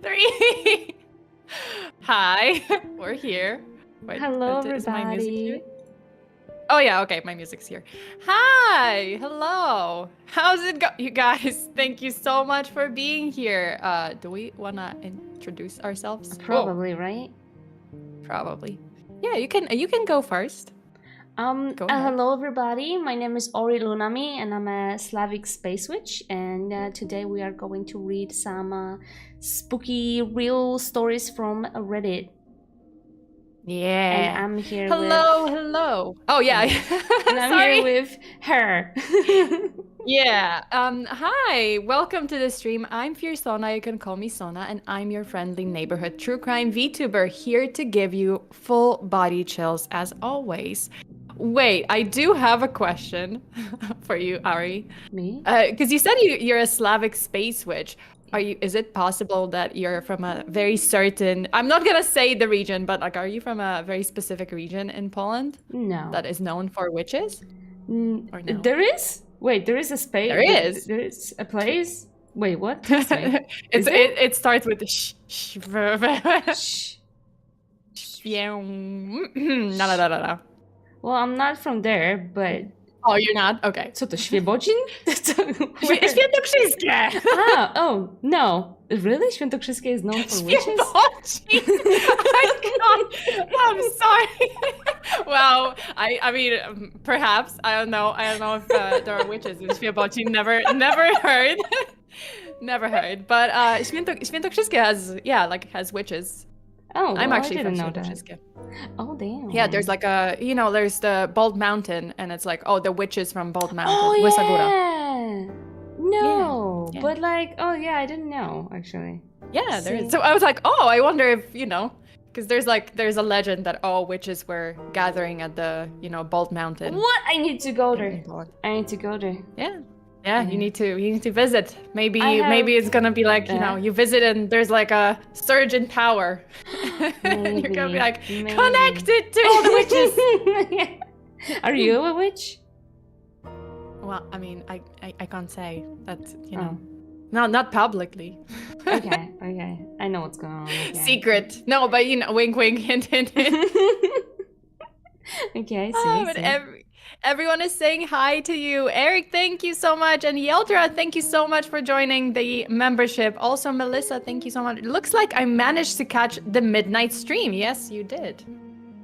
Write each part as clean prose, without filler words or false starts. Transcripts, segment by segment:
Three. Hi, we're here. Wait, Hello, is my music here? everybody. Oh yeah, okay, my music's here. Hi, hello. How's it go, you guys? Thank you so much for being here. Do we wanna introduce ourselves? Probably, right? Probably. Yeah, you can go first. Go ahead. Hello, everybody. My name is Auri Lunami, and I'm a Slavic space witch. And today we are going to read some spooky real stories from Reddit. Yeah. And I'm here hello. Oh yeah. and I'm Sorry. here with her. Yeah. Hi. Welcome to the stream. I'm Fierce Sona. You can call me Sona, and I'm your friendly neighborhood true crime VTuber here to give you full body chills as always. Wait, I do have a question for you, Auri. Me? Because you said you're a Slavic space witch. Is it possible that you're from a very certain, I'm not gonna say the region, but like, are you from a very specific region in Poland? No. That is known for witches? Or no? There is? Wait, there is a space? There is. There is a place? Wait, what? It starts with the sh. No. Well, I'm not from there, but... Oh, you're not? Okay. Co to, Świebodzin? Świętokrzyskie! Oh, no. Really? Świętokrzyskie is known for witches? Świebodzin! I'm sorry. Wow. I mean, perhaps. I don't know if there are witches in Świebodzin. Never heard. Never heard. But Świętokrzyskie has witches. Oh, I'm actually I from didn't know Świętokrzyskie. Oh, damn. Yeah, there's like there's the Bald Mountain, and it's like, oh, the witches from Bald Mountain. Oh, Wysagura. yeah. No, Yeah. but like, oh yeah, I didn't know, actually. Yeah, there See? is. So I was like, oh, I wonder if, because there's a legend that all witches were gathering at the, Bald Mountain. What? I need to go there. in Poland. I need to go there. Yeah, you need to visit. Maybe I it's gonna be like, you visit and there's like a surge in power. And you're gonna be like, connected to all the witches. Are you a witch? Well, I mean, I can't say that, Oh. not publicly. Okay. I know what's going on. Okay. Secret. No, but wink, wink, hint, hint, hint. Okay, But everyone is saying hi to you. Eric, thank you so much. And Yeldra, thank you so much for joining the membership. Also, Melissa, thank you so much. It looks like I managed to catch the midnight stream. Yes, you did.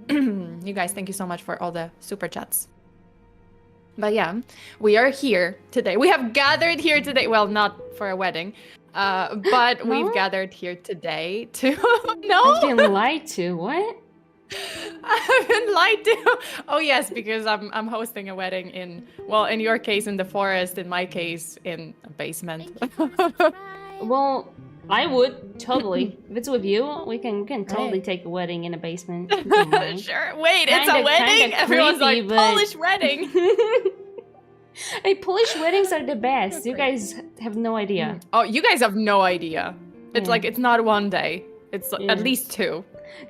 You guys, thank you so much for all the super chats. But yeah, we are here today. We have gathered here today. Well, not for a wedding, but we've gathered here today to... No? I've been lied to. What? I've been lied to. Oh yes, because I'm hosting a wedding in your case in the forest, in my case in a basement. Well, I would totally. If it's with you, we can totally take a wedding in a basement. Sure. Wait, it's a wedding? Everyone's creepy, like, but... Polish wedding. Hey, Polish weddings are the best. Okay. You guys have no idea. Oh, you guys have no idea. It's like, it's not one day. It's at least 2.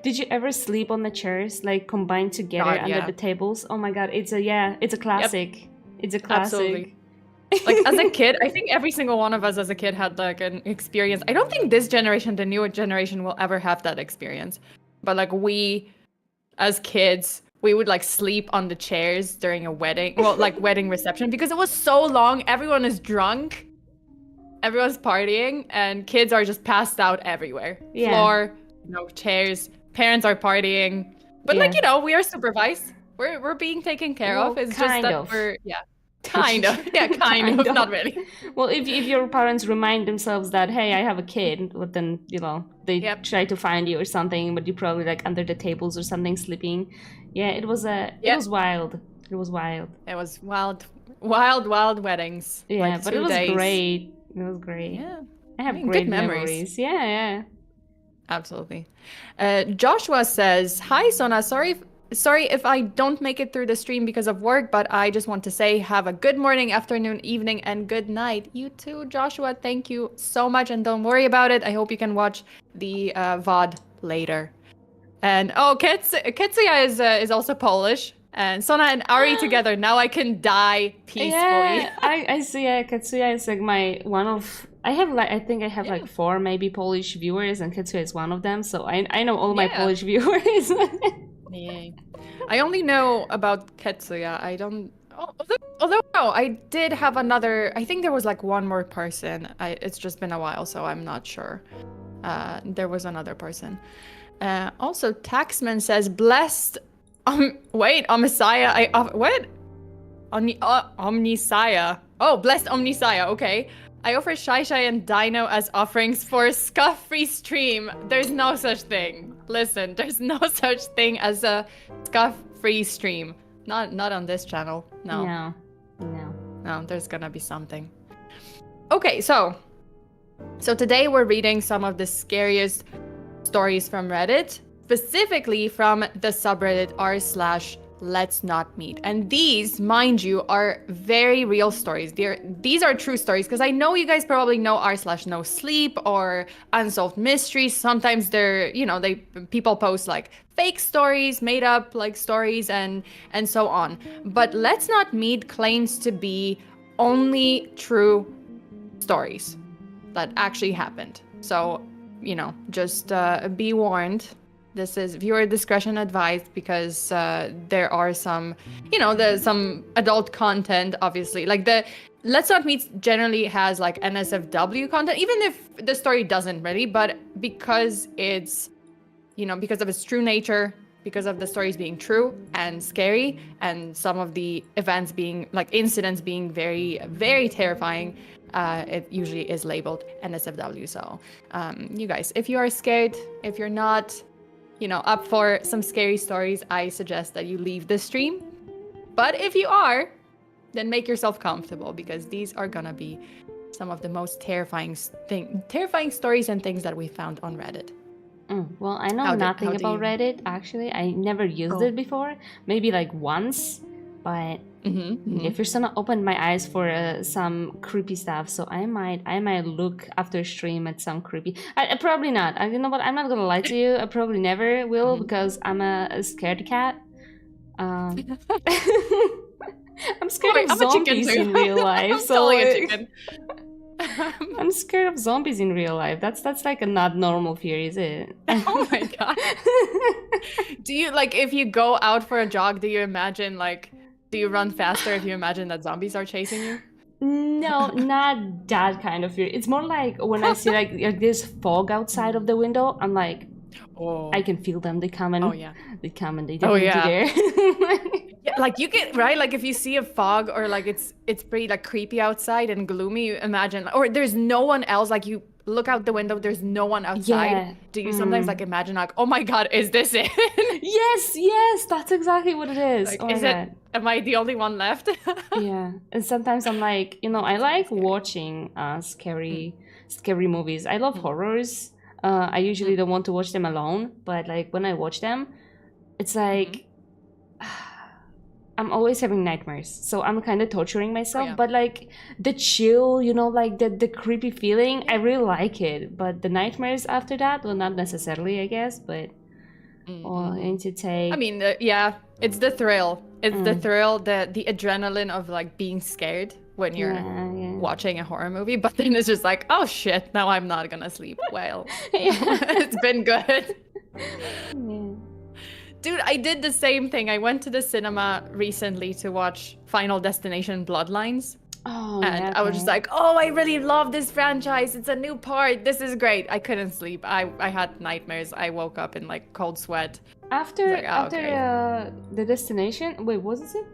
Did you ever sleep on the chairs, like combined together under the tables? Oh my god, it's a classic. Yep. It's a classic. Absolutely. Like as a kid, I think every single one of us as a kid had like an experience. I don't think this generation, the newer generation, will ever have that experience. But like we, as kids, we would like sleep on the chairs during a wedding, like wedding reception, because it was so long. Everyone is drunk, everyone's partying, and kids are just passed out everywhere. Yeah. Floor, chairs. Parents are partying, but we are supervised. We're being taken care of. It's just that we're kind of kind of, not really. Well, if your parents remind themselves that, hey, I have a kid, but then they try to find you or something, but you're probably like under the tables or something sleeping. Yeah, it was wild. It was wild. It was wild weddings. Yeah, like but it was great. It was great. Yeah, I have great good memories. Yeah. Absolutely. Joshua says, hi Sona, sorry if I don't make it through the stream because of work, but I just want to say have a good morning, afternoon, evening, and good night. You too, Joshua. Thank you so much, and don't worry about it. I hope you can watch the VOD later. And Ketsuya is also Polish, and Sona and Auri together. Now I can die peacefully. Yeah, I see. Ketsuya is like one of... I think I have like 4 maybe Polish viewers, and Ketsuya is one of them. So I know all my Polish viewers. Lunami. I only know about Ketsuya. I don't. Although no, I did have another. I think there was like one more person. It's just been a while, so I'm not sure. There was another person. Also, Taxman says blessed. Wait, Messiah. What? Omnisaya. Oh, blessed Omnisaya. Okay. I offer Shai Shai and Dino as offerings for a scuff-free stream. There's no such thing. Listen, there's no such thing as a scuff-free stream. Not on this channel. No. No, there's gonna be something. Okay, so today we're reading some of the scariest stories from Reddit, specifically from the subreddit r/Let's Not Meet. And these, mind you, are very real stories. These are true stories, because I know you guys probably know r/No Sleep or Unsolved Mysteries. Sometimes people post like fake stories, made up like stories and so on. But Let's Not Meet claims to be only true stories that actually happened. So, just be warned. This is viewer discretion advised, because there are some, there's some adult content, obviously. Like the Let's Not Meet generally has like NSFW content, even if the story doesn't really, but because it's, because of its true nature, because of the stories being true and scary, and some of the events being, like incidents being very, very terrifying, it usually is labeled NSFW. So you guys, if you are scared, if you're not, up for some scary stories, I suggest that you leave the stream. But if you are, then make yourself comfortable, because these are gonna be some of the most terrifying stories and things that we found on Reddit. Well, I know nothing about Reddit, actually. I never used it before. Maybe like once, but if you're gonna open my eyes for some creepy stuff, so I might look after stream at some creepy. I probably not. You know what? I'm not gonna lie to you. I probably never will, because I'm a scaredy cat. I'm scared of zombies in real life. I'm so totally a chicken. I'm scared of zombies in real life. That's like a not normal fear, is it? Oh my god. Do you, like, if you go out for a jog, do you run faster if you imagine that zombies are chasing you? No, not that kind of fear. It's more like when I see like this fog outside of the window, I'm like, I can feel them. They come and they come and they definitely there. Yeah, like you get right. Like if you see a fog, or like it's pretty like creepy outside and gloomy. You imagine, or there's no one else. Like you look out the window, there's no one outside. Yeah. Do you sometimes like imagine like, oh my god, is this it? Yes, that's exactly what it is. Like, oh my god. Am I the only one left? Yeah, and sometimes I'm like, I like watching scary movies. I love horrors. I usually don't want to watch them alone, but like when I watch them, it's like I'm always having nightmares, so I'm kind of torturing myself. But like the chill, like the creepy feeling, I really like it. But the nightmares after that, well, not necessarily, I guess. But I mean, it's the thrill. It's the thrill, the adrenaline of like being scared when you're watching a horror movie. But then it's just like, oh shit, now I'm not gonna sleep. Well, it's been good. Dude, I did the same thing. I went to the cinema recently to watch Final Destination Bloodlines. I was just like, I really love this franchise. It's a new part. This is great. I couldn't sleep. I had nightmares. I woke up in like cold sweat. After the destination, wait, what was it?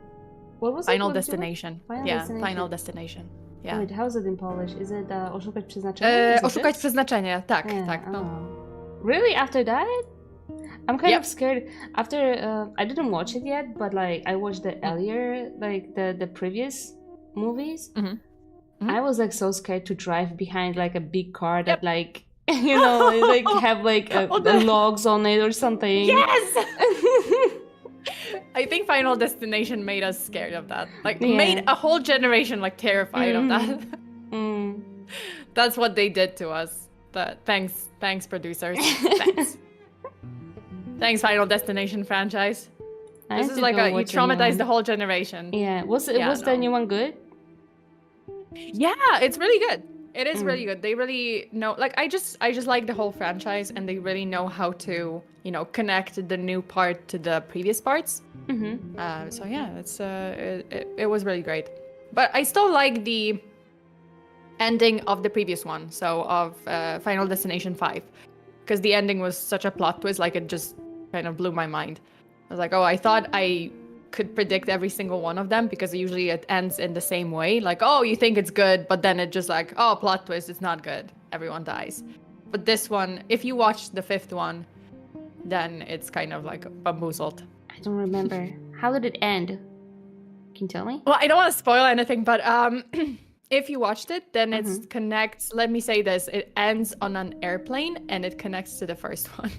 What was Final it? Destination. Final Destination. Yeah. Wait, how is it in Polish? Is it Oszukać Przeznaczenie? Oszukać Przeznaczenie. Tak. No. Really? After that? I'm kind of scared. After I didn't watch it yet, but like I watched the earlier, like the previous movies. I was like so scared to drive behind like a big car that like like have like the logs on it or something. Yes. I think Final Destination made us scared of that. Like made a whole generation like terrified of that. That's what they did to us. Thanks producers. Thanks. Thanks, Final Destination franchise. This is like you traumatized the whole generation. Yeah. Was the new one good? Yeah, it's really good. It is really good. They really know, like, I just like the whole franchise, and they really know how to, you know, connect the new part to the previous parts. So yeah, it was really great. But I still like the ending of the previous one, so of Final Destination 5, because the ending was such a plot twist, like it just kind of blew my mind. I was like, oh, I thought I could predict every single one of them, because usually it ends in the same way, like, oh, you think it's good, but then it just like, oh, plot twist, it's not good, everyone dies. But this one, if you watch the 5th one, then it's kind of like bamboozled. I don't remember. How did it end? Can you tell me? Well, I don't want to spoil anything, but if you watched it, then it connects, let me say this, it ends on an airplane and it connects to the first one.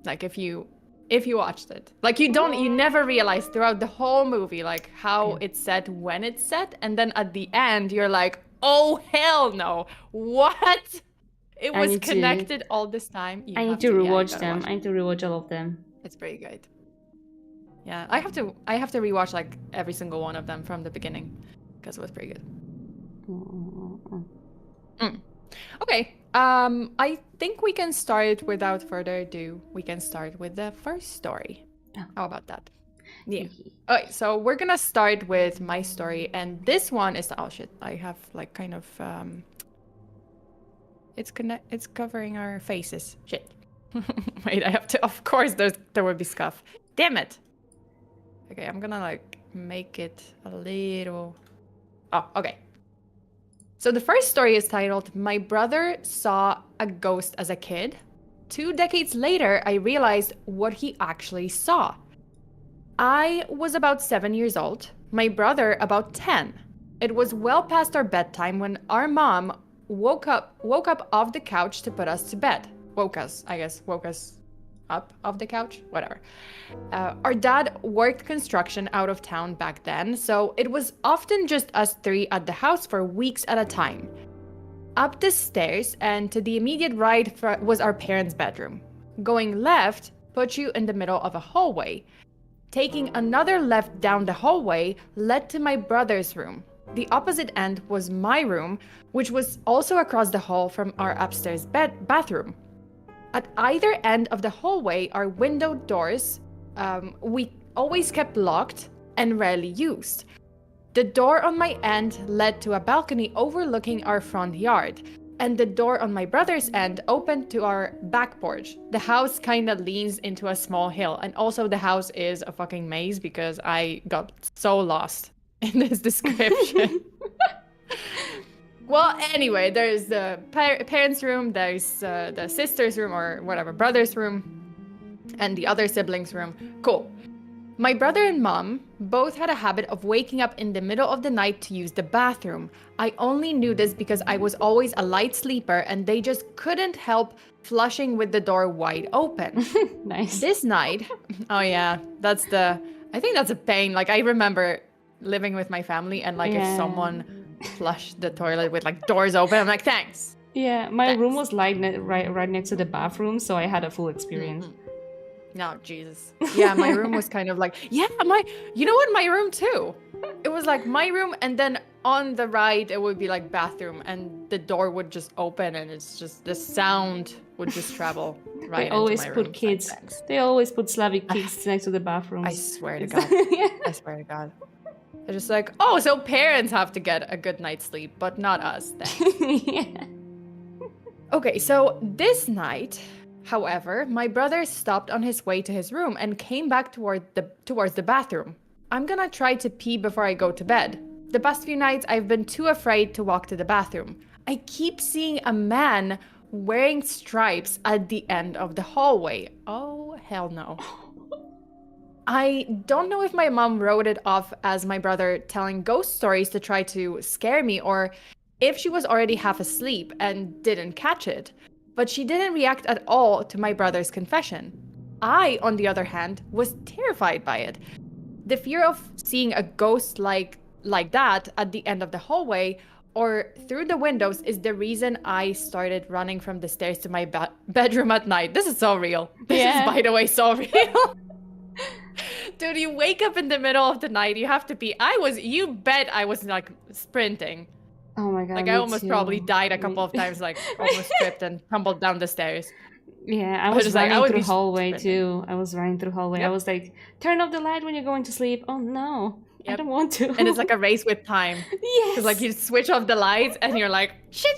Like if you watched it, like you never realize throughout the whole movie like how it's set, when it's set, and then at the end you're like, oh hell no, what? It was connected all this time. I need to rewatch them. I need to rewatch all of them. It's pretty good. Yeah, I have to rewatch like every single one of them from the beginning, because it was pretty good. Okay, I think we can start without further ado. We can start with the first story. How about that? Yeah. Okay, so we're gonna start with my story, and this one is, oh shit, I have like kind of it's covering our faces. Shit. Wait, I have to, of course there would be scuff. Damn it. Okay, I'm gonna like make it a little, oh, okay. So the first story is titled, My Brother Saw a Ghost as a Kid. 2 decades later, I realized what he actually saw. I was about 7 years old, my brother about 10. It was well past our bedtime when our mom woke up off the couch to put us to bed. Woke us up off the couch, whatever. Our dad worked construction out of town back then, so it was often just us 3 at the house for weeks at a time. Up the stairs and to the immediate right was our parents' bedroom. Going left put you in the middle of a hallway. Taking another left down the hallway led to my brother's room. The opposite end was my room, which was also across the hall from our upstairs bathroom. At either end of the hallway are window doors we always kept locked and rarely used. The door on my end led to a balcony overlooking our front yard, and the door on my brother's end opened to our back porch. The house kind of leans into a small hill, and also the house is a fucking maze because I got so lost in this description. Well, anyway, there's the parents' room, there's the sister's room, or whatever, brother's room, and the other siblings' room. Cool. My brother and mom both had a habit of waking up in the middle of the night to use the bathroom. I only knew this because I was always a light sleeper and they just couldn't help flushing with the door wide open. Nice. This night, oh yeah, I think that's a pain. Like I remember living with my family and like if someone flushed the toilet with like doors open, I'm like, thanks. Yeah, my room was right next to the bathroom, so I had a full experience. No, Jesus. Yeah, my room was kind of like, you know what, my room too. It was like my room, and then on the right it would be like bathroom, and the door would just open, and it's just the sound would just travel right into my room. They always put Slavic kids next to the bathrooms. I swear to God. I swear to God. They're just like, oh, so parents have to get a good night's sleep, but not us, thanks. Yeah. Okay, so this night, however, my brother stopped on his way to his room and came back towards the bathroom. I'm gonna try to pee before I go to bed. The past few nights, I've been too afraid to walk to the bathroom. I keep seeing a man wearing stripes at the end of the hallway. Oh, hell no. I don't know if my mom wrote it off as my brother telling ghost stories to try to scare me, or if she was already half asleep and didn't catch it. But she didn't react at all to my brother's confession. I, on the other hand, was terrified by it. The fear of seeing a ghost like that at the end of the hallway or through the windows is the reason I started running from the stairs to my bedroom at night. This is so real. This is, by the way, so real. Dude, you wake up in the middle of the night, you have to pee. You bet I was like sprinting. Oh my god. Like me I almost too. probably died a couple of times, like almost tripped and tumbled down the stairs. Yeah, I was just like, running I would through be hallway sprinting. too. I was running through hallway. I Yep. was like, turn off the light when you're going to sleep. Oh no, I Yep. don't want to. And it's like a race with time. Yes. Because like you switch off the lights and you're like, shit.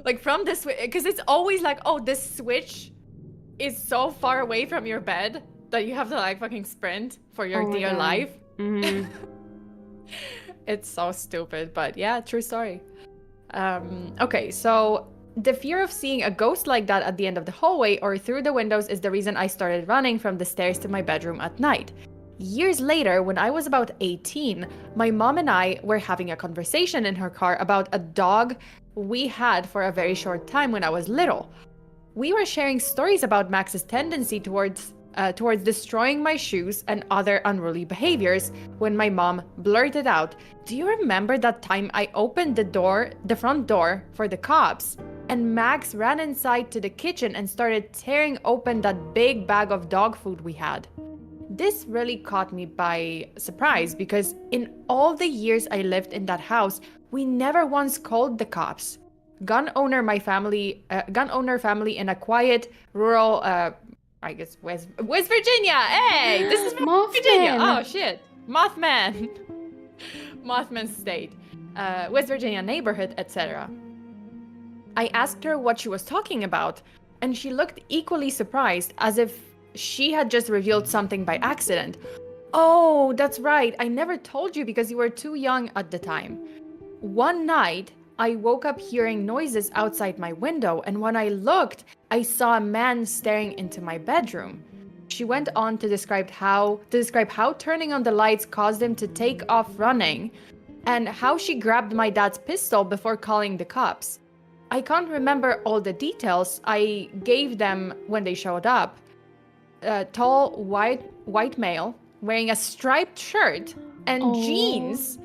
Like from this, because it's always like, oh, this switch is so far away from your bed that you have to like fucking sprint for your dear life. Mm-hmm. It's so stupid, but yeah, true story. Okay, so the fear of seeing a ghost like that at the end of the hallway or through the windows is the reason I started running from the stairs to my bedroom at night. Years later, when I was about 18, my mom and I were having a conversation in her car about a dog we had for a very short time when I was little. We were sharing stories about Max's tendency towards destroying my shoes and other unruly behaviors when my mom blurted out, "Do you remember that time I opened the front door for the cops and Max ran inside to the kitchen and started tearing open that big bag of dog food we had?" This really caught me by surprise because in all the years I lived in that house, we never once called the cops. Gun owner family in a quiet, rural, I guess West Virginia. Hey, this is Virginia. Oh shit, Mothman, Mothman State, West Virginia neighborhood, etc. I asked her what she was talking about, and she looked equally surprised, as if she had just revealed something by accident. "Oh, that's right. I never told you because you were too young at the time. One night, I woke up hearing noises outside my window, and when I looked, I saw a man staring into my bedroom." She went on to describe how turning on the lights caused him to take off running, and how she grabbed my dad's pistol before calling the cops. I can't remember all the details I gave them when they showed up. A tall, white male wearing a striped shirt and jeans,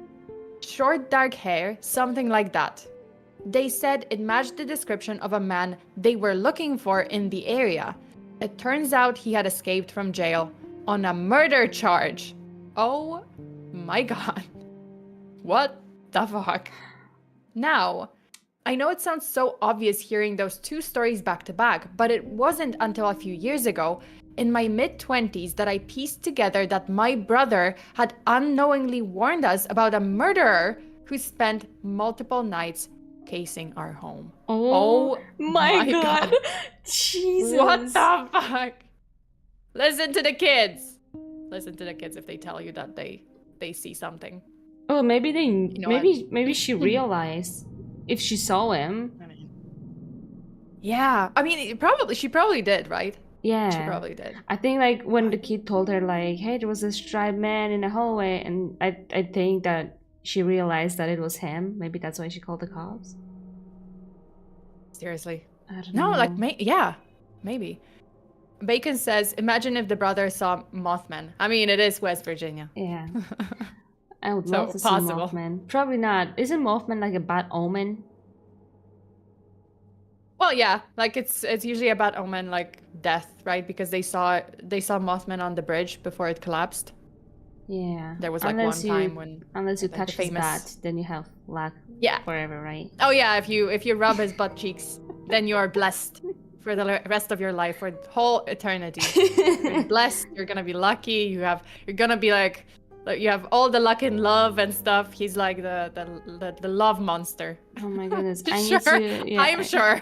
short dark hair, something like that. They said it matched the description of a man they were looking for in the area. It turns out he had escaped from jail on a murder charge. Oh my god. What the fuck? Now, I know it sounds so obvious hearing those two stories back to back, but it wasn't until a few years ago, in my mid-20s, that I pieced together that my brother had unknowingly warned us about a murderer who spent multiple nights casing our home. Oh my god. Jesus. What the fuck? Listen to the kids. Listen to the kids if they tell you that they see something. Oh, maybe maybe she realized if she saw him. Yeah, I mean, she probably did, right? Yeah, she probably did. I think like when the kid told her like, "Hey, there was a striped man in the hallway," and I think that she realized that it was him. Maybe that's why she called the cops. Seriously? I don't know. Like maybe. Bacon says, "Imagine if the brother saw Mothman." I mean, it is West Virginia. Yeah. I would love to see Mothman. Probably not. Isn't Mothman like a bad omen? Well, yeah, like it's usually a bad omen, like death, right? Because they saw Mothman on the bridge before it collapsed. Yeah. There was like one time when unless you touch his butt, then you have luck. Yeah. Forever, right? Oh yeah, if you rub his butt cheeks, then you are blessed for the rest of your life, for the whole eternity. You're blessed. You're gonna be lucky. You're gonna be like you have all the luck and love and stuff. He's like the love monster. Oh my goodness! I'm sure.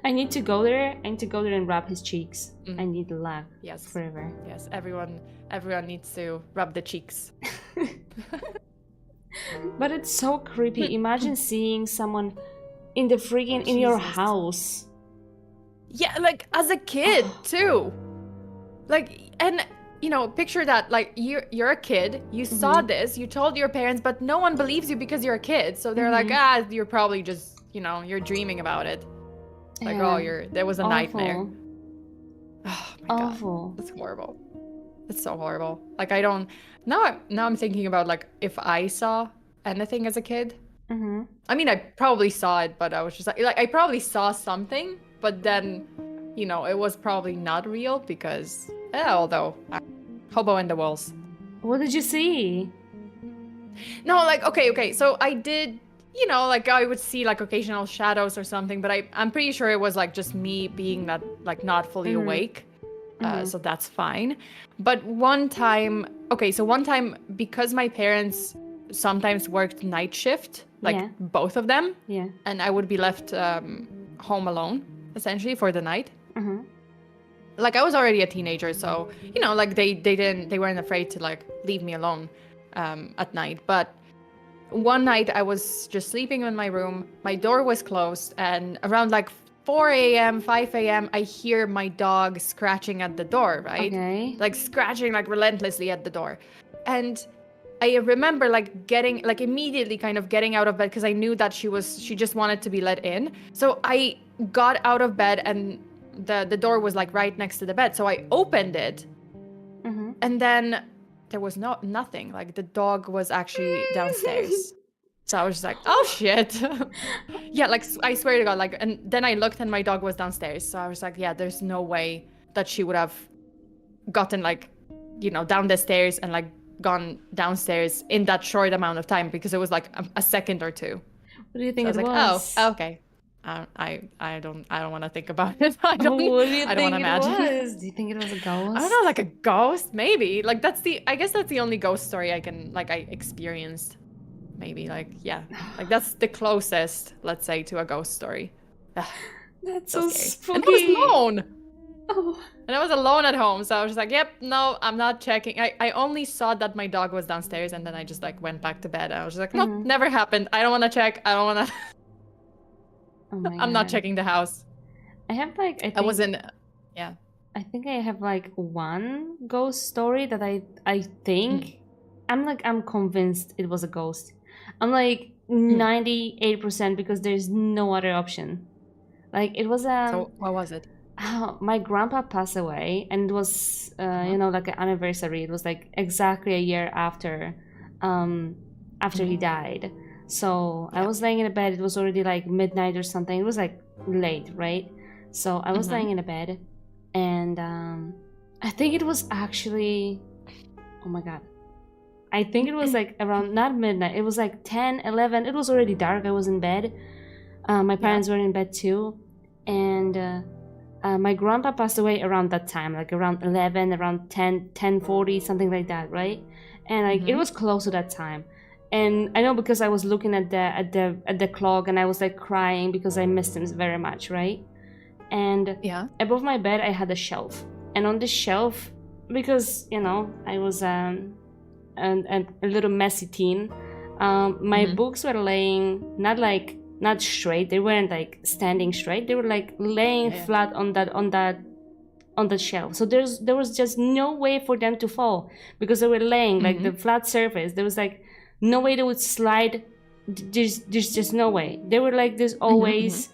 I need to go there. I need to go there and rub his cheeks. I need the luck. Yes. Forever. Yes. Everyone needs to rub the cheeks. But it's so creepy. Imagine seeing someone in the freaking in your house. Yeah, like as a kid too. Like, and you know, picture that, like you're a kid, you saw this, you told your parents, but no one believes you because you're a kid. So they're like, you're probably just, you're dreaming about it. Like, there was a nightmare. Oh my god. That's horrible. It's so horrible. Like now I'm thinking about like if I saw anything as a kid. I mean, I probably saw it, but I was just like I probably saw something, but then, it was probably not real because, although, Hobo in the Walls. What did you see? No, like, okay. So I did, you know, like I would see like occasional shadows or something, but I'm pretty sure it was like just me being that like not fully awake. So that's fine. But one time, because my parents sometimes worked night shift, like both of them, and I would be left home alone essentially for the night. Like I was already a teenager, so you know, like they weren't afraid to like leave me alone at night. But one night I was just sleeping in my room, my door was closed, and around like 4 a.m., 5 a.m., I hear my dog scratching at the door, right? Okay. Like scratching like relentlessly at the door. And I remember like getting like immediately kind of getting out of bed because I knew that she just wanted to be let in. So I got out of bed and the door was like right next to the bed. So I opened it and then there was nothing. Like the dog was actually downstairs. So I was just like, oh shit. Yeah, like I swear to God, like, and then I looked and my dog was downstairs. So I was like, yeah, there's no way that she would have gotten like, you know, down the stairs and like gone downstairs in that short amount of time because it was like a second or two. What do you think so it was? was? Like, oh, okay. I don't want to think about it. What do you I don't want to imagine. Was? Do you think it was a ghost? I don't know, like a ghost, maybe. Like I guess that's the only ghost story I experienced. Maybe like, yeah, like that's the closest, let's say, to a ghost story. That's so spooky. And I was alone. Oh. And I was alone at home, so I was just like, yep, no, I'm not checking. I only saw that my dog was downstairs, and then I just like went back to bed. I was just like, no, never happened. I don't want to check. I don't want to. I'm not checking the house. I have like I wasn't. Yeah. I think I have like one ghost story that I think I'm convinced it was a ghost. I'm like 98% because there's no other option. Like it was a. So what was it? My grandpa passed away, and it was you know, like an anniversary. It was like exactly a year after he died. So I was laying in a bed. It was already like midnight or something. It was like late, right? So I was laying in a bed, and I think it was actually, oh my God, I think it was like around, not midnight, it was like 10, 11. It was already dark. I was in bed. My parents were in bed too, and my grandpa passed away around that time, like around 11, around 10:40, something like that, right? And like it was close to that time. And I know because I was looking at the clock, and I was like crying because I missed him very much, right? And above my bed I had a shelf, and on the shelf, because you know I was a little messy teen, my books were laying not straight. They weren't like standing straight. They were like laying flat on that shelf. So there was just no way for them to fall because they were laying like the flat surface. There was like no way they would slide. There's just no way. They were like this always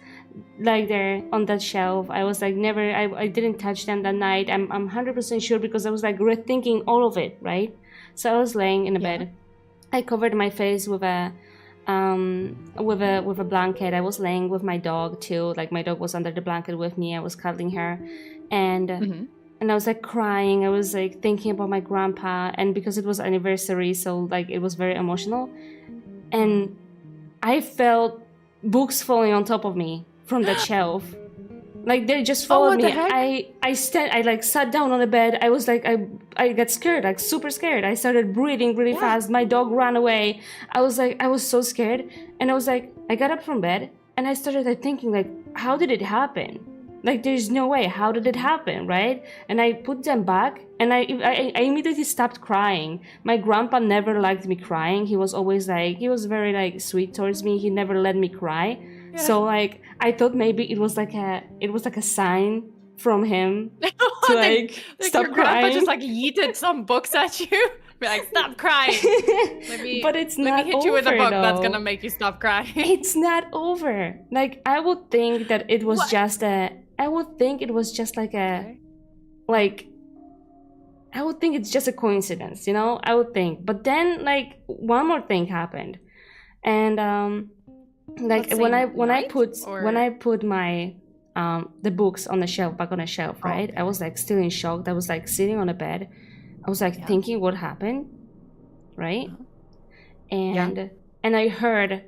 like there on that shelf. I was like never. I didn't touch them that night. I'm 100% sure because I was like rethinking all of it, right? So I was laying in a bed. I covered my face with a blanket. I was laying with my dog too. Like my dog was under the blanket with me. I was cuddling her, and I was like crying. I was like thinking about my grandpa, and because it was anniversary, so like it was very emotional, and I felt books falling on top of me from that shelf. Like they just followed me. I like sat down on the bed. I was like, I got scared, like super scared. I started breathing really fast. My dog ran away. I was so scared. And I was like, I got up from bed and I started like thinking like, how did it happen? Like there's no way. How did it happen, right? And I put them back, and I immediately stopped crying. My grandpa never liked me crying. He was always like, he was very like sweet towards me. He never let me cry. Yeah. So like I thought maybe it was like a sign from him to like stop your crying. Grandpa just like yeeted some books at you. Be like, stop crying. But it's not over. Let me hit you with a book though. That's gonna make you stop crying. It's not over. Like I would think that it was just I would think it was just like like I would think it's just a coincidence, you know? I would think. But then like one more thing happened. And like when I put my the books on the shelf back on the shelf, right? I was like still in shock. I was like sitting on the bed. I was like thinking what happened, right? and I heard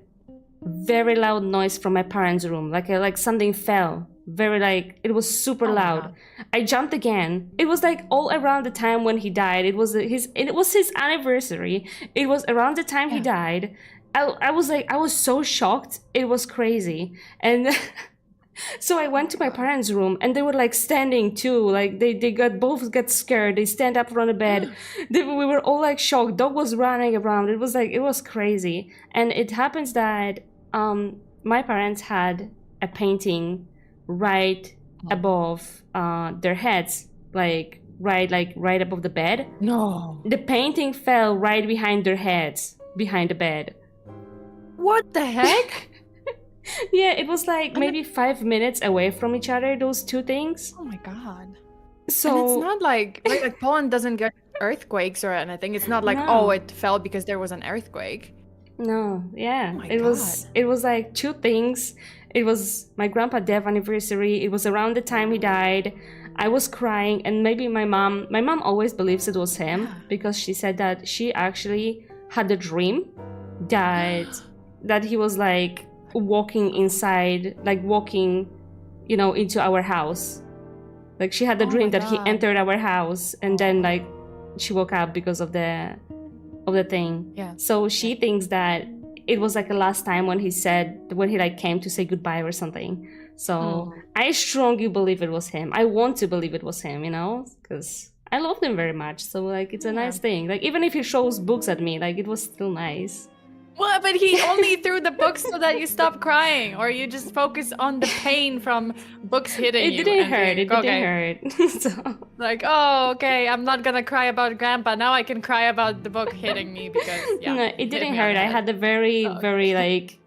very loud noise from my parents' room, like something fell. Very like it was super loud. I jumped again. It was like all around the time when he died. It was his anniversary. It was around the time he died. I was so shocked. It was crazy. And so I went to my parents' room and they were like standing too. Like they both got scared. They stand up from the bed. We were all like shocked. Dog was running around. It was crazy. And it happens that my parents had a painting right above their heads, like right above the bed. No. The painting fell right behind their heads, behind the bed. What the heck? Yeah, it was like maybe 5 minutes away from each other, those two things. Oh my god. So and it's not like Poland doesn't get earthquakes or anything. It's not like, oh, it fell because there was an earthquake. No, yeah. Oh it was like two things. It was my grandpa's death anniversary. It was around the time he died. I was crying, and maybe my mom always believes it was him because she said that she actually had a dream that he was like walking inside, like walking, into our house. Like she had a dream that he entered our house, and then like she woke up because of the thing. Yeah. So she thinks that it was like the last time when he like came to say goodbye or something. So I strongly believe it was him. I want to believe it was him, because I loved him very much. So like it's a nice thing. Like even if he shows books at me, like it was still nice. Well, but he only threw the books so that you stop crying, or you just focus on the pain from books hitting you. It didn't hurt. So. Like, oh, okay, I'm not gonna cry about Grandpa. Now I can cry about the book hitting me because, no, it didn't hurt. I had a very, very like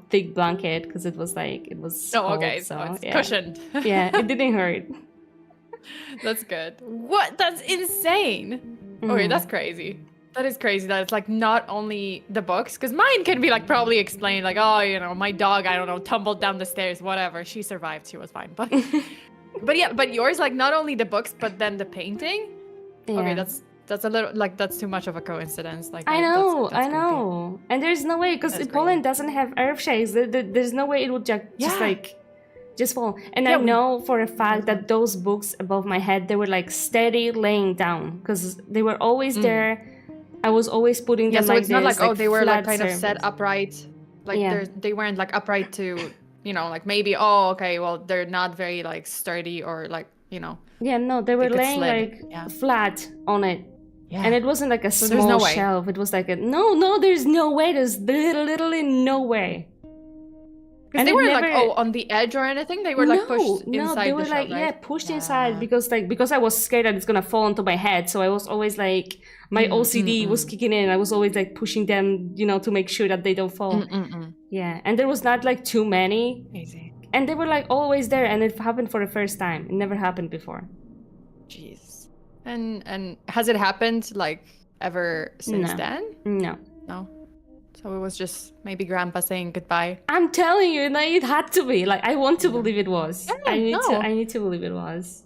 thick blanket because it was cold, okay, so it's cushioned. Yeah, it didn't hurt. That's good. What? That's insane. Okay, that's crazy. That is crazy that it's like not only the books, because mine can be like probably explained like, oh, my dog, I don't know, tumbled down the stairs, whatever. She survived, she was fine. But but yours, like not only the books, but then the painting. Yeah. Okay, that's a little like that's too much of a coincidence. Like I know. And there's no way because Poland doesn't have earthshakes. There's no way it would just fall. And I know for a fact that those books above my head, they were like steady laying down because they were always there. I was always putting them so like it's not this, like they were like kind surface. of set upright, like they weren't like upright to, like maybe they're not very like sturdy or like Yeah, no, they were laying like flat on it, and it wasn't like a small shelf. It was like no, there's no way. There's literally no way. Because they weren't like on the edge or anything. They were like pushed inside. No, they were the shelf, right? Pushed inside because I was scared that it's gonna fall onto my head. So I was always like my OCD was kicking in. I was always like pushing them, to make sure that they don't fall. Yeah, and there was not like too many. Easy. And they were like always there, and it happened for the first time. It never happened before. Jeez. And has it happened like ever since then? No. So it was just maybe Grandpa saying goodbye. I'm telling you, it had to be. Like I want to believe it was. I need to believe it was.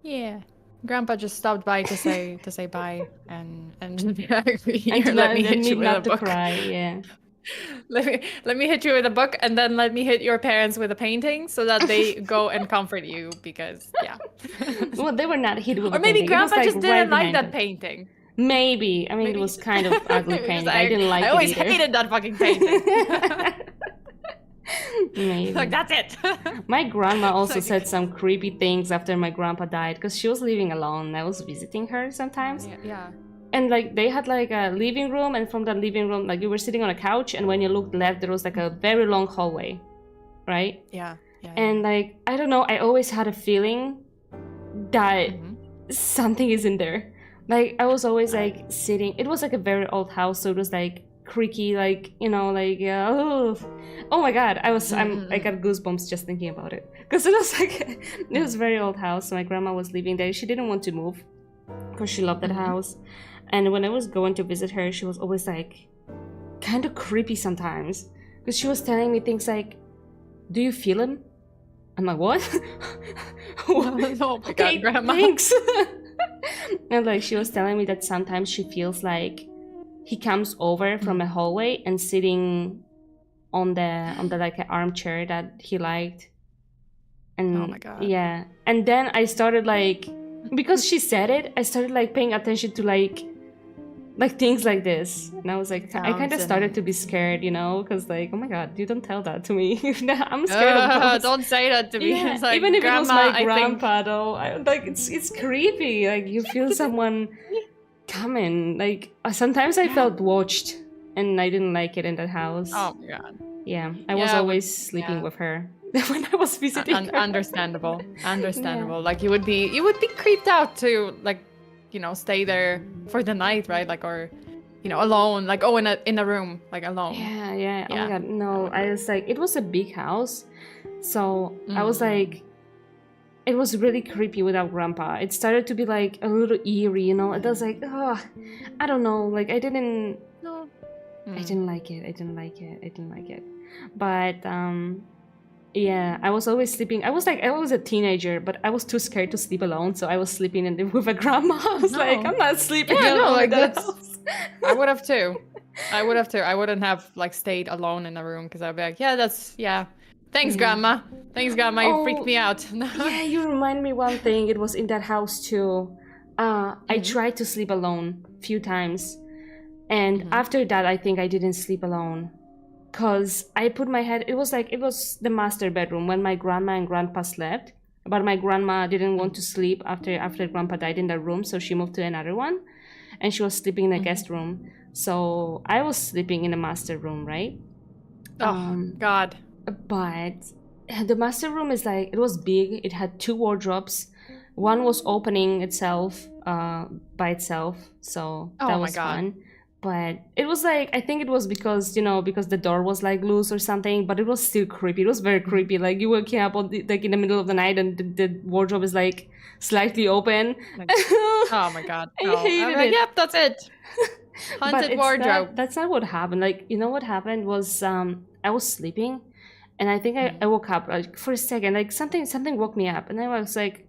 Yeah. Grandpa just stopped by to say bye and let me hit you with a book. Cry, yeah. Let me hit you with a book and then let me hit your parents with a painting so that they go and comfort you because Well, they were not hit with or a maybe painting. Grandpa like just didn't like that painting. Maybe. I mean, it was kind of ugly painting. I didn't like it. I always either. hated that fucking painting. Maybe. Like, that's it. My grandma also said some creepy things after my grandpa died because she was living alone. I was visiting her sometimes. Yeah. And like they had like a living room, and from that living room, like you were sitting on a couch, and when you looked left, there was like a very long hallway, right? Yeah. And like I don't know, I always had a feeling that something is in there. Like I was always like sitting. It was like a very old house, so it was like creaky, like oh my god, I got goosebumps just thinking about it because it was like it was a very old house. So my grandma was living there. She didn't want to move because she loved that house. And when I was going to visit her, she was always like kind of creepy sometimes because she was telling me things like, "Do you feel him?" I'm like, "What?" Oh my god, Grandma. Thanks. And like she was telling me that sometimes she feels like he comes over from a hallway and sitting on the like an armchair that he liked. And oh my God. Yeah. And then I started like, because she said it, I started like paying attention to like things like this. And I was like, I kind of started to be scared, you know, because like, oh my God, you don't tell that to me. I'm scared of ghosts. Don't say that to me. Yeah. It's like, even if Grandma, it was my grandpa though, like it's creepy. Like you feel someone coming. Like sometimes I felt watched and I didn't like it in that house. Oh my God. Yeah, I was always sleeping with her when I was visiting her. Understandable. Like you would be creeped out to like, you know, stay there for the night, right? Like, or, you know, alone, like, oh, in a room, like alone. Yeah. Oh my God, no. I was like, it was a big house, so I was like, it was really creepy without Grandpa. It started to be like a little eerie, you know. It was like, oh, I don't know, like I didn't like it. But yeah, I was always sleeping. I was a teenager, but I was too scared to sleep alone, so I was sleeping with a grandma. I was like, I'm not sleeping alone. Like that's. I would have too. I wouldn't have like stayed alone in a room because I'd be like, thanks, Grandma. Thanks, Grandma. You freaked me out. Yeah, you remind me one thing. It was in that house too. I tried to sleep alone a few times, and after that, I think I didn't sleep alone. Cause I put my head, it was the master bedroom when my grandma and grandpa slept, but my grandma didn't want to sleep after grandpa died in that room, so she moved to another one, and she was sleeping in the guest room. So I was sleeping in the master room, right? Oh God! But the master room is like, it was big. It had 2 wardrobes. One was opening itself by itself, so that was fun. But it was like, I think it was because, you know, because the door was like loose or something, but it was still creepy. It was very creepy. Like you waking up like in the middle of the night and the wardrobe is like slightly open. Like, oh my God. No. I hated it. Yep, that's it. Haunted wardrobe. That's not what happened. Like, you know what happened was I was sleeping and I think I woke up like for a second, like something woke me up and I was like,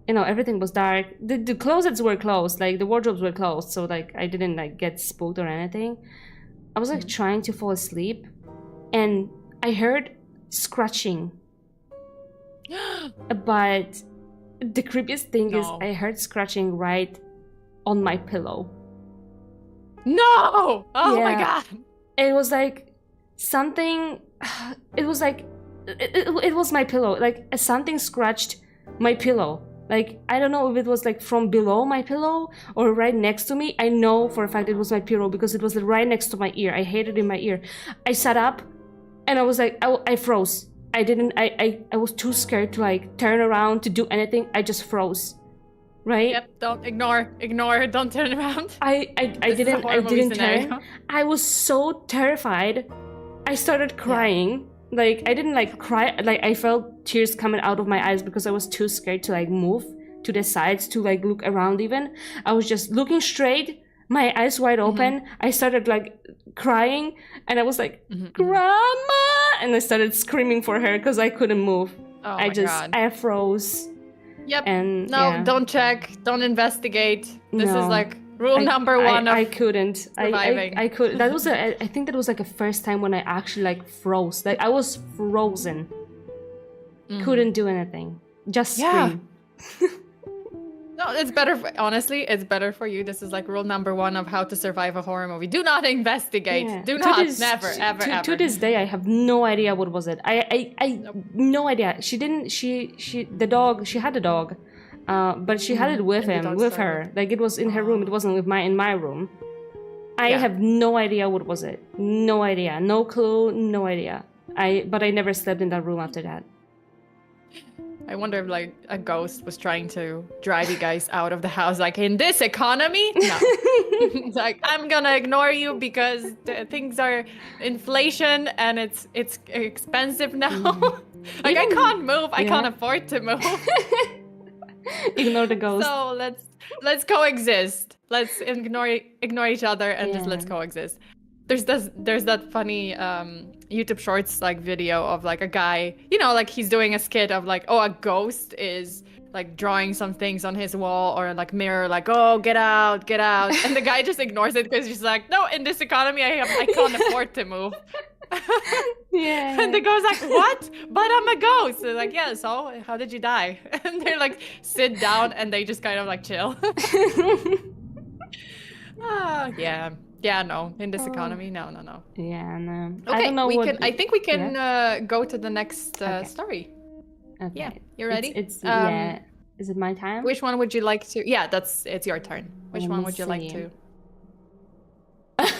you know, everything was dark. The closets were closed, like the wardrobes were closed, so like I didn't like get spooked or anything. I was like trying to fall asleep, and I heard scratching. But the creepiest thing is I heard scratching right on my pillow. No! Oh my God! It was like something. It was like it was my pillow. Like something scratched my pillow. Like, I don't know if it was like from below my pillow or right next to me. I know for a fact it was my pillow because it was right next to my ear. I hated it in my ear. I sat up and I was like, I froze. I was too scared to like turn around to do anything. I just froze. Right? Yep, don't ignore, don't turn around. I didn't turn. I was so terrified. I started crying. Yeah. Like, I didn't like cry, like I felt tears coming out of my eyes because I was too scared to like move to the sides to like look around even. I was just looking straight, my eyes wide open. I started like crying and I was like, Grandma! And I started screaming for her because I couldn't move. Oh I froze. Yep. And don't check, don't investigate. This is like rule number 1 of I couldn't. surviving. I could. That was I think that was like a first time when I actually like froze. Like I was frozen. Couldn't do anything. Just scream. No, it's better. Honestly, it's better for you. This is like rule number 1 of how to survive a horror movie. Do not investigate. Yeah. Do not. Never, ever. To this day, I have no idea what was it. I no idea. She didn't. She the dog. She had a dog. But she had it with her. Like it was in her room. It wasn't in my room. I have no idea what was it. No idea. No clue. No idea. But I never slept in that room after that. I wonder if like a ghost was trying to drive you guys out of the house. Like in this economy, no. It's like I'm gonna ignore you because things are inflation and it's expensive now. Like I can't move. I can't afford to move. Ignore the ghost. So let's coexist. Let's ignore each other and just let's coexist. there's that funny YouTube Shorts like video of like a guy, like he's doing a skit of like, oh, a ghost is like drawing some things on his wall or like mirror, like, oh, get out, and the guy just ignores it because he's like, no, in this economy, I can't afford to move. Yeah. And the ghost like, what? But I'm a ghost. They're like, yeah, so how did you die? And they're like, sit down, and they just kind of like chill. Yeah. Yeah, no. In this economy, no. Yeah, no. Okay, I don't know I think we can go to the next story. Okay. Yeah, you ready? It's yeah. Is it my time? Which one would you like to? Yeah, it's your turn. Which one would you like to?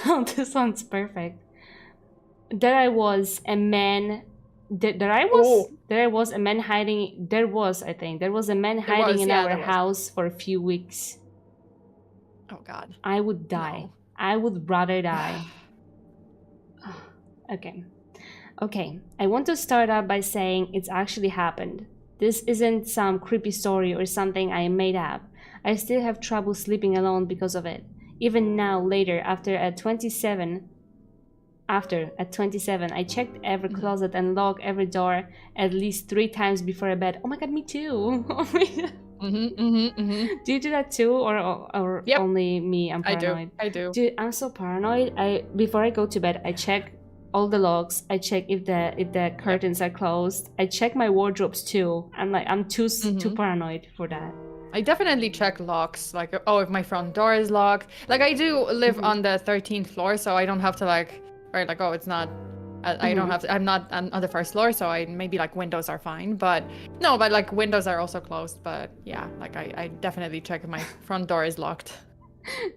Oh, this one's perfect. There I was a man. There I was a man hiding. There was a man hiding in our house for a few weeks. Oh God. I would die. No. I would rather die. Okay. I want to start out by saying it's actually happened. This isn't some creepy story or something I made up. I still have trouble sleeping alone because of it. Even now, later, at 27, I checked every closet and locked every door at least 3 times before bed. Oh my God, me too. Do you do that too, or yep. Only me? I'm paranoid. I do. Dude, I'm so paranoid. Before I go to bed, I check all the locks. I check if the curtains are closed. I check my wardrobes too. I'm too paranoid for that. I definitely check locks. Like, oh, if my front door is locked. Like, I do live on the 13th floor, so I don't have to like, right? Like, oh, it's not. I don't have to. I'm not on the first floor, so maybe like windows are fine. But no, but like windows are also closed. But yeah, like I definitely check if my front door is locked.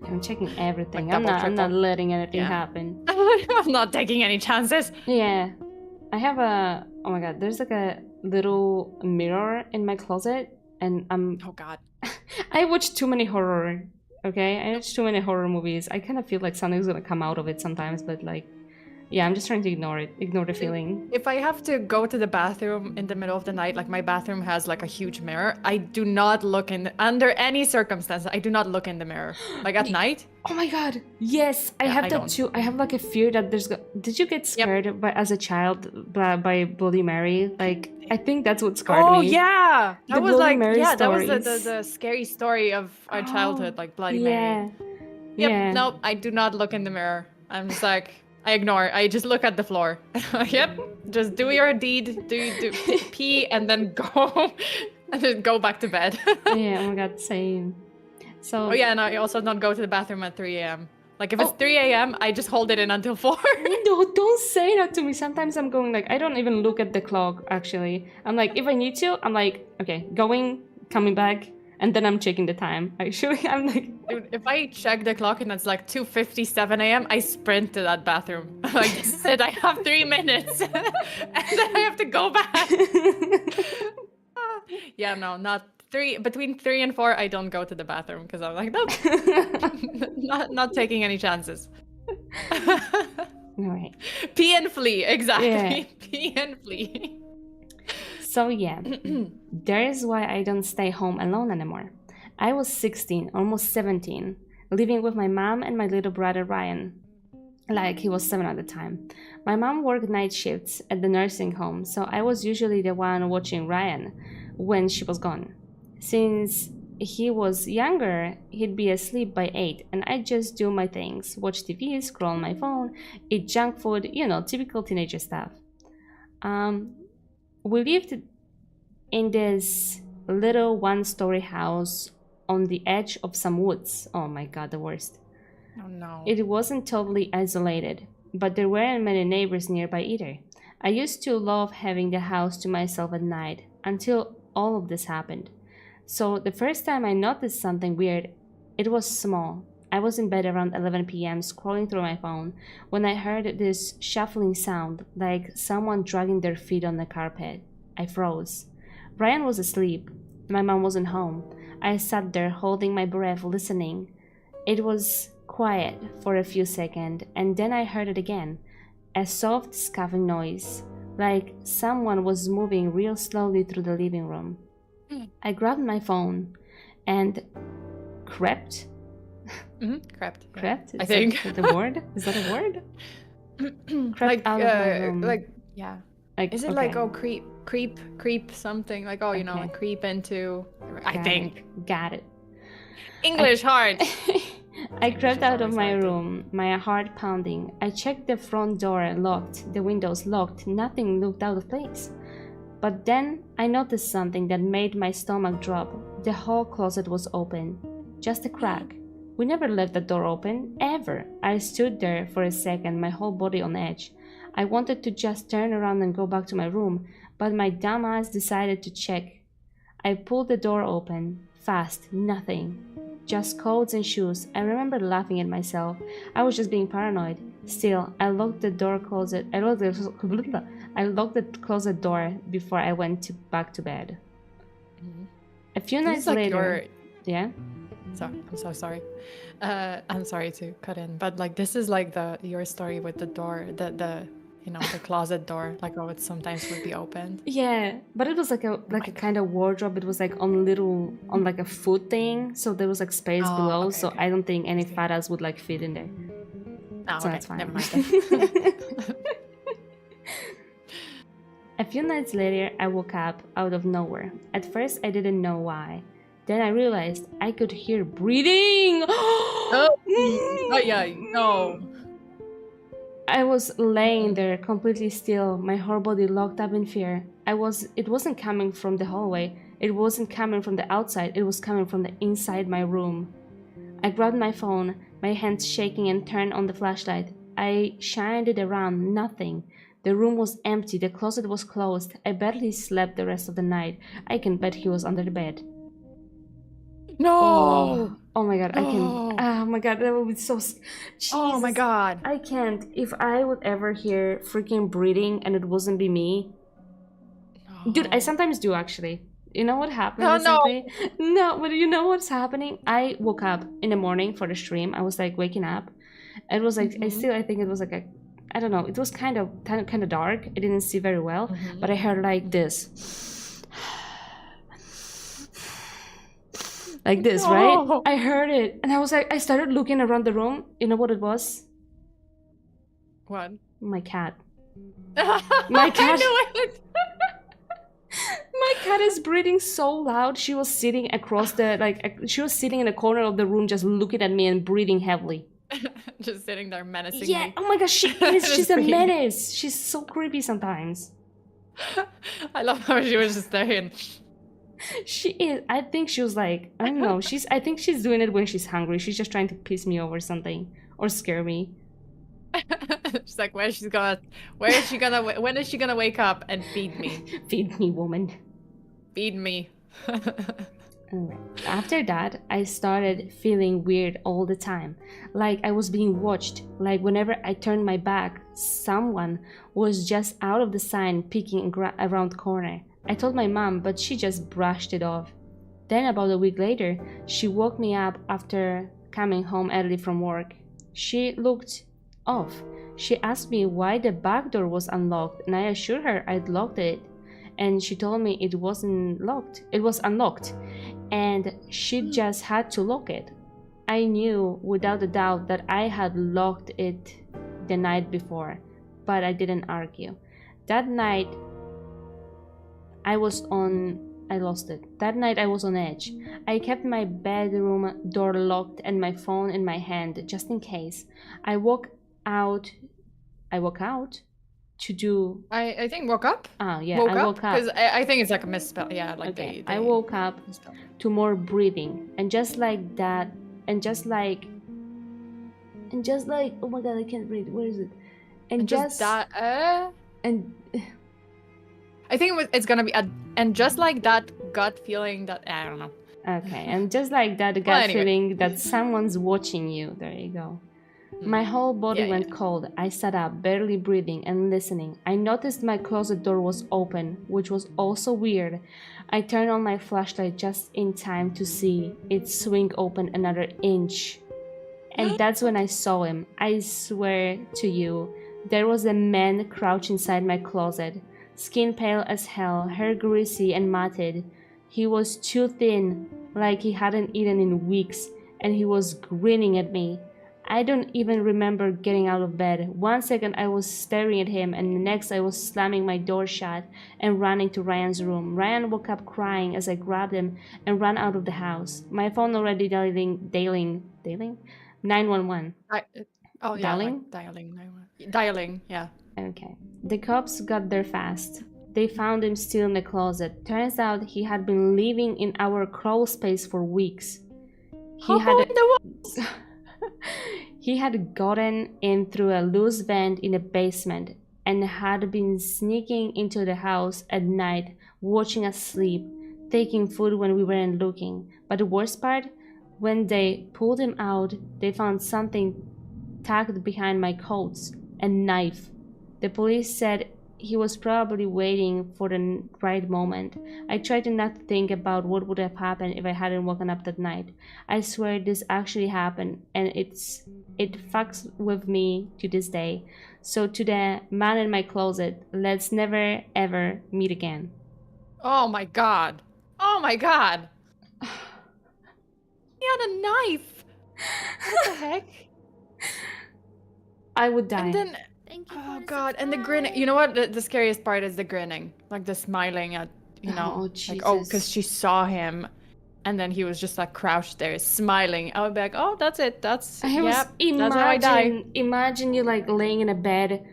I'm checking everything. Like I'm not letting anything happen. I'm not taking any chances. Yeah, I have oh my God, there's like a little mirror in my closet, and oh God. I watch too many horror. Okay, I watch too many horror movies. I kind of feel like something's gonna come out of it sometimes, but like. Yeah, I'm just trying to ignore the feeling. If I have to go to the bathroom in the middle of the night, like my bathroom has like a huge mirror, I do not look under any circumstance. I do not look in the mirror. Like at night. Oh my God. Yes, I have that too. I have like a fear that did you get scared as a child by Bloody Mary? Like, I think that's what scared me. Oh yeah. That was like, Mary that was the scary story of our childhood, like Bloody Mary. Yep. Yeah. No, I do not look in the mirror. I'm just like, I ignore. I just look at the floor. Yep. Just do your deed. Do pee and then go back to bed. Yeah. Oh my God. Same. So. Oh yeah, and I also don't go to the bathroom at 3 a.m. Like if it's 3 a.m., I just hold it in until 4. No, don't say that to me. Sometimes I'm going like I don't even look at the clock. Actually, I'm like if I need to, I'm like okay, coming back. And then I'm checking the time. Actually, I'm like... Dude, if I check the clock and it's like 2:57 a.m., I sprint to that bathroom. Like, this is it, I have 3 minutes. And then I have to go back. Yeah, no, not 3. Between 3 and 4, I don't go to the bathroom because I'm like, nope. not taking any chances. All right. Pee and flee, exactly. Yeah. Pee and flee. So yeah, that is why I don't stay home alone anymore. I was 16, almost 17, living with my mom and my little brother Ryan. Like he was 7 at the time. My mom worked night shifts at the nursing home, so I was usually the one watching Ryan when she was gone. Since he was younger, he'd be asleep by 8, and I'd just do my things, watch TV, scroll on my phone, eat junk food, typical teenager stuff. We lived in this little 1-story house on the edge of some woods. Oh my God, the worst. Oh no. It wasn't totally isolated, but there weren't many neighbors nearby either. I used to love having the house to myself at night until all of this happened. So the first time I noticed something weird, it was small. I was in bed around 11 p.m. scrolling through my phone when I heard this shuffling sound, like someone dragging their feet on the carpet. I froze. Ryan was asleep. My mom wasn't home. I sat there holding my breath, listening. It was quiet for a few seconds, and then I heard it again. A soft scuffing noise, like someone was moving real slowly through the living room. I grabbed my phone and crept Crept. Crept? I think. The word? Is that a word? Crept out of my room. Like, yeah. Is it like, creep something? Like, you know, like creep into... I think. Got it. English hard. I crept out of my room, my heart pounding. I checked the front door, locked, the windows locked, nothing looked out of place. But then I noticed something that made my stomach drop. The whole closet was open, just a crack. We never left the door open, ever. I stood there for a second, my whole body on edge. I wanted to just turn around and go back to my room, but my dumb ass decided to check. I pulled the door open, fast, nothing. Just coats and shoes. I remember laughing at myself. I was just being paranoid. Still, I locked the closet door before I went back to bed. A few nights later... Yeah? I'm so sorry. I'm sorry to cut in, but like this is like your story with the door, the closet door, like it sometimes would be opened. Yeah, but it was like a kind of wardrobe. It was like on like a foot thing, so there was like space below. Okay, so I don't think any fat ass would like fit in there. So that's fine. Never mind. A few nights later, I woke up out of nowhere. At first, I didn't know why. Then I realized I could hear breathing. No. I was laying there completely still, my whole body locked up in fear. It wasn't coming from the hallway. It wasn't coming from the outside. It was coming from the inside my room. I grabbed my phone, my hands shaking, and turned on the flashlight. I shined it around, nothing. The room was empty, the closet was closed. I barely slept the rest of the night. I can bet he was under the bed. No! Oh my god, I can... Oh my god, that would be so... Jesus, oh my god. I can't. If I would ever hear freaking breathing and it wasn't be me... No. Dude, I sometimes do actually. You know what happened recently? No, but you know what's happening? I woke up in the morning for the stream. I was like waking up. It was like, I think it was like a... I don't know, it was kind of dark. I didn't see very well, but I heard like this. Like this, right? I heard it. And I was like, I started looking around the room. You know what it was? What? My cat. My cat. My cat is breathing so loud. She was sitting across she was sitting in a corner of the room just looking at me and breathing heavily. Just sitting there menacing me. Oh my gosh, she is. She's a menace. She's so creepy sometimes. I love how she was just there and... She is. I think she was like, I don't know. I think she's doing it when she's hungry. She's just trying to piss me off or something, or scare me. She's like, when is she gonna wake up and feed me? Feed me, woman. Feed me. After that, I started feeling weird all the time. Like I was being watched. Like whenever I turned my back, someone was just out of the sign peeking around the corner. I told my mom, but she just brushed it off. Then about a week later, she woke me up after coming home early from work. She looked off. She asked me why the back door was unlocked, and I assured her I'd locked it. And she told me it wasn't locked. It was unlocked, and she just had to lock it. I knew without a doubt that I had locked it the night before, but I didn't argue. That night, I lost it. That night I was on edge. I kept my bedroom door locked and my phone in my hand, just in case. I woke out to do... I think woke up? Ah, yeah, I woke up. Because I think it's like a misspell, yeah. Like okay. I woke up to more breathing. And just like that, and just like, oh my god, I can't breathe. Where is it? And just that, and... I think it's gonna be and just like that gut feeling that I don't know. Okay, and just like that gut feeling that someone's watching you. There you go. My whole body went cold. I sat up, barely breathing and listening. I noticed my closet door was open, which was also weird. I turned on my flashlight just in time to see it swing open another inch. And that's when I saw him. I swear to you, there was a man crouched inside my closet. Skin pale as hell, hair greasy and matted. He was too thin, like he hadn't eaten in weeks, and he was grinning at me. I don't even remember getting out of bed. 1 second I was staring at him, and the next I was slamming my door shut and running to Ryan's room. Ryan woke up crying as I grabbed him and ran out of the house. My phone already dialing 911. Oh yeah, Dialing? like dialing 911. Dialing, yeah. Okay. The cops got there fast. They found him still in the closet. Turns out he had been living in our crawl space for weeks. He had gotten in through a loose vent in the basement and had been sneaking into the house at night, watching us sleep, taking food when we weren't looking. But the worst part, when they pulled him out, they found something tucked behind my coats, a knife. The police said he was probably waiting for the right moment. I tried to not think about what would have happened if I hadn't woken up that night. I swear this actually happened, and it fucks with me to this day. So to the man in my closet, let's never ever meet again. Oh my god. Oh my god. He had a knife. What the heck? I would die. And then, oh god, and the grinning. You know what? The scariest part is the grinning, like the smiling at, you know, Oh, Jesus. like, oh, because she saw him, and then he was just like crouched there, smiling. I would be like, oh, that's it. That's that's how I die. Imagine you like laying in a bed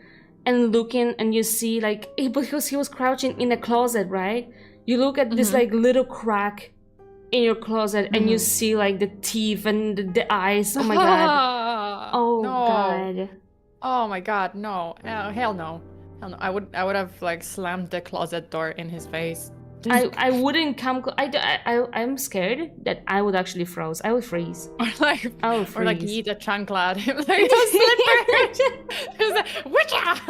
and looking, and you see like because he was crouching in a closet, right? You look at this like little crack in your closet, and you see like the teeth and the eyes. Oh my god. Oh no. god. Oh my god, no. Hell no. Hell no. I would have like slammed the closet door in his face. I wouldn't come. I'm scared that I would actually froze. I would freeze. Or like, I would freeze. Or like eat a chancla at him. Like those slippers. It was like, witcha!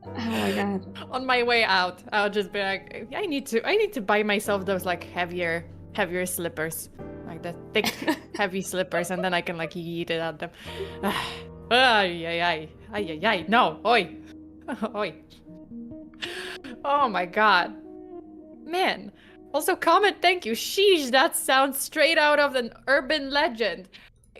Oh my god. On my way out, I would just be like, I need to buy myself those like heavier slippers. Like the thick, heavy slippers, and then I can like yeet it at them. Ay, no, oi. Oi. Oh my god. Man. Also, comment, thank you. Sheesh, that sounds straight out of an urban legend.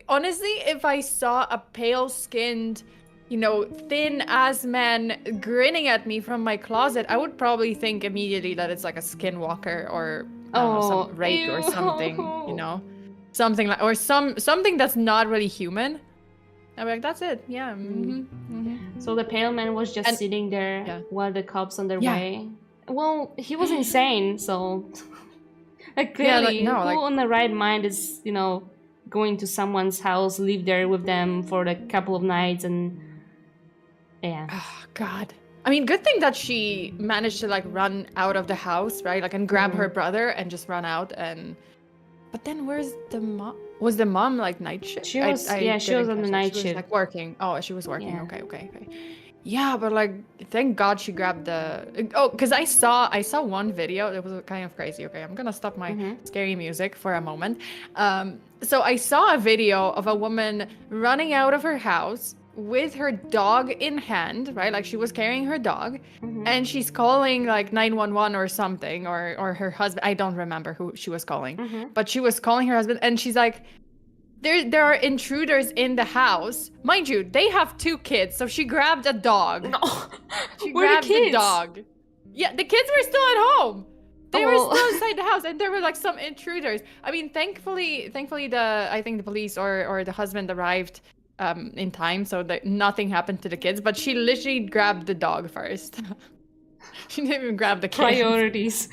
Honestly, if I saw a pale-skinned, you know, thin-ass man grinning at me from my closet, I would probably think immediately that it's like a skinwalker or some rake or something, you know? Something like, or something that's not really human. I'd be like, that's it, yeah. So the pale man was just sitting there while the cops on their way. Well, he was insane, so like clearly, who on the right mind is, you know, going to someone's house, live there with them for a couple of nights, and oh god. I mean, good thing that she managed to like run out of the house, right? Like, and grab her brother and just run out. And but then where's the mom? Was the mom like night shift? She was, she was on the night shift. She was like working. Oh, she was working. Yeah. Okay. Yeah, but like, thank God she grabbed the. Oh, because I saw one video. It was kind of crazy. Okay, I'm gonna stop my scary music for a moment. So I saw a video of a woman running out of her house with her dog in hand, right? Like she was carrying her dog, and she's calling like 911 or something, or her husband. I don't remember who she was calling, but she was calling her husband, and she's like, there are intruders in the house. Mind you, they have 2 kids, so she grabbed a dog. No. She grabbed the dog. Yeah, the kids were still at home. They were still inside the house, and there were like some intruders. I mean, thankfully I think the police or the husband arrived in time, so that nothing happened to the kids, but she literally grabbed the dog first. She didn't even grab the kids. Priorities.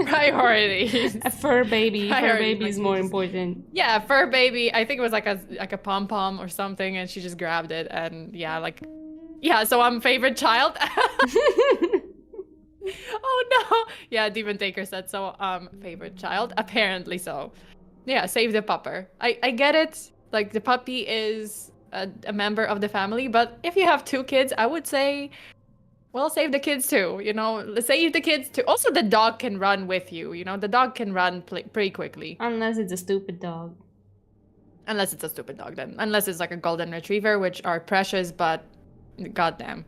Priorities. A fur baby. Fur baby is more important. Yeah, fur baby. I think it was like a pom-pom or something, and she just grabbed it, and so I'm favorite child. Oh no. Yeah, Demon Taker said so. Favorite child. Apparently so. Yeah, save the pupper. I get it. Like, the puppy is a member of the family, but if you have 2 kids, I would say, well, save the kids too, you know? Save the kids too. Also, the dog can run with you, you know? The dog can run pretty quickly. Unless it's a stupid dog. Unless it's a stupid dog, then. Unless it's like a golden retriever, which are precious, but goddamn.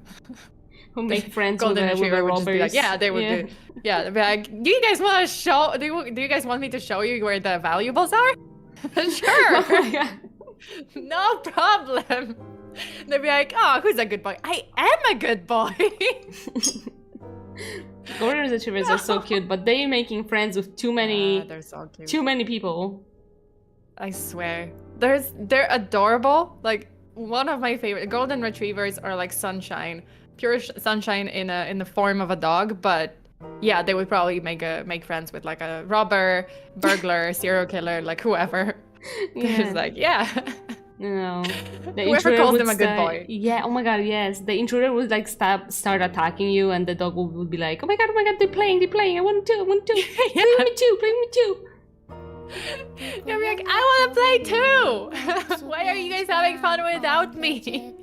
Who make friends Golden with Retriever the would just be like, robbers. yeah, they would do. Yeah, they'd be like, do you guys want to show? Do you guys want me to show you where the valuables are? Sure. Oh my God. No problem. They'd be like, oh, who's a good boy? I am a good boy. Golden Retrievers are so cute, but they're making friends with too many. They're so cute. Too many people. I swear, they're adorable. Like one of my favorite Golden Retrievers are like sunshine, pure sunshine in the form of a dog. But yeah, they would probably make friends with like a robber, burglar, serial killer, like whoever. Yeah. Just like No. The whoever calls them a good boy. Yeah, oh my God, yes. The intruder would like start attacking you, and the dog would be like, oh my God, they're playing. I want to. Yeah. Play with me too. You'll be like, I want to play too. Why are you guys having fun without me?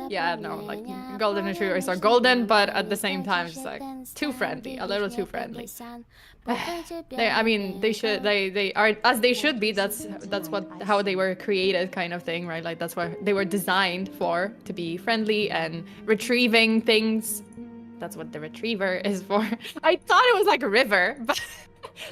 Yeah, no, like Golden Retrievers are golden, but at the same time, just like too friendly, a little too friendly. They are as they should be. That's how they were created, kind of thing, right? Like that's what they were designed for, to be friendly and retrieving things. That's what the retriever is for. I thought it was like a river, but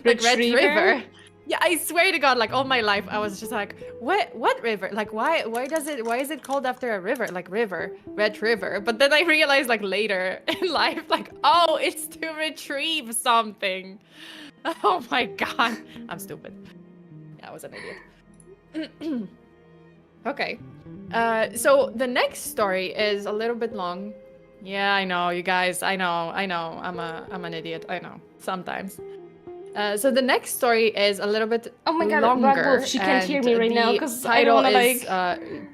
like Red River. Yeah, I swear to God, like all my life, I was just like, what river? Like, why is it called after a river? Like Red River. But then I realized like later in life, like, oh, it's to retrieve something. Oh my God, I'm stupid. Yeah, I was an idiot. Okay, so the next story is a little bit long. Yeah, I know, you guys. I know. I'm an idiot. I know sometimes. So the next story is a little bit oh my God, longer. Black Wolf, she can't hear me right now because I don't want to like.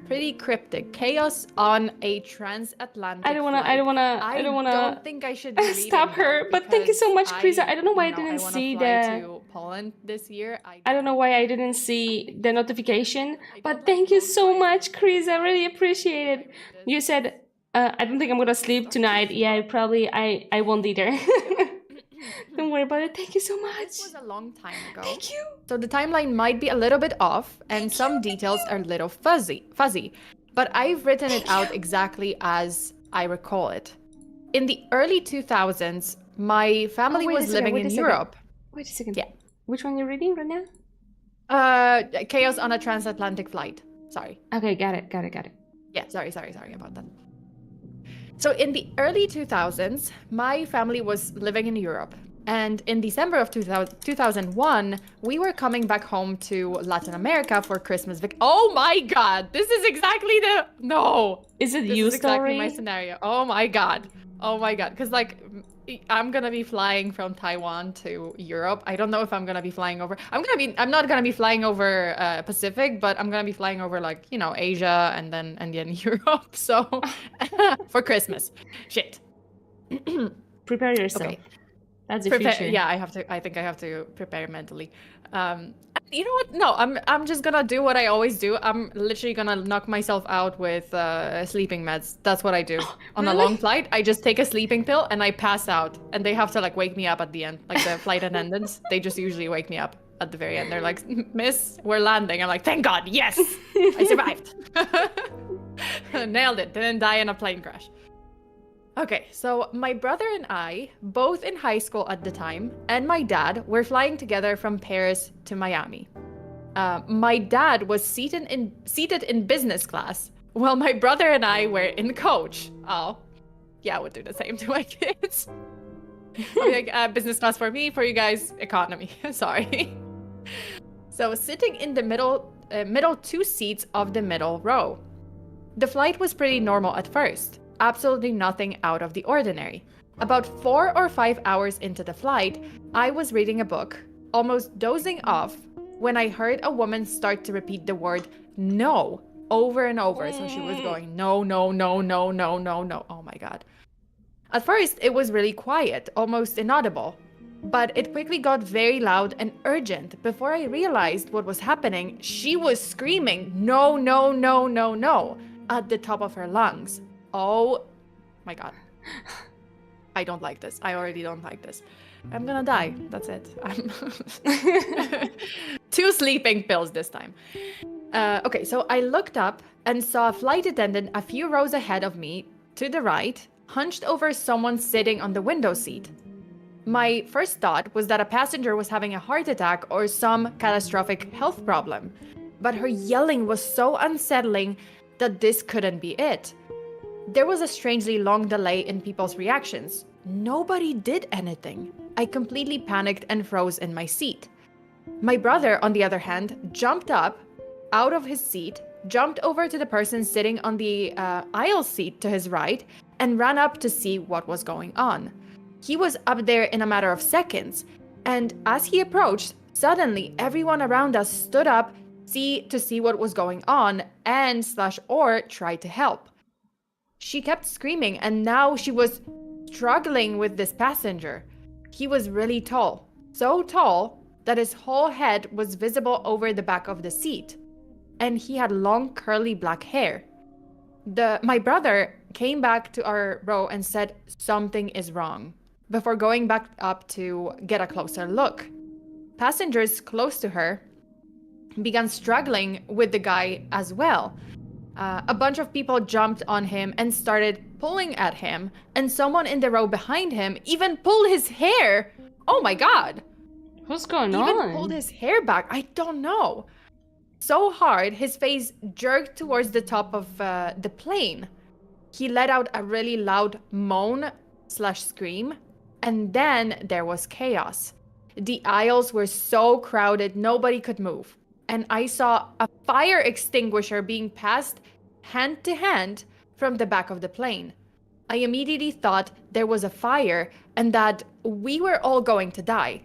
Pretty cryptic. Chaos on a transatlantic. I don't think I should be stop her. But thank you so much, Krisa. I don't know why I didn't see to Poland this year. I don't know why I didn't see the notification. But thank you so much, Krisa. I really appreciate it. You said I don't think I'm gonna sleep tonight. Yeah, probably I won't either. Don't worry about it. Thank you so much. This was a long time ago. Thank you. So the timeline might be a little bit off, and some details are a little fuzzy. But I've written it out exactly as I recall it. In the early 2000s, my family was living in Europe. Wait a second. Yeah. Which one you're reading right now? Chaos on a transatlantic flight. Sorry. Okay, got it. Yeah, sorry about that. So in the early 2000s, my family was living in Europe. And in December of 2001, we were coming back home to Latin America for Christmas. Oh my God, this is exactly no. Is it this you is exactly story? my scenario. Oh my God. Because like, I'm gonna be flying from Taiwan to Europe. I don't know if I'm gonna be flying over. I'm not gonna be flying over Pacific, but I'm gonna be flying over like, you know, Asia and then Europe. So for Christmas, shit. Prepare yourself. Okay. That's the future. Yeah, I think I have to prepare mentally. You know what? No, I'm just gonna do what I always do. I'm literally gonna knock myself out with sleeping meds. That's what I do. On a long flight, I just take a sleeping pill and I pass out. And they have to like wake me up at the end. Like the flight attendants, they just usually wake me up at the very end. They're like, "Miss, we're landing." I'm like, "Thank God, yes, I survived." Nailed it. Didn't die in a plane crash. Okay, so my brother and I, both in high school at the time, and my dad were flying together from Paris to Miami. My dad was seated in business class, while my brother and I were in coach. Oh, yeah, I would do the same to my kids. Like, business class for me, for you guys, economy. Sorry. So sitting in the middle two seats of the middle row. The flight was pretty normal at first. Absolutely nothing out of the ordinary. About 4 or 5 hours into the flight, I was reading a book, almost dozing off, when I heard a woman start to repeat the word no over and over. So she was going, no, no, no, no, no, no, no. Oh my God. At first, it was really quiet, almost inaudible. But it quickly got very loud and urgent. Before I realized what was happening, she was screaming, no, no, no, no, no, at the top of her lungs. Oh my God. I don't like this. I already don't like this. I'm gonna die. That's it. 2 sleeping pills this time. Okay, so I looked up and saw a flight attendant a few rows ahead of me to the right, hunched over someone sitting on the window seat. My first thought was that a passenger was having a heart attack or some catastrophic health problem, but her yelling was so unsettling that this couldn't be it. There was a strangely long delay in people's reactions. Nobody did anything. I completely panicked and froze in my seat. My brother, on the other hand, jumped up out of his seat, jumped over to the person sitting on the aisle seat to his right, and ran up to see what was going on. He was up there in a matter of seconds, and as he approached, suddenly everyone around us stood up to see what was going on and/or tried to help. She kept screaming, and now she was struggling with this passenger. He was really tall, so tall that his whole head was visible over the back of the seat, and he had long curly black hair. My brother came back to our row and said something is wrong before going back up to get a closer look. Passengers close to her began struggling with the guy as well. A bunch of people jumped on him and started pulling at him, and someone in the row behind him even pulled his hair. Oh my god! What's going on? Even pulled his hair back. I don't know. So hard, his face jerked towards the top of the plane. He let out a really loud moan/scream, and then there was chaos. The aisles were so crowded, nobody could move. And I saw a fire extinguisher being passed hand to hand from the back of the plane. I immediately thought there was a fire and that we were all going to die.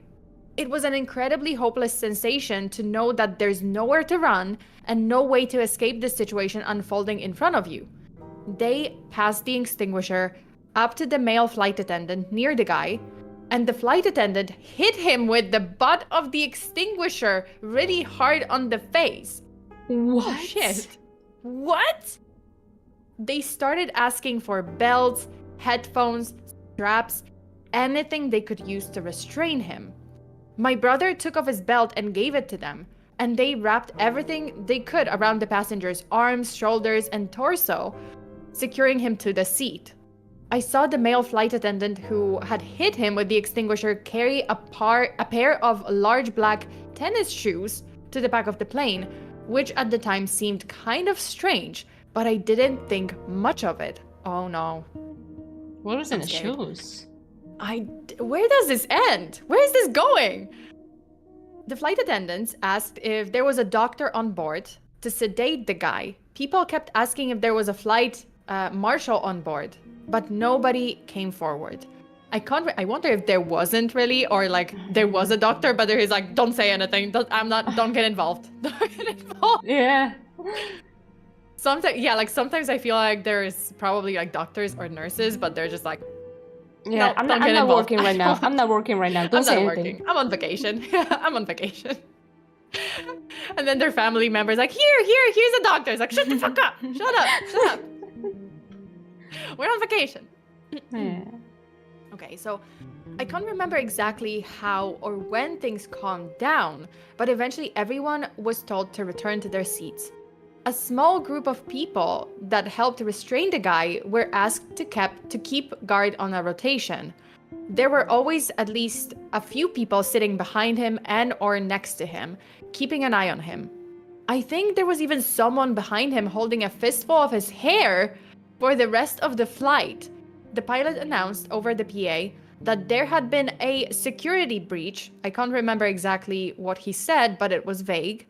It was an incredibly hopeless sensation to know that there's nowhere to run and no way to escape the situation unfolding in front of you. They passed the extinguisher up to the male flight attendant near the guy, and the flight attendant hit him with the butt of the extinguisher really hard on the face. What? Oh, shit. What? They started asking for belts, headphones, straps, anything they could use to restrain him. My brother took off his belt and gave it to them, and they wrapped everything they could around the passenger's arms, shoulders, and torso, securing him to the seat. I saw the male flight attendant who had hit him with the extinguisher carry a pair of large black tennis shoes to the back of the plane, which at the time seemed kind of strange, but I didn't think much of it. Oh no. What was in the shoes? Where does this end? Where is this going? The flight attendants asked if there was a doctor on board to sedate the guy. People kept asking if there was a flight marshal on board, but nobody came forward. I wonder if there wasn't really, or like there was a doctor, but there is like, don't say anything. Don't get involved. Don't get involved. Yeah. Sometimes I feel like there's probably like doctors or nurses, but they're just like, yeah, no, I'm not working right now. I'm not working right now. Don't say anything. I'm on vacation. I'm on vacation. And then their family members like, here's a doctor. It's like, shut the fuck up. Shut up. We're on vacation. Yeah. Okay, so I can't remember exactly how or when things calmed down, but eventually everyone was told to return to their seats. A small group of people that helped restrain the guy were asked to keep guard on a rotation. There were always at least a few people sitting behind him and or next to him, keeping an eye on him. I think there was even someone behind him holding a fistful of his hair for the rest of the flight. The pilot announced over the PA that there had been a security breach. I can't remember exactly what he said, but it was vague.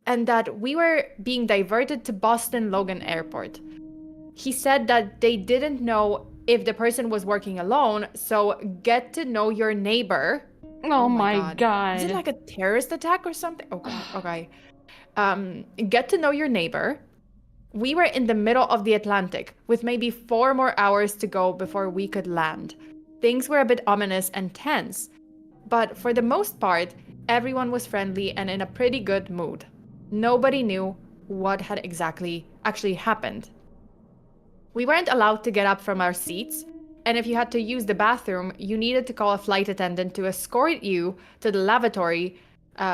And that we were being diverted to Boston Logan Airport. He said that they didn't know if the person was working alone, so get to know your neighbor. Oh my god. Is it like a terrorist attack or something? Oh god, okay. Get to know your neighbor. We were in the middle of the Atlantic, with maybe 4 more hours to go before we could land. Things were a bit ominous and tense, but for the most part, everyone was friendly and in a pretty good mood. Nobody knew what had actually happened. We weren't allowed to get up from our seats, and if you had to use the bathroom, you needed to call a flight attendant to escort you to the lavatory,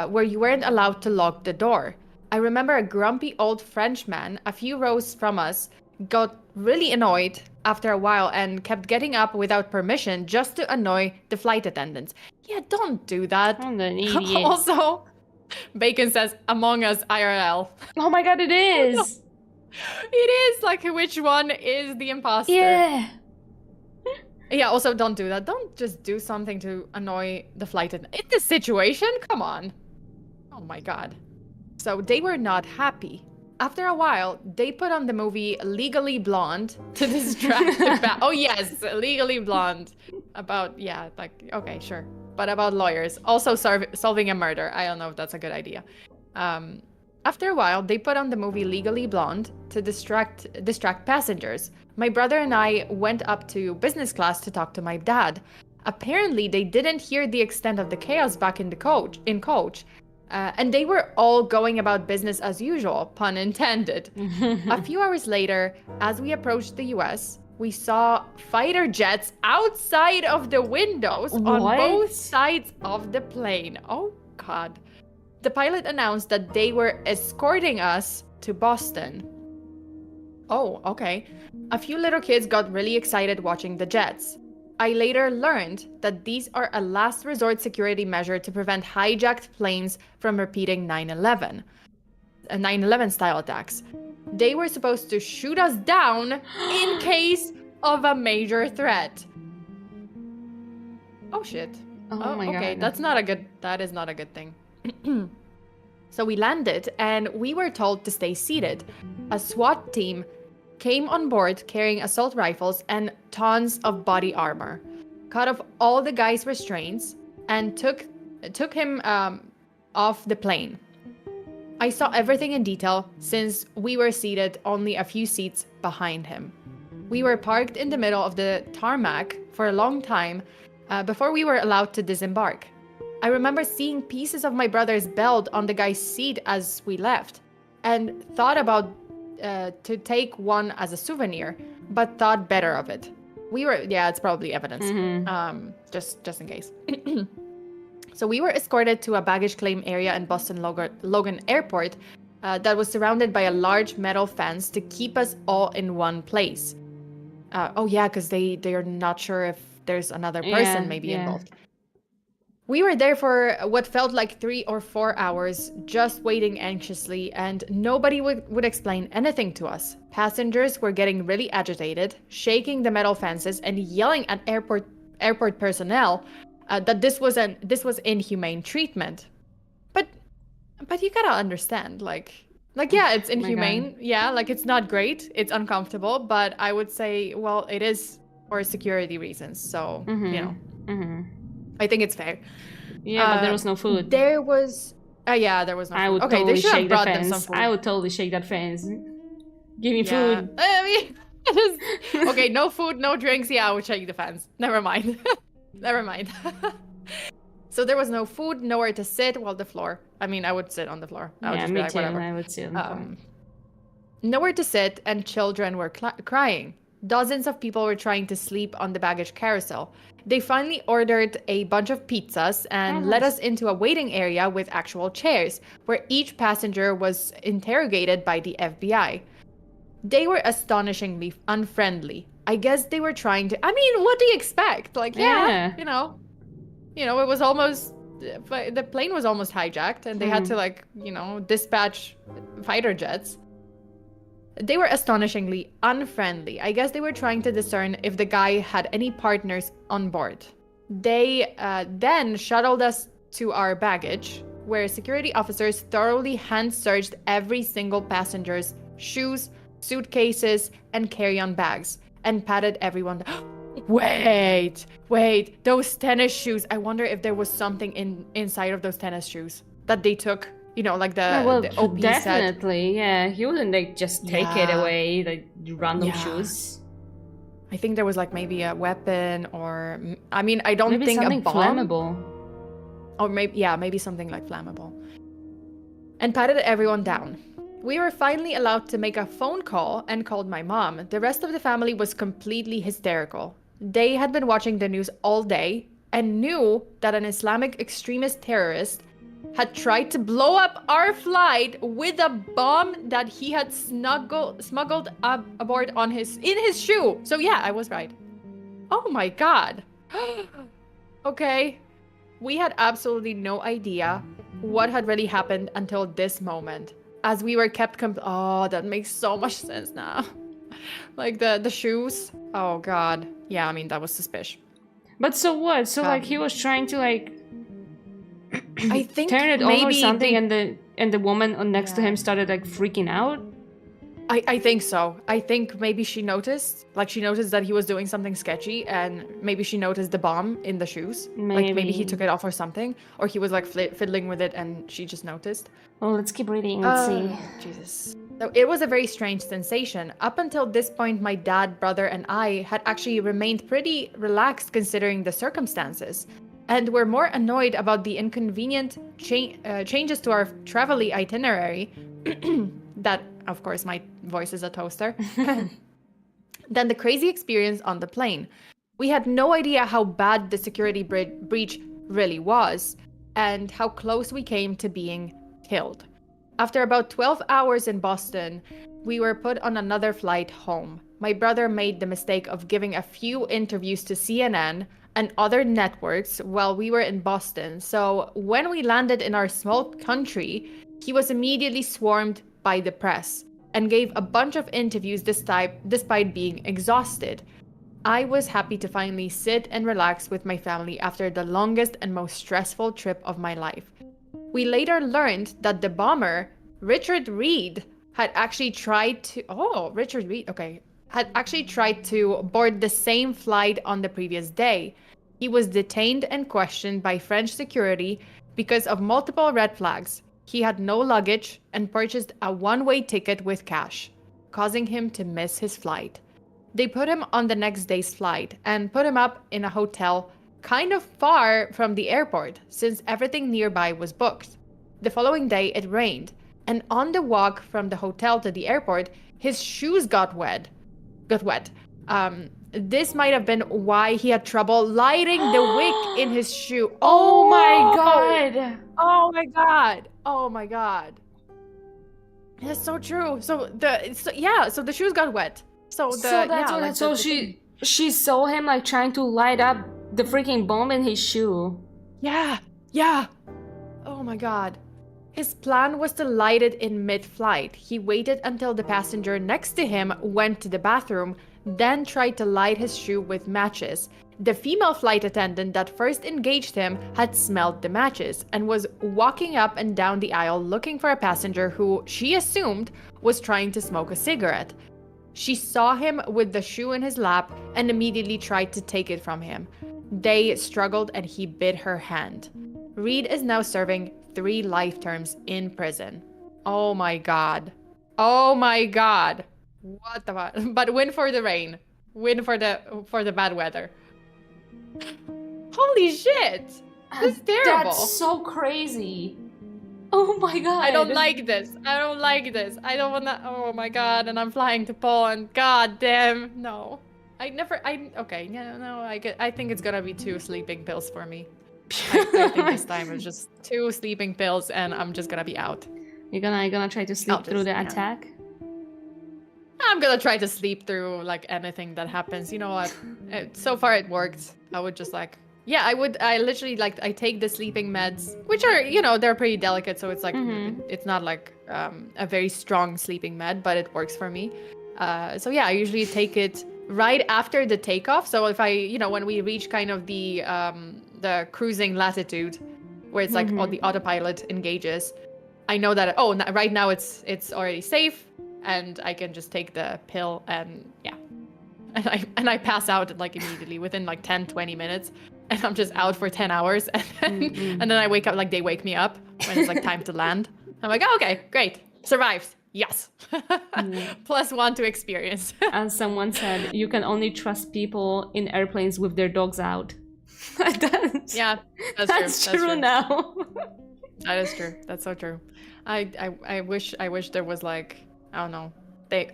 where you weren't allowed to lock the door. I remember a grumpy old Frenchman a few rows from us got really annoyed after a while and kept getting up without permission just to annoy the flight attendants. Yeah, don't do that. I'm an idiot. Also, Bacon says, Among Us IRL. Oh my god, it is! It is, like, which one is the imposter? Yeah! Yeah, also don't do that. Don't just do something to annoy the flight attendant. In this situation, come on. Oh my god. So they were not happy. After a while, they put on the movie Legally Blonde to distract the Oh yes, Legally Blonde. About, yeah, like, okay, sure. But about lawyers. Also solving a murder. I don't know if that's a good idea. After a while, they put on the movie Legally Blonde to distract passengers. My brother and I went up to business class to talk to my dad. Apparently, they didn't hear the extent of the chaos back in coach. And they were all going about business as usual, pun intended. A few hours later, as we approached the US, we saw fighter jets outside of the windows on both sides of the plane. Oh, God. The pilot announced that they were escorting us to Boston. Oh, okay. A few little kids got really excited watching the jets. I later learned that these are a last resort security measure to prevent hijacked planes from repeating 9/11 style attacks. They were supposed to shoot us down in case of a major threat. Oh shit. Oh my okay, god. That is not a good thing. So we landed and we were told to stay seated. A SWAT team came on board carrying assault rifles and tons of body armor, cut off all the guy's restraints, and took him off the plane. I saw everything in detail since we were seated only a few seats behind him. We were parked in the middle of the tarmac for a long time before we were allowed to disembark. I remember seeing pieces of my brother's belt on the guy's seat as we left, and thought about to take one as a souvenir, but thought better of it. It's probably evidence, just in case. So we were escorted to a baggage claim area in Boston Logan Airport that was surrounded by a large metal fence to keep us all in one place. Because they are not sure if there's another person involved. We were there for what felt like 3 or 4 hours, just waiting anxiously, and nobody would explain anything to us. Passengers were getting really agitated, shaking the metal fences, and yelling at airport personnel that this was inhumane treatment. But you gotta understand, it's inhumane. Yeah, it's not great. It's uncomfortable, but I would say, well, it is for security reasons. So, I think it's fair. Yeah, but there was no food. There was no food. I would totally shake that fence. I would totally shake that fence. Give me food. Okay, no food, no drinks. Yeah, I would shake the fence. Never mind. Never mind. So there was no food, nowhere to sit. Well, the floor. I mean, I would sit on the floor. I would me just too. whatever. I would sit on the floor. Nowhere to sit, and children were crying. Dozens of people were trying to sleep on the baggage carousel. They finally ordered a bunch of pizzas and led us into a waiting area with actual chairs, where each passenger was interrogated by the FBI. They were astonishingly unfriendly. I guess they were trying to... I mean, what do you expect? It was almost... The plane was almost hijacked, and they had to, dispatch fighter jets. They were astonishingly unfriendly. I guess they were trying to discern if the guy had any partners on board. They then shuttled us to our baggage, where security officers thoroughly hand-searched every single passenger's shoes, suitcases, and carry-on bags, and patted everyone. Wait, those tennis shoes. I wonder if there was something inside of those tennis shoes that they took. The OP definitely, set. Yeah. He wouldn't just take it away, random shoes. I think there was maybe a weapon, or I don't maybe think something a bomb. Flammable. Or maybe something flammable. And patted everyone down. We were finally allowed to make a phone call and called my mom. The rest of the family was completely hysterical. They had been watching the news all day and knew that an Islamic extremist terrorist had tried to blow up our flight with a bomb that he had smuggled aboard in his shoe. So yeah, I was right. Oh my god. Okay. We had absolutely no idea what had really happened until this moment. As we were kept oh, that makes so much sense now. Like the shoes. Oh god. Yeah, I mean that was suspicious. But so what? So like he was trying to like I think turn it on or something, and the woman next to him started like freaking out. I think so. I think maybe she noticed that he was doing something sketchy, and maybe she noticed the bomb in the shoes. Like maybe he took it off or something, or he was like fiddling with it and she just noticed. Well, let's keep reading. Let's see. Jesus. So it was a very strange sensation. Up until this point, my dad, brother, and I had actually remained pretty relaxed considering the circumstances, and were more annoyed about the inconvenient changes to our travel itinerary that, of course, my voice is a toaster, than the crazy experience on the plane. We had no idea how bad the security breach really was, and how close we came to being killed. After about 12 hours in Boston, we were put on another flight home. My brother made the mistake of giving a few interviews to CNN and other networks while we were in Boston. So when we landed in our small country, he was immediately swarmed by the press and gave a bunch of interviews despite being exhausted. I was happy to finally sit and relax with my family after the longest and most stressful trip of my life. We later learned that the bomber, Richard Reed, had actually tried to board the same flight on the previous day. He was detained and questioned by French security because of multiple red flags. He had no luggage and purchased a one-way ticket with cash, causing him to miss his flight. They put him on the next day's flight and put him up in a hotel kind of far from the airport, since everything nearby was booked. The following day it rained, and on the walk from the hotel to the airport, his shoes got wet. This might have been why he had trouble lighting the wick in his shoe. Oh my god! Oh my god! Oh my god! That's so true. So the shoes got wet. She saw him like trying to light up the freaking bomb in his shoe. Yeah. Oh my god. His plan was to light it in mid-flight. He waited until the passenger next to him went to the bathroom, then tried to light his shoe with matches. The female flight attendant that first engaged him had smelled the matches and was walking up and down the aisle looking for a passenger who she assumed was trying to smoke a cigarette. She saw him with the shoe in his lap and immediately tried to take it from him. They struggled and he bit her hand. Reed is now serving 3 life terms in prison. Oh my god. Oh my god. What the fuck? But win for the rain. Win for the bad weather. Holy shit. This is terrible. That's so crazy. Oh my god. I don't like this. I don't wanna. Oh my god. And I'm flying to Poland. God damn. No. I think it's gonna be 2 sleeping pills for me. I think this time it's just 2 sleeping pills and I'm just gonna be out. You're gonna try to sleep through the attack? I'm gonna try to sleep through like anything that happens. You know what? So far it worked. I would just I literally I take the sleeping meds, which are, they're pretty delicate. So it's like, it's not like a very strong sleeping med, but it works for me. So yeah, I usually take it right after the takeoff. So if when we reach kind of the cruising latitude where it's like all the autopilot engages, I know that, right now it's already safe and I can just take the pill and yeah. And I pass out like immediately within like 10-20 minutes and I'm just out for 10 hours and then I wake up, like they wake me up when it's like time to land. I'm like, oh, okay, great. Survived. Yes. +1 to experience. As someone said, you can only trust people in airplanes with their dogs out. That's true now. That is true. That's so true. I wish there was like, I don't know.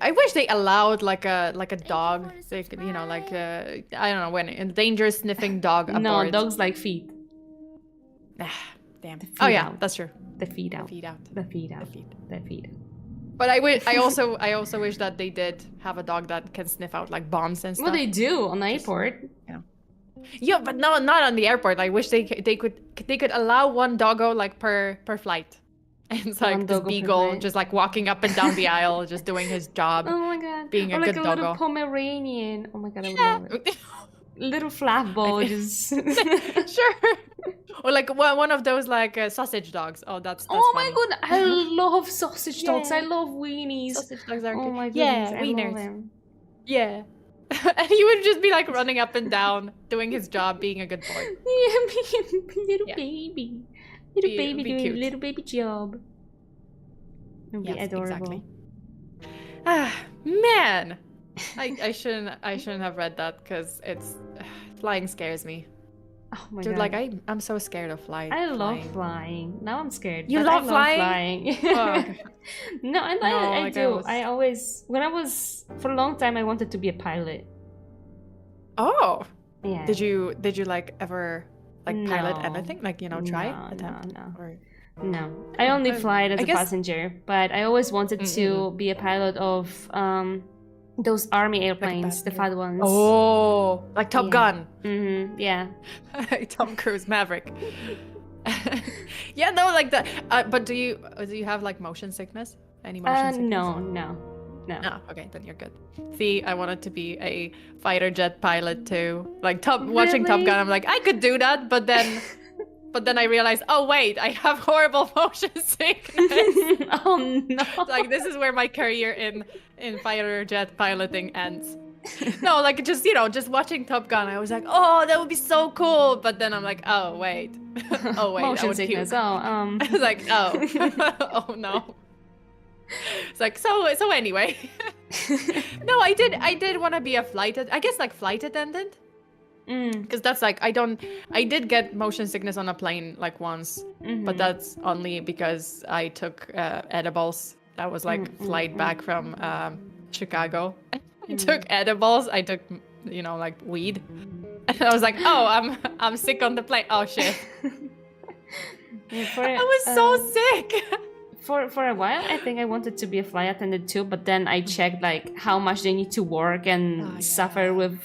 I wish they allowed like a dog. They could, I don't know, when a dangerous sniffing dog aboard. No, dogs like feet. Damn The feed Oh yeah, out. that's true. The feed out. The feed out. The feed out. The feed. The feed. But I also wish that they did have a dog that can sniff out like bombs and stuff. Well, they do on the airport. Yeah, but no, not on the airport. I wish they could allow one doggo like per flight. And it's like this beagle just like walking up and down the aisle, just doing his job. Oh my god. Being a or like good a doggo. little Pomeranian. Oh my god, I would love it. Little flat ball just Sure. Or like one of those like sausage dogs. Oh, that's oh funny. my god, I love sausage dogs. I love weenies. Sausage dogs are oh good. my goodness, I wieners. love them. Yeah. And he would just be like running up and down, doing his job, being a good boy. Yeah, little baby. Little baby be doing cute. a little baby job. It would be adorable. Exactly. Ah, man. I shouldn't have read that because it's flying scares me. Oh my Dude, god. like I'm so scared of flying. I love flying. Now I'm scared. You but love I flying? Oh, okay. No, I like do. I always, when I was, for a long time, I wanted to be a pilot. Oh. Yeah. Did you like ever like pilot No. anything? Like, try? No, Attempt? no. Or... No. I only flied as I a guess... passenger, but I always wanted to be a pilot of those army airplanes, the fat ones. Oh, like Top Gun. Mm-hmm. Yeah. Tom Cruise, Maverick. Yeah, no, like that. But do you have like motion sickness? Any motion sickness? No. No, okay, then you're good. See, I wanted to be a fighter jet pilot too. Like watching Top Gun, I'm like, I could do that, but then I realized, oh wait, I have horrible motion sickness. Oh no. Like this is where my career in fighter jet piloting ends. No, like just watching Top Gun, I was like, oh, that would be so cool. But then I'm like, oh wait, oh wait, motion sickness. Puke. Oh, I was like, oh, oh no. It's like so anyway. No, I did want to be a flight attendant. Because that's like I did get motion sickness on a plane like once, but that's only because I took edibles. That was like flight back from Chicago. I took edibles. I took like weed, and I was like, oh, I'm sick on the plane. Oh shit. I was so sick. For a while, I think I wanted to be a flight attendant too, but then I checked like how much they need to work and suffer with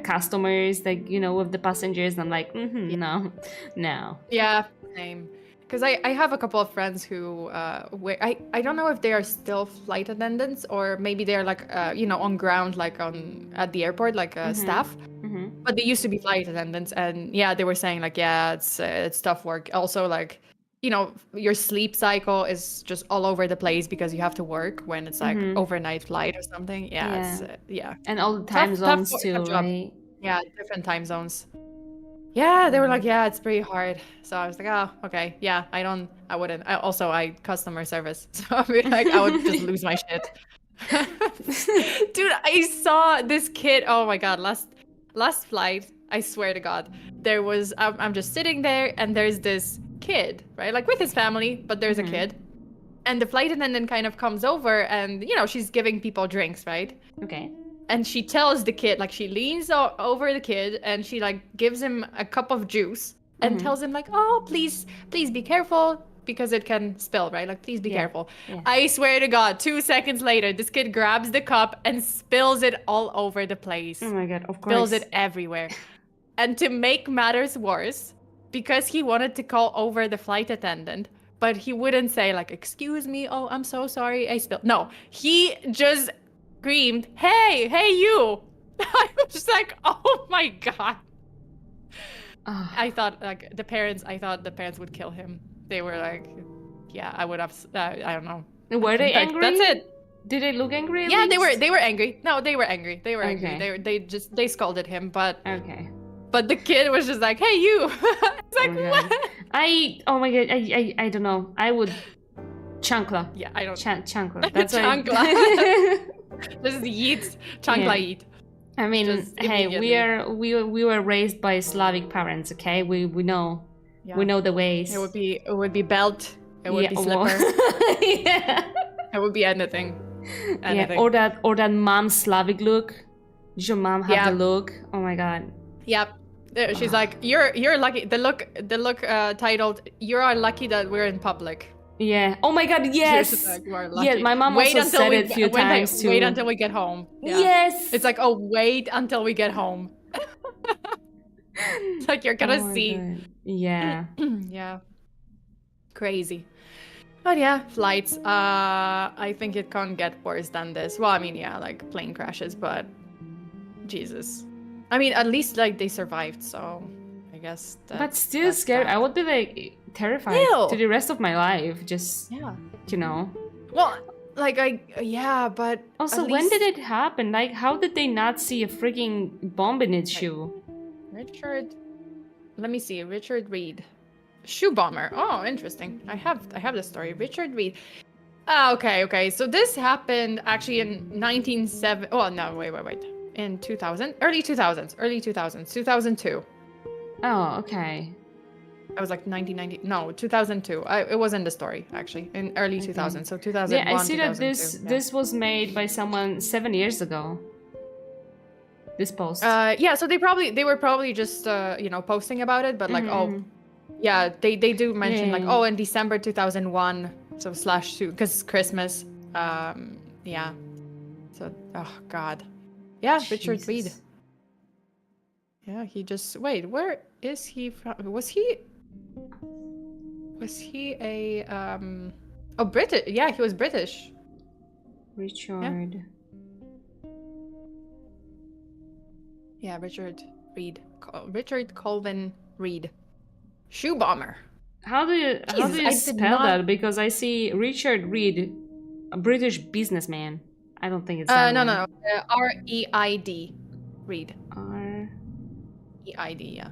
customers, like with the passengers. And I'm like, no. Yeah, same. Because I have a couple of friends who I don't know if they are still flight attendants or maybe they're like on ground, like at the airport, like staff. But they used to be flight attendants, and yeah, they were saying like, yeah, it's tough work. Also, like, your sleep cycle is just all over the place because you have to work when it's like overnight flight or something. Yeah. And all the time zones too, right? Yeah, different time zones. Yeah, they were like, yeah, it's pretty hard. So I was like, oh, okay. Yeah, I wouldn't. I customer service. So I mean, like, I would just lose my shit. Dude, I saw this kid. Oh my God. Last flight, I swear to God, there was, I'm just sitting there and there's this kid, right? Like with his family, but there's a kid. And the flight attendant kind of comes over and, she's giving people drinks, right? Okay. And she tells the kid, like she leans over the kid and she like gives him a cup of juice and tells him like, oh, please be careful because it can spill, right? Like, please be careful. Yeah. I swear to God, 2 seconds later, this kid grabs the cup and spills it all over the place. Oh my God, of course. Spills it everywhere. And to make matters worse, because he wanted to call over the flight attendant, but he wouldn't say like, excuse me, oh, I'm so sorry, I spilled. No, he just screamed, hey you. I was just like, oh my God. I thought the parents would kill him. They were like, yeah, I would have, I don't know. Were they angry? That's it. Did they look angry? Yeah, they were angry. No, they were angry. They were Okay. angry. They scolded him, but okay. But the kid was just like, hey, you. It's like, what? Oh my God, I don't know. I would chancla. Yeah, I don't. Chancla. That's chancla. Just yeet. Chancla yeet. I mean, hey, we were raised by Slavic parents, okay? We know. Yeah. We know the ways. It would be belt. It would be slipper. Yeah. It would be anything. Yeah, or that mom Slavic look. Did your mom have the look? Oh my God. Yep. She's like, you're lucky. The look titled, "You are lucky that we're in public." Yeah. Oh my god, yes. Like, we're Yeah, lucky. my mom Wait also until said we it a few wait, times too. wait until we get home. Yeah. Yes. It's like, oh, wait until we get home. It's like you're gonna see. God. Yeah. Yeah. Crazy. But yeah, flights. I think it can't get worse than this. Well, I mean, yeah, like plane crashes, but Jesus. I mean, at least like they survived, so I guess but still scary. I would be like terrified to the rest of my life. Just you know. Well, like but also, when did it happen? Like, how did they not see a freaking bomb in its shoe? Richard, let me see. Richard Reed, shoe bomber. Oh, interesting. I have the story. Richard Reed. Okay. So this happened actually in 1970. Oh no, wait. In 2000, early 2000s, 2002. Oh, okay. I was like 1990. No, 2002. It was in the story actually in early 2000. So 2001. Yeah, I see that this was made by someone 7 years ago. This post. Yeah. So they were probably just posting about it, but like yeah, they do mention like in December 2001. So /2 because it's Christmas. Yeah. So oh god. Yeah, Jesus. Richard Reed. Yeah, he just where is he from? Was he a British? Yeah, he was British. Richard. Yeah, Richard Reed. Richard Colvin Reed. Shoe bomber. How do you spell that? Because I see Richard Reed, a British businessman. I don't think it's that one. No. R-E-I-D. Reed. R-E-I-D, yeah.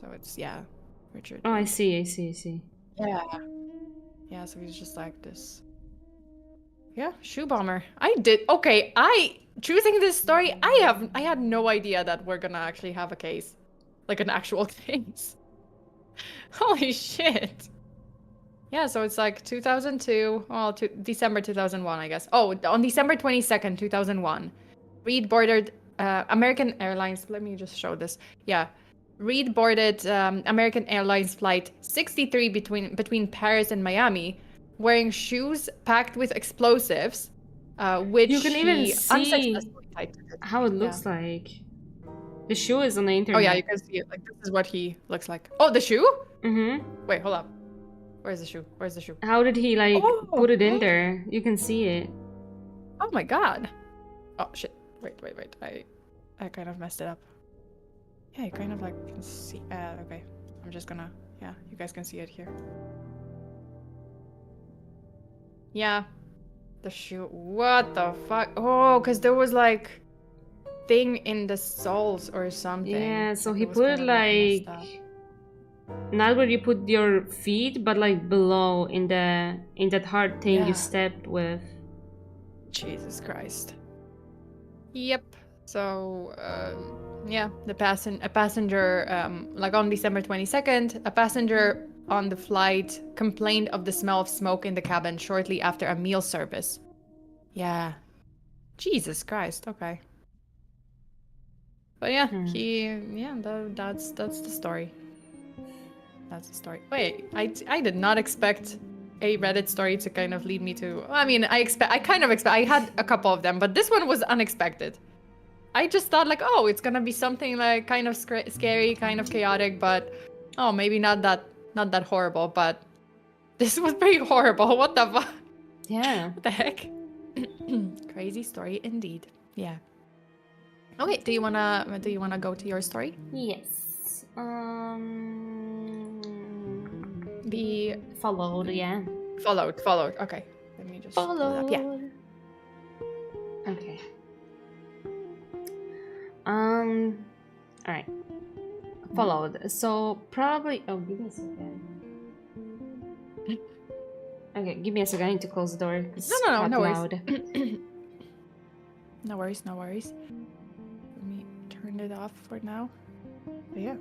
So it's, Richard. Oh, Reed. I see. Yeah. Yeah, so he's just like this. Yeah, shoe bomber. Choosing this story, I had no idea that we're gonna actually have a case. Like an actual case. Holy shit. Yeah, so it's like 2002, well, December 2001, I guess. Oh, on December 22nd, 2001, Reed boarded American Airlines. Let me just show this. Yeah, Reed boarded American Airlines flight 63 between Paris and Miami, wearing shoes packed with explosives, which you can even see how it looks like. The shoe is on the internet. Oh yeah, you can see it. Like this is what he looks like. Oh, the shoe? Mm-hmm. Wait, hold up. Where's the shoe? How did he put it in there? You can see it. Oh my god. Oh shit. Wait. I kind of messed it up. Yeah, you kind of like can see. Okay. I'm just gonna. Yeah, you guys can see it here. Yeah. The shoe. What the fuck? Oh, because there was like thing in the soles or something. Yeah, so he put it like not where you put your feet, but like below in that hard thing you step with. Jesus Christ. Yep. So a passenger like on December 22nd, a passenger on the flight complained of the smell of smoke in the cabin shortly after a meal service. Yeah. Jesus Christ. Okay. But yeah, that's the story. That's the story. Wait, I did not expect a Reddit story to kind of lead me to. I mean, I had a couple of them, but this one was unexpected. I just thought like, oh, it's gonna be something like kind of scary, kind of chaotic, but oh, maybe not that horrible. But this was pretty horrible. What the fuck? Yeah. What the heck? Crazy story indeed. Yeah. Okay, do you wanna go to your story? Yes. Be followed, yeah. Followed. Okay. Let me just follow. Yeah. Okay. All right. Followed. So probably. Oh, give me a second. Okay, give me a second. I need to close the door. No worries. No worries. Let me turn it off for now. But yeah.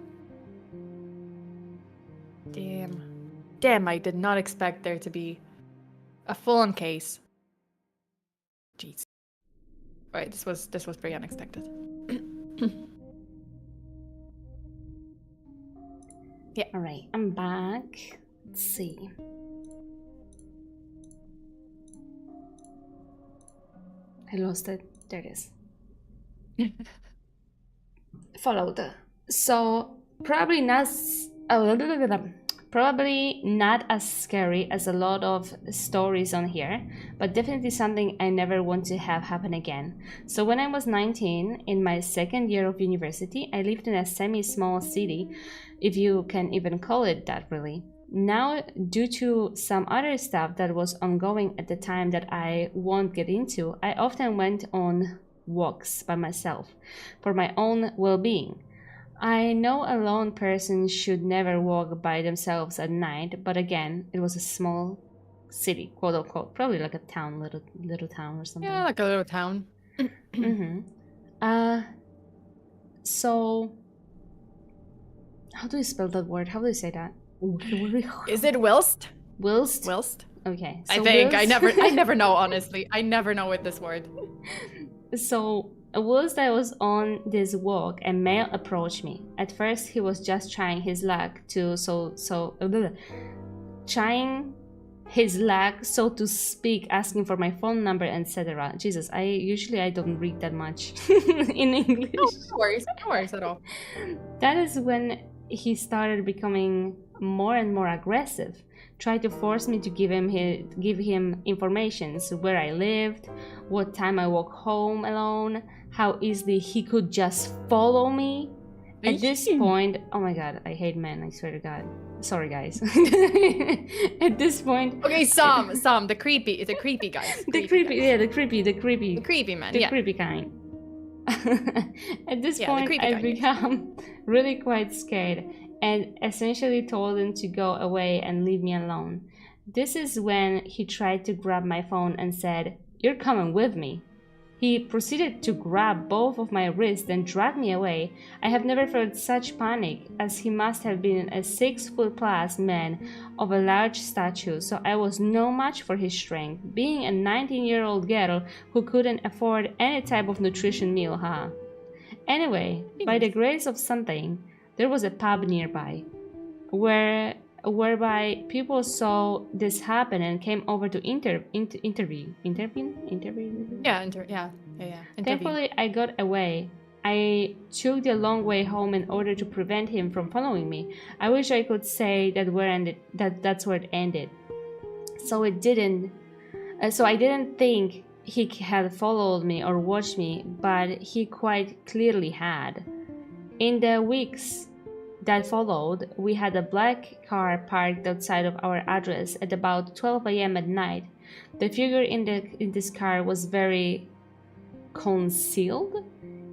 Damn, I did not expect there to be a full-on case. Jeez. Right, this was pretty unexpected. Yeah. All right, I'm back. Let's see. I lost it. There it is. Followed. So probably not. Probably not as scary as a lot of stories on here, but definitely something I never want to have happen again. So when I was 19, in my second year of university, I lived in a semi-small city, if you can even call it that really. Now, due to some other stuff that was ongoing at the time that I won't get into, I often went on walks by myself for my own well-being. I know a lone person should never walk by themselves at night, but again, it was a small city, quote unquote, probably like a town, little town or something. Yeah, like a little town. So how do you spell that word? How do you say that? Is it whilst? Whilst? Whilst? Okay. So I think whilst... I never know, honestly. I never know with this word. So whilst I was on this walk, a male approached me. At first, he was just trying his luck trying his luck, so to speak, asking for my phone number, etc. Jesus, I don't read that much in English. No worries at all. That is when he started becoming more and more aggressive. Tried to force me to give him information, so where I lived, what time I walk home alone, how easily he could just follow me. At this point, oh my god, I hate men, I swear to god. Sorry guys. At this point, okay, Sam, the creepy guys. The creepy man. The creepy kind. At this point, I've become really quite scared and essentially told him to go away and leave me alone. This is when he tried to grab my phone and said, "You're coming with me." He proceeded to grab both of my wrists and drag me away. I have never felt such panic, as he must have been a 6-foot-plus man of a large stature, so I was no match for his strength, being a 19-year-old girl who couldn't afford any type of nutrition meal, huh? Anyway, by the grace of something, there was a pub nearby, whereby people saw this happen and came over to interview. Thankfully, I got away. I took the long way home in order to prevent him from following me. I wish I could say that's where it ended. So it didn't. So I didn't think he had followed me or watched me, but he quite clearly had. In the weeks that followed, we had a black car parked outside of our address at about 12 a.m. at night. The figure in this car was very concealed.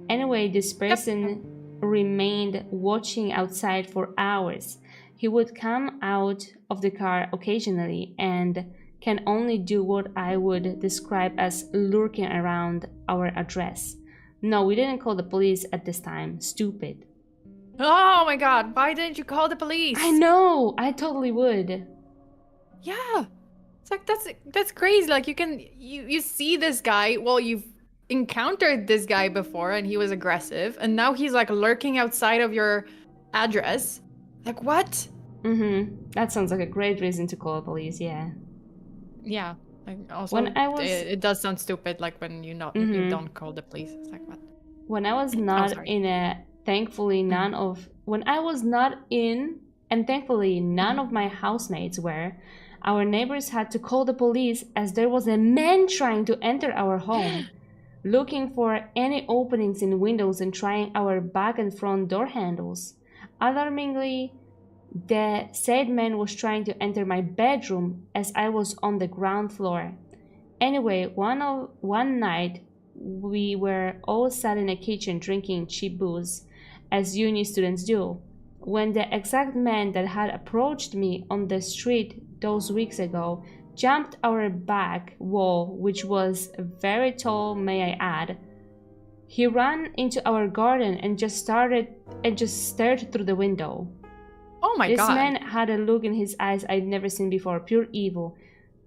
Anyway, this person remained watching outside for hours. He would come out of the car occasionally and can only do what I would describe as lurking around our address. No, we didn't call the police at this time. Stupid. Oh my god, why didn't you call the police? I know, I totally would. Yeah. It's like that's crazy. Like you see this guy, well, you've encountered this guy before and he was aggressive, and now he's like lurking outside of your address. Like what? That sounds like a great reason to call the police, yeah. Yeah. Like also when I was... it does sound stupid, like when you don't call the police. It's like what? When I was not in a thankfully none of my housemates were. Our neighbors had to call the police as there was a man trying to enter our home, looking for any openings in windows and trying our back and front door handles. Alarmingly, the said man was trying to enter my bedroom as I was on the ground floor. Anyway, one night we were all sat in a kitchen drinking cheap booze, as uni students do, when the exact man that had approached me on the street those weeks ago jumped our back wall, which was very tall, may I add. He ran into our garden and just stared through the window. Oh my god. This man had a look in his eyes I'd never seen before, pure evil.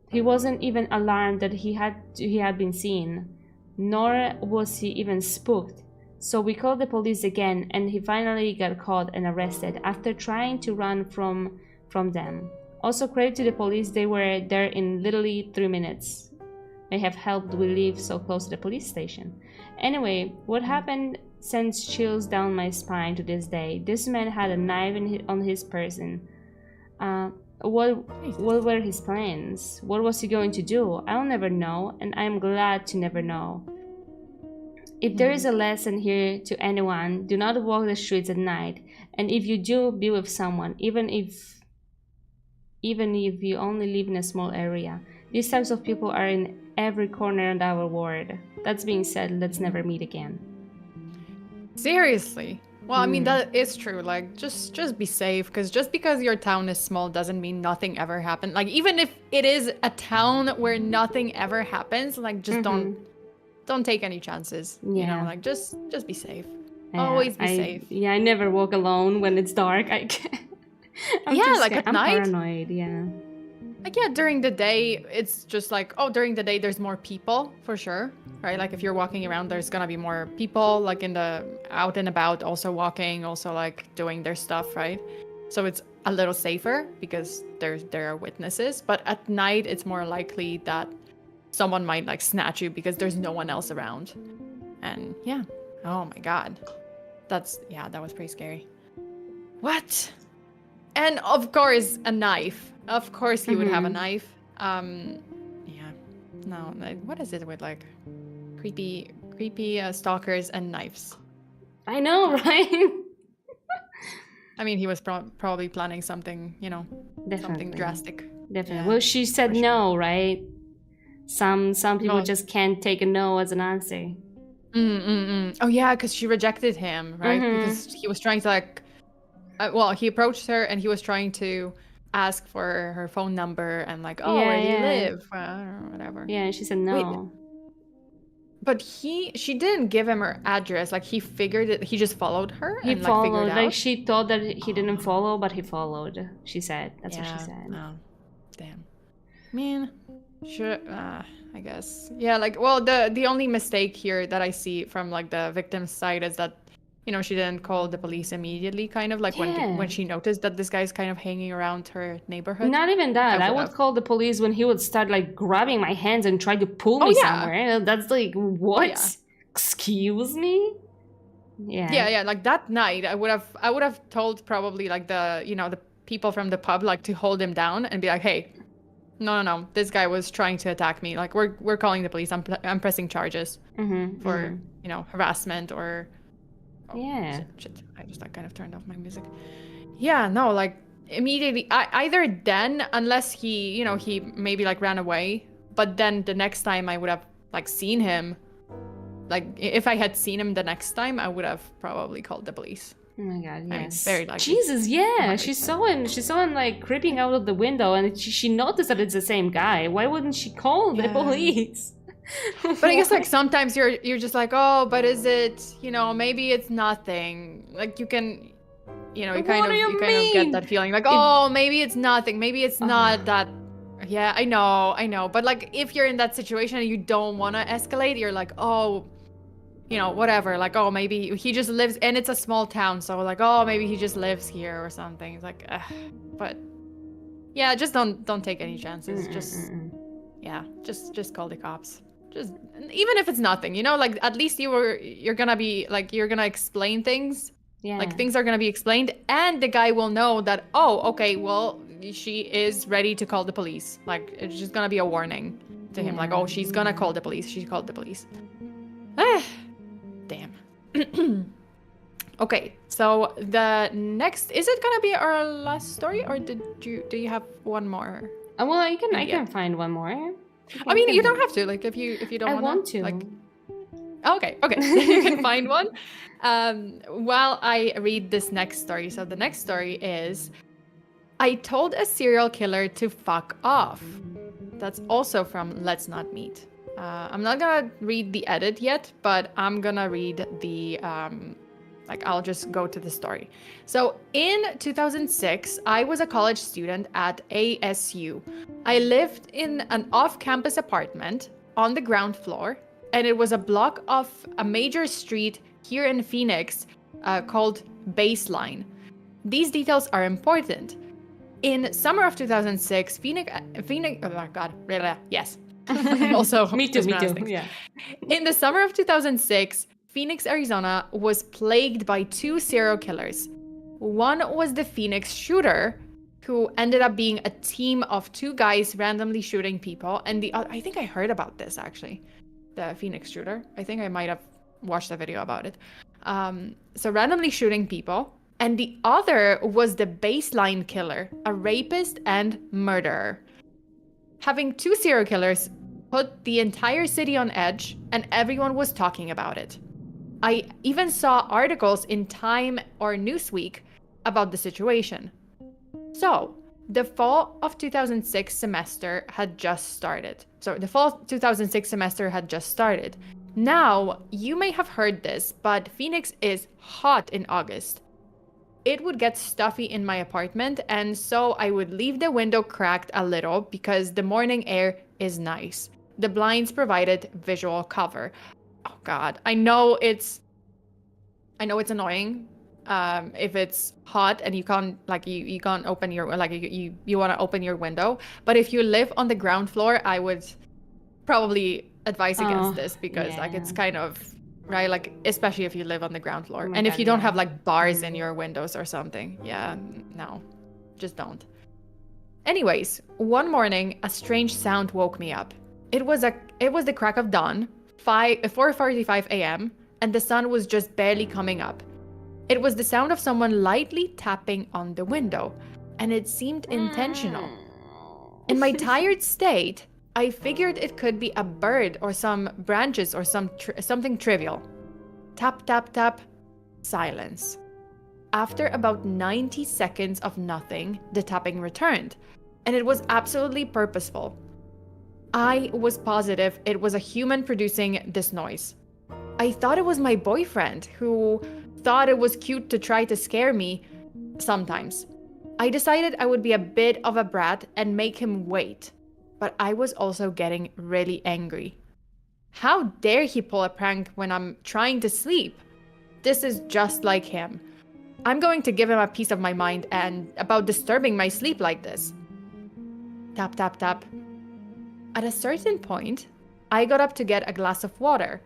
He wasn't even alarmed that he had been seen, nor was he even spooked. So we called the police again, and he finally got caught and arrested after trying to run from them. Also, credit to the police, they were there in literally 3 minutes. May have helped we live so close to the police station. Anyway, what happened sends chills down my spine to this day. This man had a knife on his person. What were his plans? What was he going to do? I'll never know, and I'm glad to never know. If there is a lesson here to anyone, do not walk the streets at night. And if you do, be with someone, even if you only live in a small area. These types of people are in every corner of our world. That being said, let's never meet again. Seriously? Well, I mean, that is true. Like, just be safe, because just because your town is small doesn't mean nothing ever happened. Like, even if it is a town where nothing ever happens, like, just don't take any chances. Yeah. You know, like, just be safe. Always be safe. Yeah, I never walk alone when it's dark. I'm like at night. I'm paranoid, yeah. Like, yeah, during the day, it's just like, oh, during the day, there's more people, for sure, right? Like, if you're walking around, there's gonna be more people, like, out and about, also walking, also, like, doing their stuff, right? So it's a little safer, because there are witnesses. But at night, it's more likely that someone might, like, snatch you, because there's no one else around. And, yeah. Oh, my God. That was pretty scary. What? And, of course, a knife. Of course he would have a knife. Yeah. No, like, what is it with, like, creepy stalkers and knives? I know, right? I mean, he was probably planning something, you know, something drastic. Definitely. Yeah, well, she said no, right? Some people just can't take a no as an answer. Oh, yeah, because she rejected him, right? Because he was trying to, like... he approached her and he was trying to ask for her phone number and, like, where do you live? Whatever. Yeah, and she said no. Wait, but she didn't give him her address. Like, he figured it. He just followed her. He and, followed. Like, figured like out. she thought that he didn't follow, but he followed. She said. That's what she said. Oh, damn. Man, sure. I guess. Yeah. Like, well, the only mistake here that I see from, like, the victim's side is that, you know, she didn't call the police immediately, kind of, like, when she noticed that this guy's kind of hanging around her neighborhood. Not even that. I would call the police when he would start, like, grabbing my hands and try to pull me somewhere. That's like, what? Yeah. Excuse me? Yeah. Like, that night, I would have told probably, like, the people from the pub, like, to hold him down and be like, hey, no, this guy was trying to attack me. Like, we're calling the police. I'm pressing charges for you know, harassment or. Shit. I just, like, kind of turned off my music. Yeah, no, like, immediately, either then, unless he maybe, like, ran away, but then the next time I would have, like, seen him, like, if I had seen him the next time, I would have probably called the police. Oh my God, yes. I mean, very likely. Jesus, yeah. She saw him, like, creeping out of the window, and she noticed that it's the same guy. Why wouldn't she call the police? But I guess, like, sometimes you're just like, oh, but is it, you know, maybe it's nothing. Like, you can, you know, you kind of get that feeling, like, oh, maybe it's nothing, maybe it's not that. Yeah, I know, but, like, if you're in that situation and you don't want to escalate, you're like, oh, you know, whatever, like, oh, maybe he just lives, and it's a small town, so, like, oh, maybe he just lives here or something. It's like, but yeah, just don't take any chances. Just call the cops. Just, even if it's nothing, you know, like, at least you're gonna be, like, you're gonna explain things. Yeah. Like, things are gonna be explained, and the guy will know that, oh, okay, well, she is ready to call the police. Like, it's just gonna be a warning to him, like, oh, she's gonna call the police. She called the police. Damn. Okay, so the next, is it gonna be our last story, or do you have one more? Well, I can find one more. I mean, you don't have to, like, if you don't want to. Like, okay, you can find one. While I read this next story. So the next story is, I told a serial killer to fuck off. That's also from Let's Not Meet. I'm not gonna read the edit yet, but I'm gonna read the I'll just go to the story. So in 2006, I was a college student at ASU. I lived in an off-campus apartment on the ground floor, and it was a block off a major street here in Phoenix called Baseline. These details are important. In summer of 2006, Phoenix, oh my God, really? Yes. Also, me too, yeah. In the summer of 2006, Phoenix, Arizona was plagued by 2 serial killers. One was the Phoenix shooter, who ended up being a team of 2 guys randomly shooting people. And the other, I think I heard about this actually, the Phoenix shooter. I think I might have watched a video about it. So randomly shooting people. And the other was the Baseline killer, a rapist and murderer. Having 2 serial killers put the entire city on edge, and everyone was talking about it. I even saw articles in Time or Newsweek about the situation. So, the fall of 2006 semester had just started. Now, you may have heard this, but Phoenix is hot in August. It would get stuffy in my apartment, and so I would leave the window cracked a little because the morning air is nice. The blinds provided visual cover. Oh God, I know it's annoying if it's hot and you can't you can't open your you want to open your window. But if you live on the ground floor, I would probably advise against this because it's kind of right, especially if you live on the ground floor and if you don't have bars in your windows or something. Yeah, no, just don't. Anyways, one morning a strange sound woke me up. It was the crack of dawn, 4:45 a.m., and the sun was just barely coming up. It was the sound of someone lightly tapping on the window, and it seemed intentional. In my tired state, I figured it could be a bird or some branches or something trivial. Tap, tap, tap. Silence. After about 90 seconds of nothing, the tapping returned, and it was absolutely purposeful. I was positive it was a human producing this noise. I thought it was my boyfriend, who thought it was cute to try to scare me sometimes. I decided I would be a bit of a brat and make him wait, but I was also getting really angry. How dare he pull a prank when I'm trying to sleep? This is just like him. I'm going to give him a piece of my mind and about disturbing my sleep like this. Tap, tap, tap. At a certain point, I got up to get a glass of water,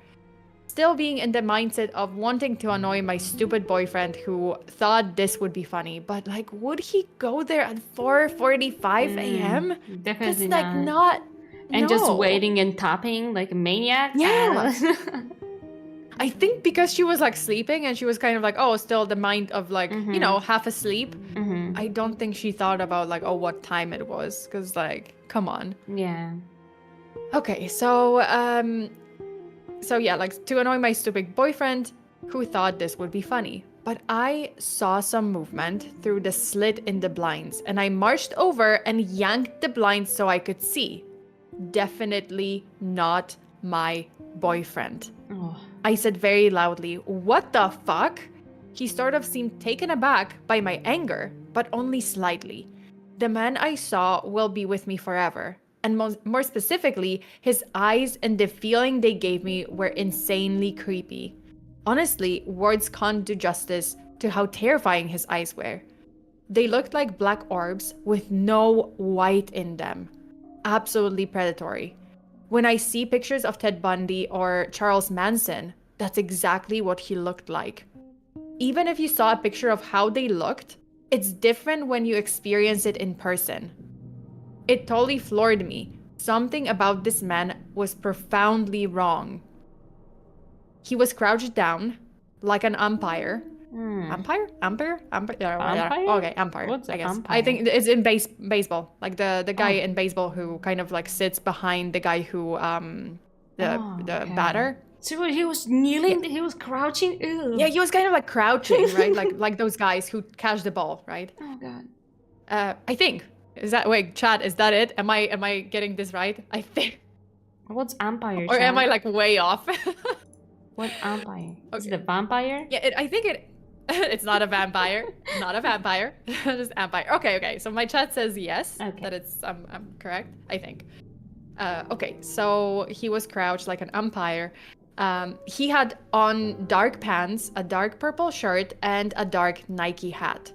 still being in the mindset of wanting to annoy my stupid boyfriend who thought this would be funny. But would he go there at 4:45 a.m.? Definitely That's not. And no. Just waiting and tapping like a maniac? Yeah. I think because she was sleeping and she was kind of still the mind of half asleep. Mm-hmm. I don't think she thought about what time it was, because come on. Yeah. Okay, so to annoy my stupid boyfriend who thought this would be funny. But I saw some movement through the slit in the blinds, and I marched over and yanked the blinds so I could see. Definitely not my boyfriend. Oh. I said very loudly, "What the fuck?" He sort of seemed taken aback by my anger, but only slightly. The man I saw will be with me forever. And more specifically, his eyes and the feeling they gave me were insanely creepy. Honestly, words can't do justice to how terrifying his eyes were. They looked like black orbs with no white in them. Absolutely predatory. When I see pictures of Ted Bundy or Charles Manson, that's exactly what he looked like. Even if you saw a picture of how they looked, it's different when you experience it in person. It totally floored me. Something about this man was profoundly wrong. He was crouched down, like an umpire. Umpire? Umpire? Okay, umpire. What's I guess. umpire? I think it's in baseball. The guy in baseball who kind of sits behind the guy who the batter. So he was kneeling. He was crouching. Ew. Yeah, he was kind of crouching, right? like those guys who catch the ball, right? Oh god. I think. Chat, is that it? Am I getting this right? I think. What's umpire? Or am I way off? What umpire? Okay. Is it a vampire? Yeah, I think it's not a vampire. Not a vampire. Just umpire. Okay. So my chat says yes. Okay. That it's I'm correct, I think. Okay, so he was crouched like an umpire, He had on dark pants, a dark purple shirt, and a dark Nike hat.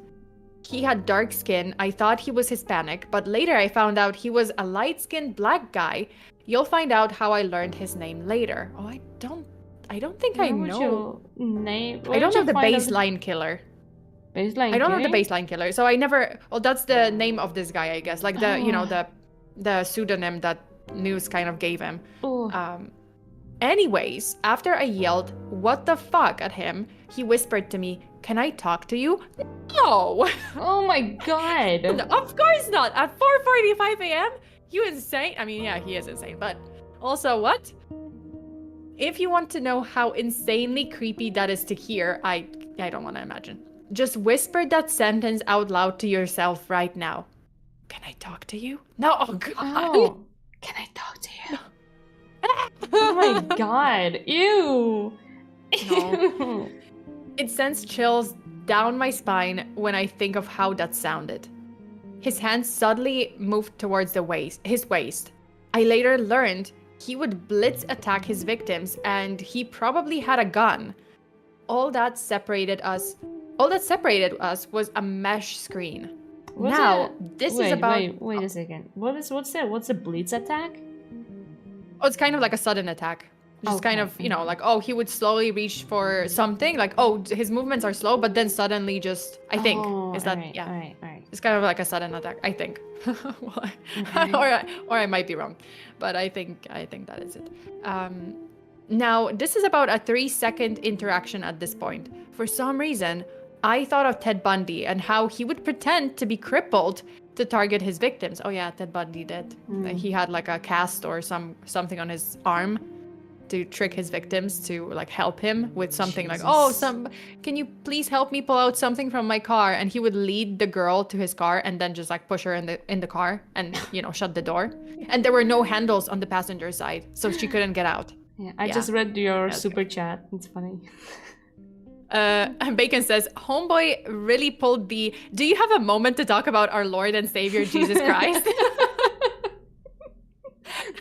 He had dark skin. I thought he was Hispanic, but later I found out he was a light-skinned black guy. You'll find out how I learned his name later. Oh, I don't think I know. Name? I don't know the baseline killer. Baseline I don't killer? know the baseline killer. So I never. Well, that's the name of this guy, I guess. Like the pseudonym that news kind of gave him. Anyways, after I yelled, "What the fuck?" at him, he whispered to me, "Can I talk to you?" No! Oh my god! No, of course not! At 4:45 a.m.? You insane? I mean, yeah, he is insane, but also what? If you want to know how insanely creepy that is to hear, I don't want to imagine. Just whisper that sentence out loud to yourself right now. Can I talk to you? No, oh god! Oh. Can I talk to you? Oh my god! Ew! No. It sends chills down my spine when I think of how that sounded. His hands suddenly moved towards his waist. I later learned he would blitz attack his victims, and he probably had a gun. All that separated us was a mesh screen. Wait a second. What's a blitz attack? Oh, it's kind of like a sudden attack. Just kind of, like, oh, he would slowly reach for something. Like, oh, his movements are slow, but then suddenly just, I think, is that, right, yeah. All right. It's kind of like a sudden attack, I think. Well, or I might be wrong, but I think that is it. Now, this is about a 3-second interaction at this point. For some reason, I thought of Ted Bundy and how he would pretend to be crippled to target his victims. Oh yeah, Ted Bundy did. He had like a cast or something on his arm to trick his victims to like help him with something. Jesus. Like, oh, can you please help me pull out something from my car? And he would lead the girl to his car and then just like push her in the car and shut the door. And there were no handles on the passenger side, so she couldn't get out. Yeah, I just read your super chat. It's funny. And Bacon says, homeboy really pulled the, do you have a moment to talk about our Lord and Savior Jesus Christ?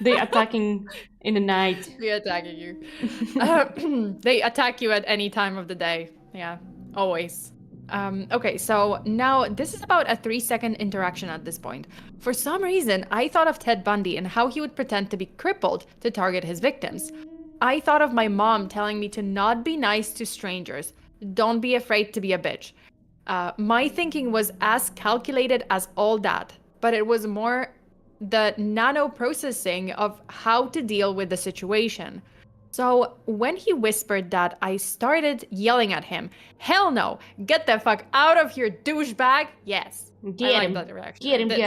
They attacking in the night. They attacking you. They attack you at any time of the day. Yeah, always. Okay, so now this is about a 3-second interaction at this point. For some reason, I thought of Ted Bundy and how he would pretend to be crippled to target his victims. I thought of my mom telling me to not be nice to strangers. Don't be afraid to be a bitch. My thinking was as calculated as all that, but it was more the nano processing of how to deal with the situation. So when he whispered that, I started yelling at him. Hell no! Get the fuck out of here, douchebag! Yes. Get him.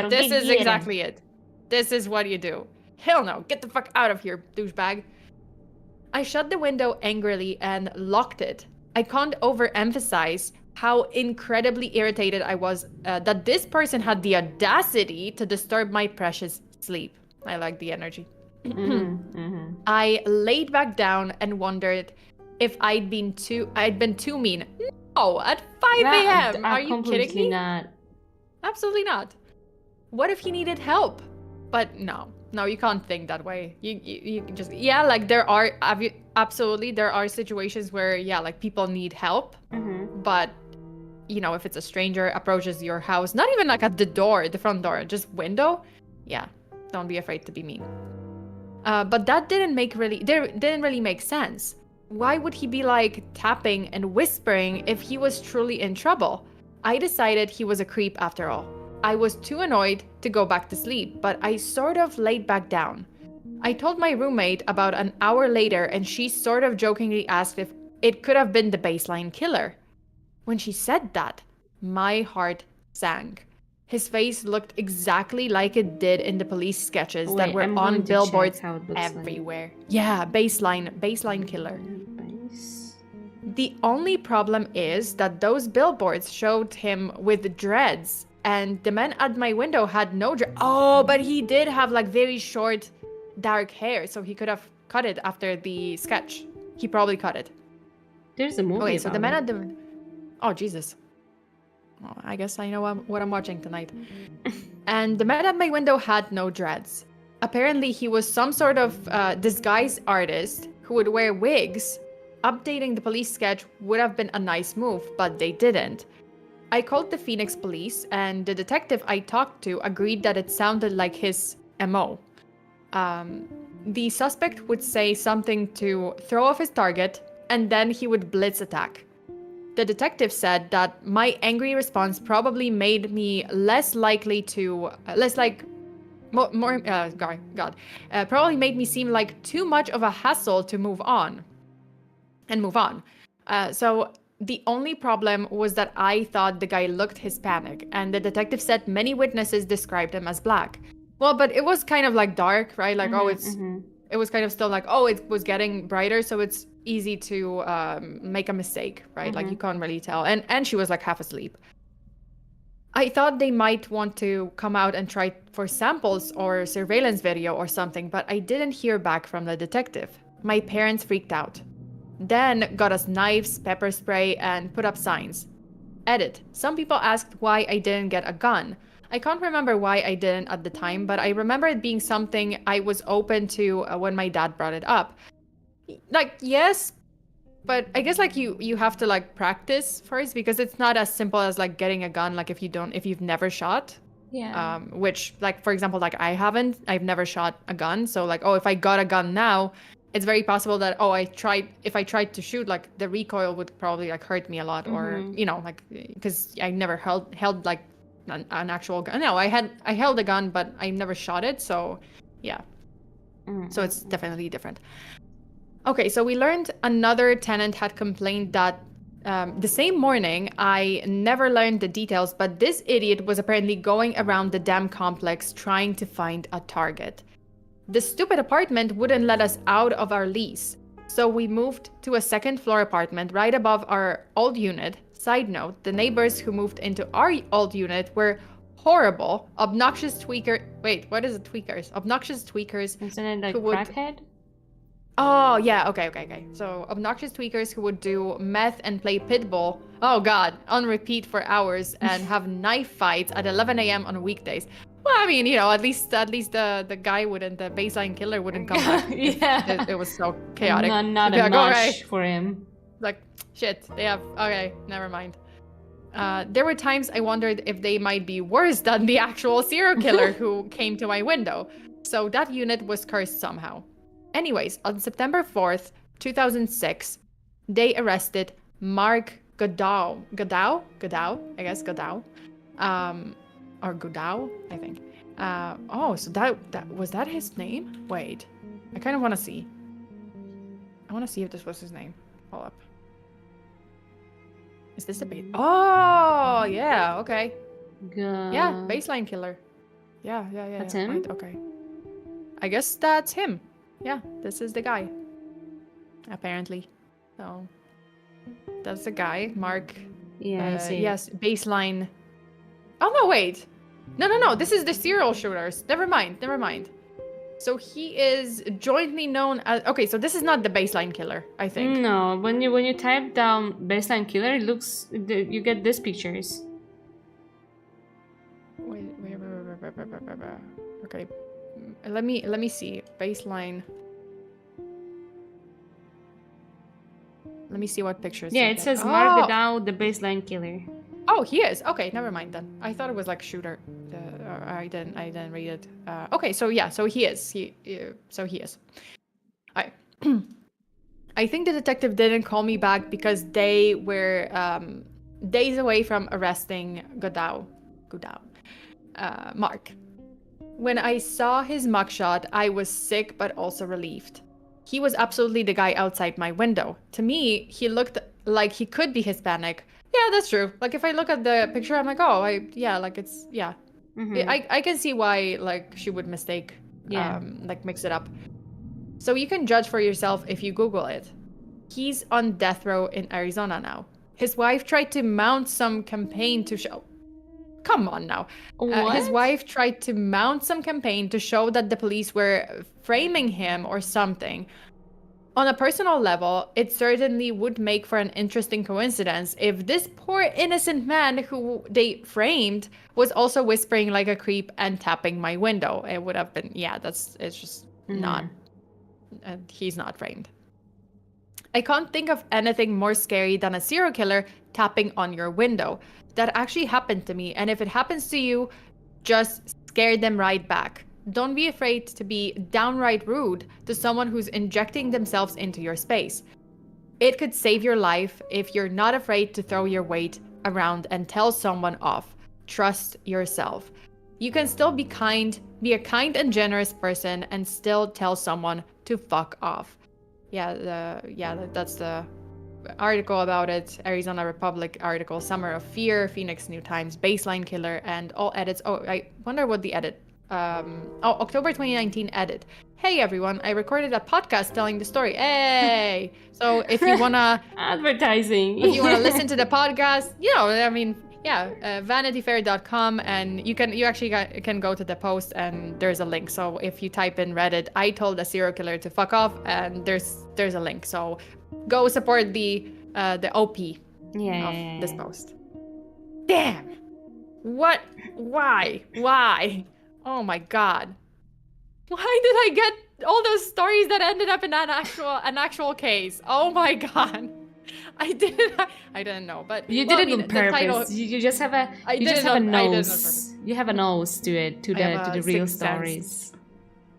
This is exactly it. This is what you do. Hell no! Get the fuck out of here, douchebag! I shut the window angrily and locked it. I can't overemphasize how incredibly irritated I was that this person had the audacity to disturb my precious sleep. I like the energy. I laid back down and wondered if I'd been too mean. No, at 5 a.m. Are you kidding me? Not. Absolutely not. What if he needed help? But no, you can't think that way. You just, yeah, like there are situations where, yeah, like people need help, but if it's a stranger approaches your house, not even like at the front door, just window, yeah, don't be afraid to be mean. But that didn't really make sense. Why would he be like tapping and whispering if he was truly in trouble? I decided he was a creep after all. I was too annoyed to go back to sleep, but I sort of laid back down. I told my roommate about an hour later, and she sort of jokingly asked if it could have been the baseline killer. When she said that, my heart sank. His face looked exactly like it did in the police sketches that were on billboards everywhere. Like. Yeah, baseline killer. The only problem is that those billboards showed him with dreads, and the man at my window had no dreads. Oh, but he did have like very short, dark hair, so he could have cut it after the sketch. He probably cut it. There's a movie. Okay, so the man at the... Oh, Jesus. Oh, I guess I know what I'm watching tonight. And the man at my window had no dreads. Apparently, he was some sort of disguise artist who would wear wigs, updating the police sketch would have been a nice move, but they didn't. I called the Phoenix police, and the detective I talked to agreed that it sounded like his MO. The suspect would say something to throw off his target, and then he would blitz attack. The detective said that my angry response probably made me less likely to, probably made me seem like too much of a hassle to move on. So the only problem was that I thought the guy looked Hispanic, and the detective said many witnesses described him as black. Well, but it was kind of like dark, right? Like, it was kind of still like, it was getting brighter, so it's easy to make a mistake, right? Like, you can't really tell. And she was like half asleep. I thought they might want to come out and try for samples or surveillance video or something, but I didn't hear back from the detective. My parents freaked out. Then got us knives, pepper spray, and put up signs. Edit. Some people asked why I didn't get a gun. I can't remember why I didn't at the time, but I remember it being something I was open to when my dad brought it up. Like, yes, but I guess like you have to like practice first, because it's not as simple as like getting a gun. Like if you've never shot. Yeah. Which, like, for example, like I've never shot a gun. So like, if I got a gun now, it's very possible that if I tried to shoot, like the recoil would probably like hurt me a lot, or like, because I never held like an actual gun. No, I held a gun, but I never shot it. So yeah, so it's definitely different. Okay, so we learned another tenant had complained that the same morning. I never learned the details, but this idiot was apparently going around the damn complex trying to find a target. The stupid apartment wouldn't let us out of our lease, so we moved to a second-floor apartment right above our old unit. Side note, the neighbors who moved into our old unit were horrible, obnoxious tweaker. Wait, what is it, tweakers? Obnoxious tweakers. Isn't it like crackhead? Oh, yeah, okay. So, obnoxious tweakers who would do meth and play pitbull, on repeat for hours, and have knife fights at 11 a.m. on weekdays. Well, I mean, at least the guy wouldn't, the baseline killer wouldn't come back. Yeah. It was so chaotic. Not a notch for him. Like, shit, okay, never mind. There were times I wondered if they might be worse than the actual serial killer who came to my window. So that unit was cursed somehow. Anyways, on September 4th, 2006, they arrested Mark Godau. I guess Godau. Or Godau, I think. So that was that his name? Wait, I kind of want to see. I want to see if this was his name. Hold up. Is this a bait? Oh, yeah, okay. Yeah, baseline killer. Yeah. That's him? Right, okay. I guess that's him. Yeah, this is the guy. Apparently. So, that's the guy, Mark. Yeah, I see. Yes, baseline. Oh, no, wait. No. This is the serial shooters. Never mind. So he is jointly known as... Okay, so this is not the baseline killer, I think. No, when you type down baseline killer, it looks... You get these pictures. Wait. Okay. Let me see. Baseline. Let me see what pictures. Yeah, it says Mark Godau, the baseline killer. Oh, he is. Okay, never mind then. I thought it was like shooter. I didn't read it. Okay, so yeah, so he is. He is. I think the detective didn't call me back because they were days away from arresting Godau, Mark. When I saw his mugshot, I was sick but also relieved. He was absolutely the guy outside my window. To me, he looked like he could be Hispanic. Yeah, that's true. Like if I look at the picture, I'm like, I can see why like she would mistake, like mix it up. So you can judge for yourself if you Google it. He's on death row in Arizona now. His wife tried to mount some campaign to show. Come on now. His wife tried to mount some campaign to show that the police were framing him or something. On a personal level, it certainly would make for an interesting coincidence if this poor innocent man who they framed was also whispering like a creep and tapping my window. It would have been, it's just not, he's not framed. I can't think of anything more scary than a serial killer tapping on your window. That actually happened to me, and if it happens to you, just scare them right back. Don't be afraid to be downright rude to someone who's injecting themselves into your space. It could save your life if you're not afraid to throw your weight around and tell someone off. Trust yourself. You can still be a kind and generous person and still tell someone to fuck off. That's the article about it. Arizona Republic article, Summer of Fear, Phoenix New Times, Baseline Killer, and all edits. Oh, I wonder what the edit. October 2019 edit. Hey everyone, I recorded a podcast telling the story. Hey! So if you wanna advertising, if you wanna listen to the podcast, vanityfair.com, and you actually can go to the post and there's a link. So if you type in Reddit, I told a serial killer to fuck off, and there's a link. So go support the OP of this post. Damn. What? Why? Oh my god. Why did I get all those stories that ended up in an actual case? Oh my god. I didn't know, but you did it on purpose. Title, you just have a nose. You have a nose to it, to the real stories. Sense.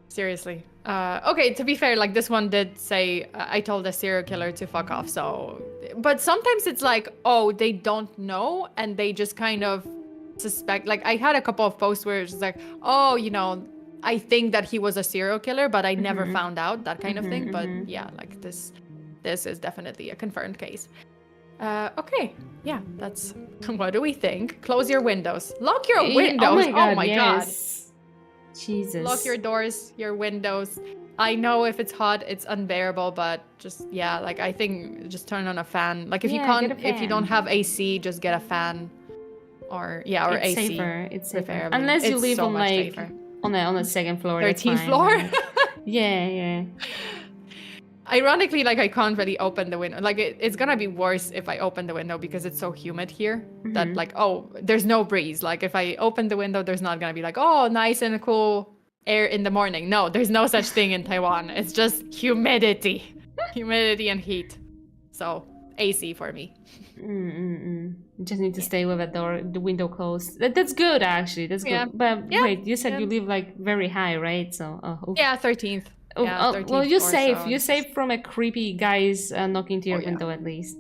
Seriously. Okay, to be fair, like this one did say I told a serial killer to fuck off. So, but sometimes it's like, oh, they don't know and they just kind of suspect. Like I had a couple of posts where it's like, oh, I think that he was a serial killer, but I never found out, that kind of thing. But yeah, like this is definitely a confirmed case. Okay, yeah, that's what do we think? Close your windows, lock your windows. Oh my god. Jesus. Lock your doors, your windows. I know if it's hot, it's unbearable, but just like I think just turn on a fan. Like if if you don't have AC, just get a fan. Or it's AC. Safer. It's safer. Unless you live on like safer. on the second floor. 13th floor. Yeah. Ironically, like I can't really open the window. Like it's gonna be worse if I open the window because it's so humid here that like there's no breeze. Like if I open the window, there's not gonna be like nice and cool air in the morning. No, there's no such thing in Taiwan. It's just humidity and heat. So AC for me. You just need to stay with the window closed. That's good actually. That's good. But wait, you said you live like very high, right? So 13th. 13th well, you're floor, safe. So you're safe from a creepy guys knocking to your window at least.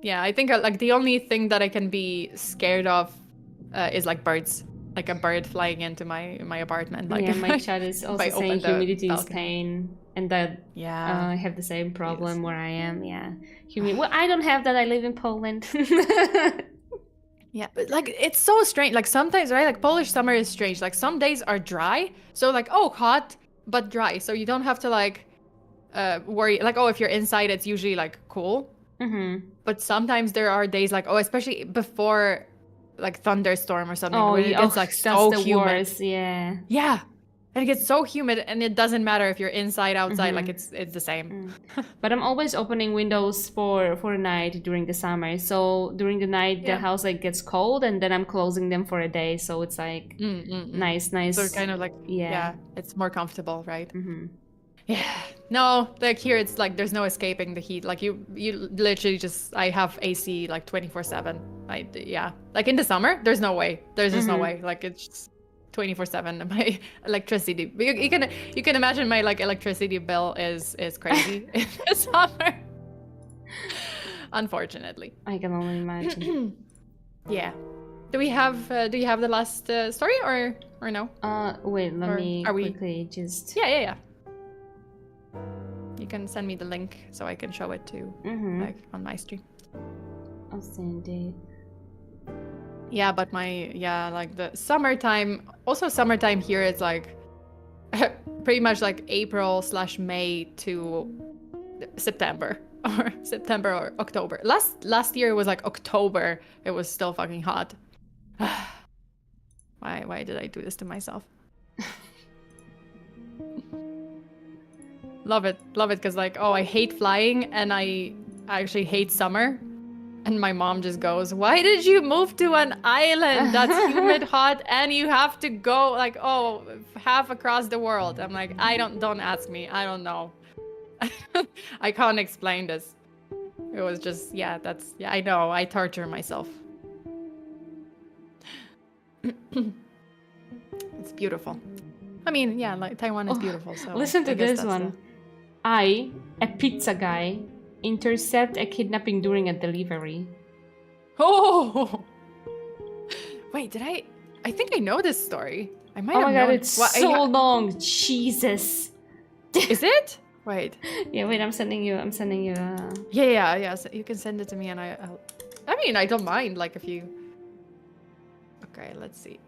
Yeah, I think like the only thing that I can be scared of is like birds, like a bird flying into my apartment. Like my chat is also saying humidity is pain, and that I have the same problem where I am. Yeah, Well, I don't have that. I live in Poland. Yeah, but like it's so strange. Like sometimes, right? Like Polish summer is strange. Like some days are dry, so like hot but dry, so you don't have to like worry. Like if you're inside, it's usually like cool. But sometimes there are days like especially before like thunderstorm or something, where it gets like so humid. Worst, yeah. And it gets so humid, and it doesn't matter if you're inside, outside, like it's the same. But I'm always opening windows for a night during the summer. So during the night, the house like gets cold, and then I'm closing them for a day. So it's like nice. So kind of like it's more comfortable, right? Yeah. No, like here it's like there's no escaping the heat. Like you literally I have AC like 24/7. Like in the summer, there's no way. There's just no way. Like it's just 24/7. My electricity. You can imagine my like electricity bill is crazy in the summer. Unfortunately. I can only imagine. Yeah. Do you have the last story or no? Wait, let me quickly just. Yeah. You can send me the link so I can show it to like on my stream. I'll send it. Yeah, but like the summertime. Also, summertime here is like pretty much like April/May to September or October. Last year it was like October. It was still fucking hot. Why did I do this to myself? Love it because like I hate flying and I actually hate summer. And my mom just goes, why did you move to an island that's humid, hot, and you have to go like half across the world? I'm like, don't ask me, I don't know. I can't explain this. It was just, yeah, I know. I torture myself. It's beautiful. I mean, yeah, like Taiwan is beautiful. So listen to this one. I, a pizza guy, intercept a kidnapping during a delivery. Oh! Wait, did I think I know this story. I might have known. Oh my god, it's so long. Jesus. Is it? Wait. Yeah, wait, I'm sending you. Yeah. So you can send it to me and I mean, I don't mind, like, if you... Okay, let's see.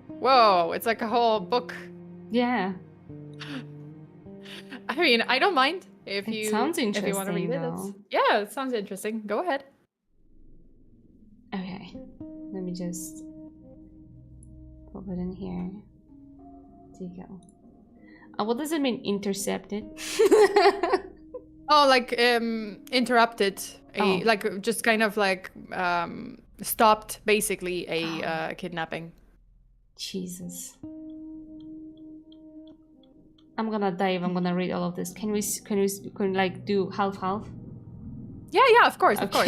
Whoa, it's like a whole book. Yeah. I mean, I don't mind if it you... sounds interesting, if you want to read though. it. Yeah, it sounds interesting. Go ahead. Okay. Let me just pop it in here. There you go. What does it mean, intercepted? Oh, like interrupted, like just kind of like stopped, basically a kidnapping. Jesus, I'm gonna dive. I'm gonna read all of this. Can we like do half? Yeah, of course, of course.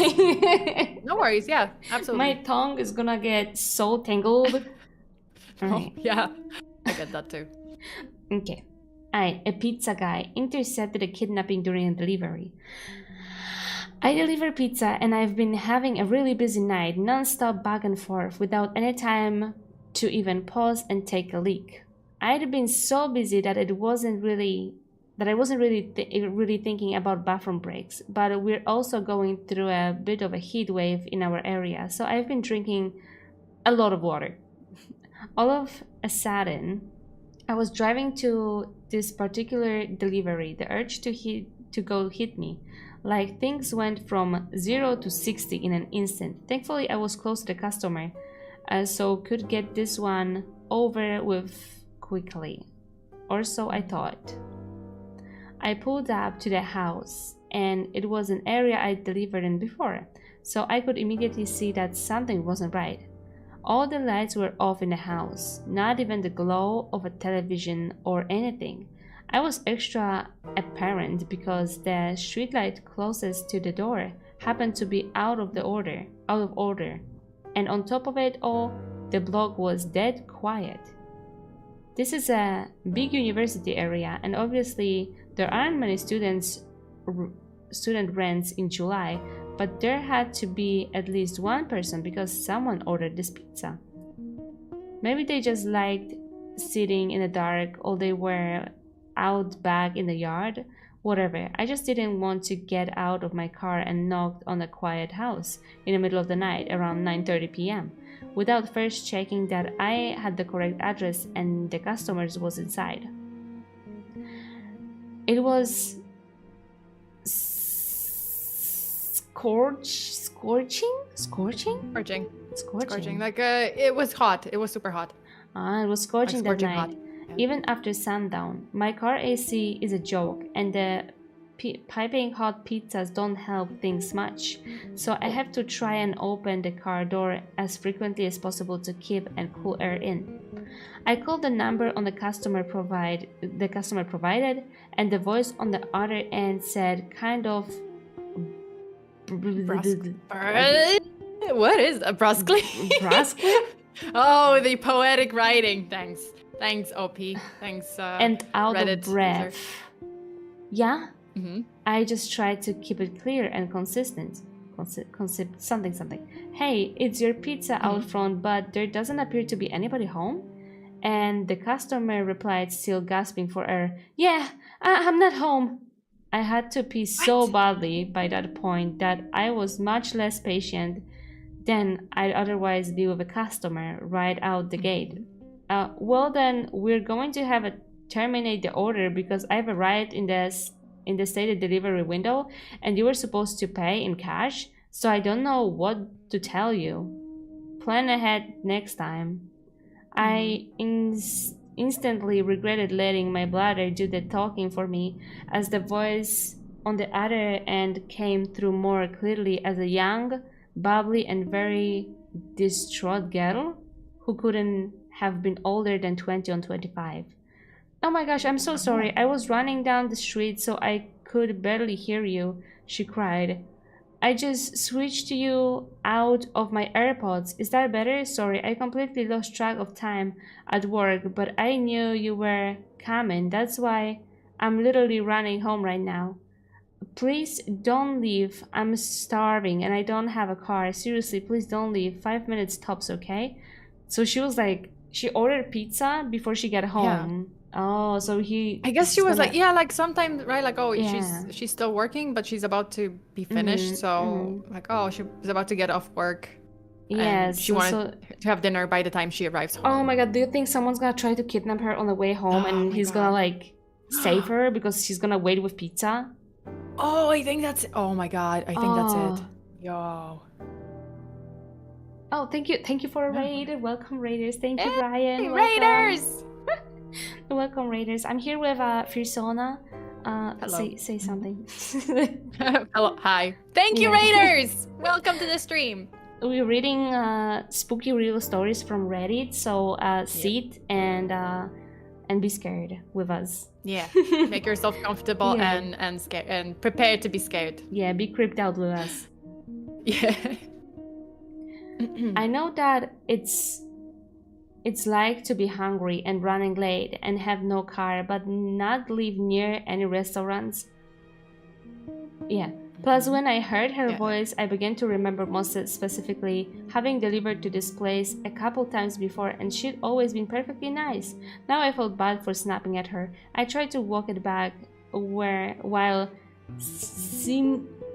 No worries. Yeah, absolutely. My tongue is gonna get so tangled. Right. Oh, yeah, I get that too. Okay. I, a pizza guy, intercepted a kidnapping during a delivery. I deliver pizza and I've been having a really busy night, non-stop back and forth, without any time to even pause and take a leak. I'd been so busy that I wasn't really thinking about bathroom breaks, but we're also going through a bit of a heat wave in our area, so I've been drinking a lot of water. All of a sudden, I was driving to this particular delivery. The urge to go hit me. Like, things went from 0 to 60 in an instant. Thankfully, I was close to the customer, so could get this one over with quickly. Or so I thought. I pulled up to the house, and it was an area I'd delivered in before, so I could immediately see that something wasn't right. All the lights were off in the house, not even the glow of a television or anything. I was extra apparent because the streetlight closest to the door happened to be out of order. And on top of it all, the block was dead quiet. This is a big university area, and obviously there aren't many student rents in July, but there had to be at least one person because someone ordered this pizza. Maybe they just liked sitting in the dark, or they were out back in the yard. Whatever. I just didn't want to get out of my car and knock on a quiet house in the middle of the night around 9:30 p.m. without first checking that I had the correct address and the customers was inside. It was scorching. Like it was hot. It was super hot. It was scorching that night. Hot. Yeah. Even after sundown. My car AC is a joke, and the piping hot pizzas don't help things much. So I have to try and open the car door as frequently as possible to keep and cool air in. I called the number on the customer provided, and the voice on the other end said kind of what is a brusquely? Oh, the poetic writing. Thanks, OP. Thanks, and out Reddit of breath. user. Yeah? Mm-hmm. I just tried to keep it clear and consistent. Something. Hey, it's your pizza out front, but there doesn't appear to be anybody home? And the customer replied, still gasping for air, yeah, I'm not home. I had to pee so badly by that point that I was much less patient than I'd otherwise be with a customer right out the gate. Well then, we're going to have to terminate the order because I've arrived in the stated delivery window and you were supposed to pay in cash, so I don't know what to tell you. Plan ahead next time. I instantly regretted letting my bladder do the talking for me, as the voice on the other end came through more clearly as a young, bubbly and very distraught girl who couldn't have been older than 20 or 25. Oh my gosh, I'm so sorry. I was running down the street so I could barely hear you, she cried. I just switched you out of my AirPods. Is that better? Sorry, I completely lost track of time at work, but I knew you were coming. That's why I'm literally running home right now. Please don't leave. I'm starving and I don't have a car. Seriously, please don't leave. 5 minutes tops, okay? So she was like, she ordered pizza before she got home. Oh, so I guess she was like, yeah, like sometimes, right? Like, oh, she's still working, but she's about to be finished. So, like, oh, she was about to get off work. Yes. She wanted to have dinner by the time she arrives home. Oh my god, do you think someone's gonna try to kidnap her on the way home and he's gonna, like, save her because she's gonna wait with pizza? Oh, I think that's... Oh my god, I think that's it. Yo. Oh, thank you for a raid. Welcome, Raiders. Thank you, Brian. Hey, Raiders! Welcome, Raiders. I'm here with Firsona. Hello. Say something. Hello, hi. Thank you, Raiders! Welcome to the stream. We're reading spooky real stories from Reddit, so sit and be scared with us. Yeah, make yourself comfortable and scared and prepare to be scared. Yeah, be creeped out with us. Yeah. I know that it's like to be hungry and running late and have no car, but not live near any restaurants. Yeah. Plus, when I heard her voice, I began to remember most specifically having delivered to this place a couple times before, and she'd always been perfectly nice. Now I felt bad for snapping at her. I tried to walk it back while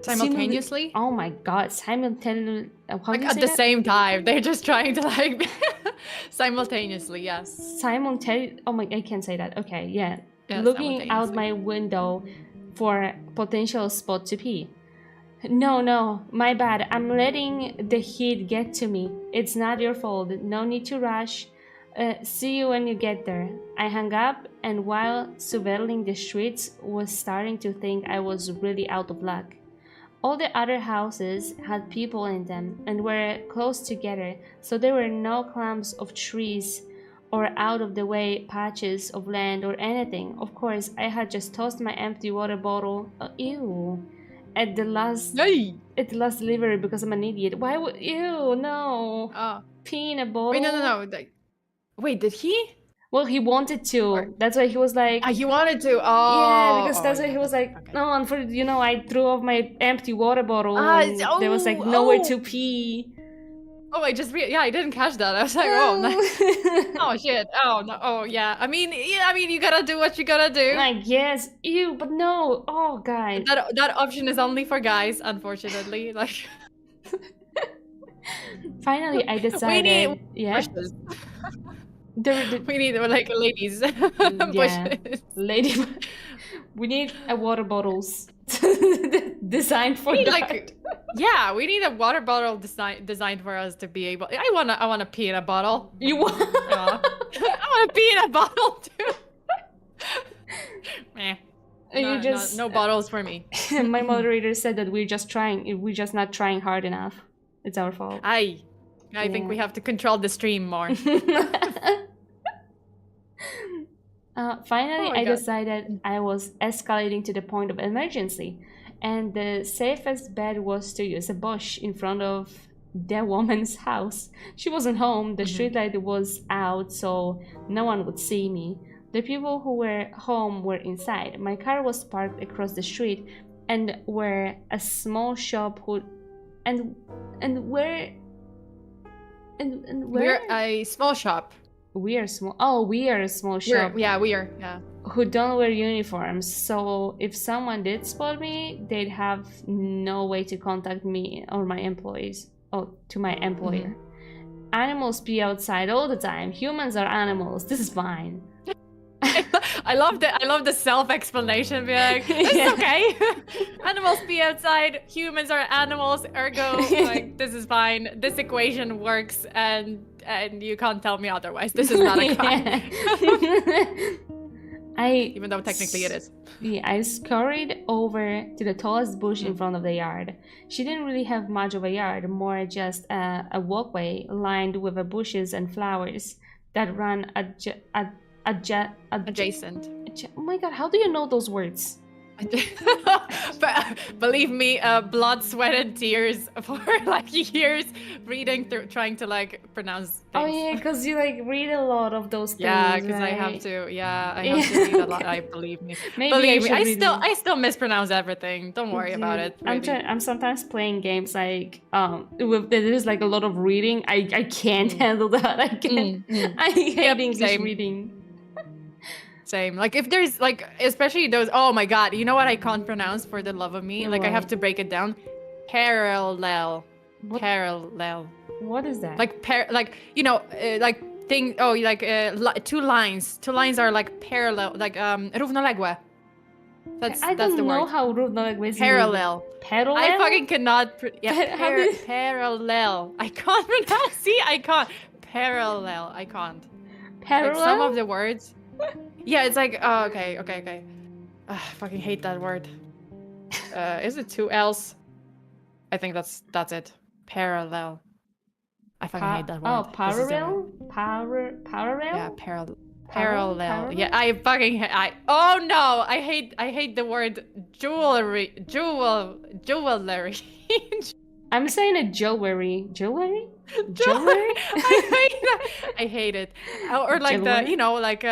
simultaneously? Oh my god, simultaneously. Like at the same time. They're just trying to like simultaneously, yes. Oh my, I can't say that. Okay, yeah. Looking out my window for a potential spot to pee. No, my bad. I'm letting the heat get to me. It's not your fault. No need to rush. See you when you get there. I hung up, and while surveilling the streets, was starting to think I was really out of luck. All the other houses had people in them and were close together, so there were no clumps of trees or out-of-the-way patches of land or anything. Of course, I had just tossed my empty water bottle at the last delivery because I'm an idiot. Why would no? Pee in a bottle. Wait, no. Wait, did he? Well, he wanted to. That's why he was like... he wanted to. Oh. Yeah, because that's why he was like, okay. No, unfortunately, I threw off my empty water bottle and there was like nowhere to pee. Oh, I didn't catch that. I was like, oh shit. Oh no. Oh yeah. I mean, you gotta do what you gotta do. I guess. Ew, but no. Oh, guys. That option is only for guys, unfortunately. Like. Finally, I decided. We need like ladies. Lady. We need a water bottles designed for that. We need a water bottle designed for us to be able. I wanna pee in a bottle. You want? I wanna pee in a bottle too. No bottles for me. My moderator said that we're just not trying hard enough. It's our fault. I think we have to control the stream more. Finally, I decided I was escalating to the point of emergency, and the safest bet was to use a bush in front of the woman's house. She wasn't home, the streetlight was out, so no one would see me. The people who were home were inside. My car was parked across the street, and where a small shop would... We're a small shop. We are small. Oh, we are a small shop. We are. Who don't wear uniforms. So if someone did spot me, they'd have no way to contact me or my employees. Oh, to my employer. Animals pee outside all the time. Humans are animals. This is fine. I love the self-explanation. Be like, it's okay. Animals pee outside. Humans are animals. Ergo, like, this is fine. This equation works, and you can't tell me otherwise. This is not a crime. Even though technically it is. Yeah, I scurried over to the tallest bush in front of the yard. She didn't really have much of a yard, more just a walkway lined with bushes and flowers that ran Adjacent. Oh my god, how do you know those words? But believe me, blood, sweat, and tears for like years reading through, trying to like pronounce things. Oh yeah, because you like read a lot of those things. Yeah, because right? I have to. Yeah, I have to read a lot. I believe me. Maybe believe me, I I still mispronounce everything. Don't worry about it. Really. I'm sometimes playing games like there's like a lot of reading. I can't handle that. I can't. I hate English reading. Same. Like if there's like, especially those, oh my god, you know what I can't pronounce for the love of me? Like I have to break it down. Parallel. What? Parallel. What is that? Like like you know, like thing. Oh, like two lines. Two lines are like parallel. Like równoległe. That's I don't the know word. how równoległe is. Parallel. Parallel. I fucking cannot. Yeah. Parallel. I can't pronounce. See, I can't. Parallel. I can't. Parallel. Like some of the words. Yeah, it's like, oh, okay. I fucking hate that word. Is it two L's? I think that's it. Parallel. I fucking hate that word. Oh, parallel? Parallel? Yeah, parallel. Yeah, I fucking oh no, I hate the word jewelry. Jewelry. I'm saying a jewelry. Jewelry? Jewelry? I hate it. Or like jewelry? The, you know, like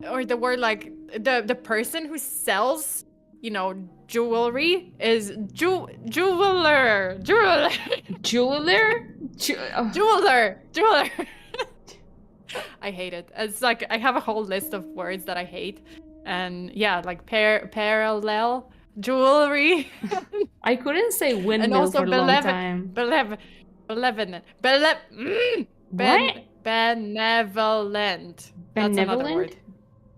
or the word like the person who sells, you know, jewelry is jeweler. I hate it. It's like I have a whole list of words that I hate, and yeah, like parallel jewelry. I couldn't say windmill for a long time. Benevolent. That's another word.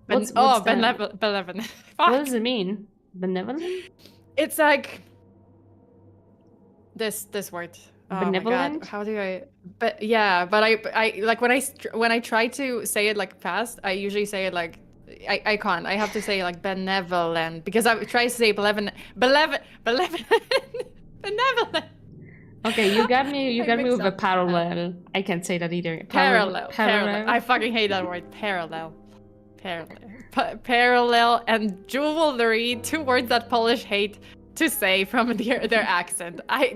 What's benevolent. What does it mean? Benevolent? It's like this word. Oh benevolent? My God. How do I? But yeah, but I like when I try to say it like fast, I usually say it like I can't. I have to say like benevolent because I try to say benevolent. Okay, you got me with a parallel. I can't say that either. Parallel. I fucking hate that word. Parallel and jewelry, two words that Polish hate to say from their accent. I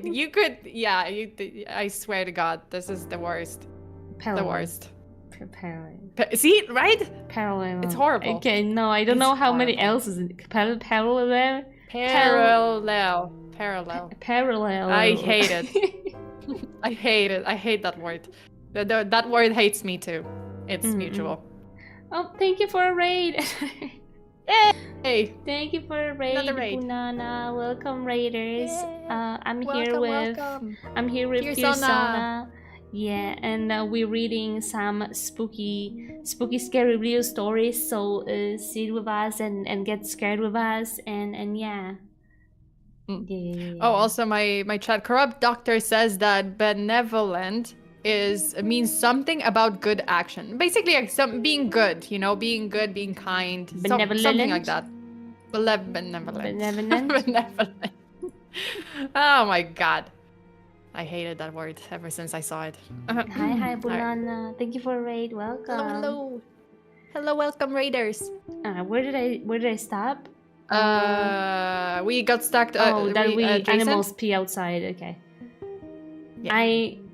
swear to God, this is the worst. Parallel. The worst. Parallel. See, right? Parallel. It's horrible. Okay, no, I don't know how many else is it. Parallel. I hate it. I hate it. I hate that word. That word hates me too. It's mutual. Oh, thank you for a raid. Hey. Thank you for a raid, Bunana. Welcome, raiders. I'm here with Firsona. Yeah, and we're reading some spooky, scary real stories. So sit with us and get scared with us, and yeah. Yeah. Oh, also my chat corrupt doctor says that benevolent means something about good action. Basically, like being good, you know, being good, being kind, something like that. Benevolent. Oh my God, I hated that word ever since I saw it. Hi, Bunana. Thank you for a raid. Welcome. Hello, welcome, raiders. Where did I stop? We got stuck. Animals pee outside. Okay. Yeah.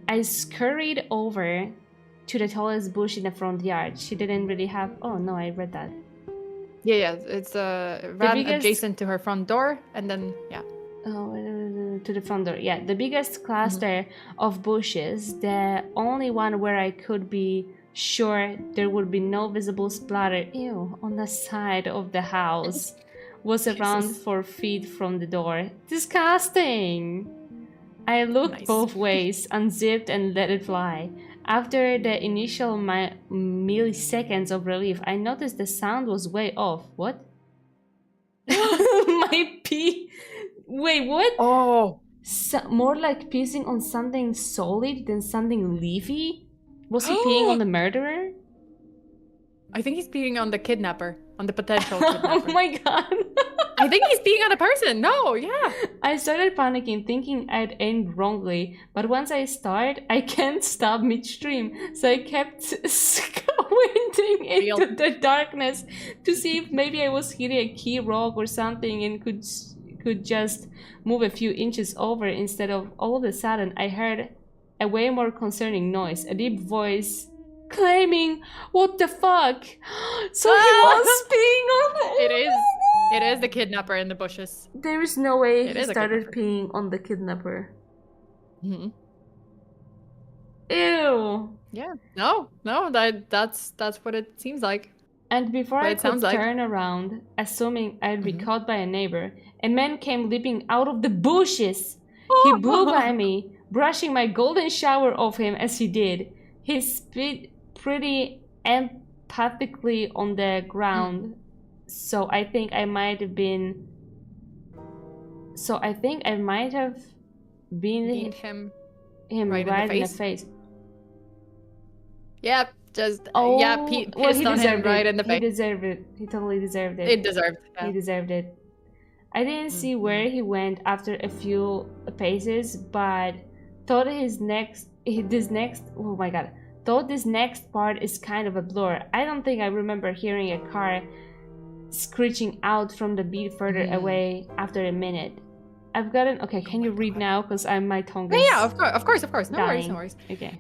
I scurried over to the tallest bush in the front yard. She didn't really have. Oh no, I read that. Yeah, it's ran adjacent to her front door, and then yeah. Oh, to the front door. Yeah, the biggest cluster of bushes, the only one where I could be sure there would be no visible splatter. Ew, on the side of the house. Was around 4 feet from the door. Disgusting! I looked both ways, unzipped and let it fly. After the initial milliseconds of relief, I noticed the sound was way off. What? My pee. Wait, what? Oh. More like pissing on something solid than something leafy? Was he peeing on the murderer? I think he's peeing on the kidnapper. On the potential kidnapper. Oh my God. I think he's peeing on a person. No, yeah. I started panicking, thinking I'd aimed wrongly. But once I start, I can't stop midstream. So I kept... Oh squinting into the darkness to see if maybe I was hitting a key rock or something and could just move a few inches over. Instead of all of a sudden, I heard a way more concerning noise, a deep voice claiming, "What the fuck?" So he was peeing on the... It is the kidnapper in the bushes. There is no way he started peeing on the kidnapper. Mm-hmm. Ew. Yeah. No, that's what it seems like. And before I could turn around, assuming I'd be caught by a neighbor, a man came leaping out of the bushes. He blew by me, brushing my golden shower off him as he did. He spit pretty empathically on the ground. So I think I might have been him right in the face. Yep, pissed on him right in the face. He deserved it. He totally deserved it. He deserved it. I didn't see where he went after a few paces, but thought this next part is kind of a blur. I don't think I remember hearing a car screeching out from the beat further away after a minute. Okay, can you read now? Because my tongue is of course. No worries. Okay.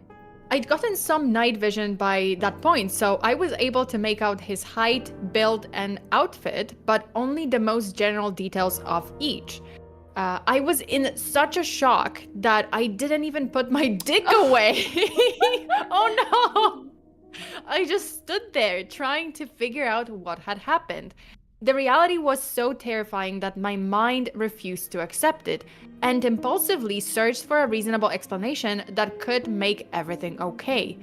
I'd gotten some night vision by that point, so I was able to make out his height, build, and outfit, but only the most general details of each. I was in such a shock that I didn't even put my dick away. Oh no! I just stood there trying to figure out what had happened. The reality was so terrifying that my mind refused to accept it and impulsively searched for a reasonable explanation that could make everything okay.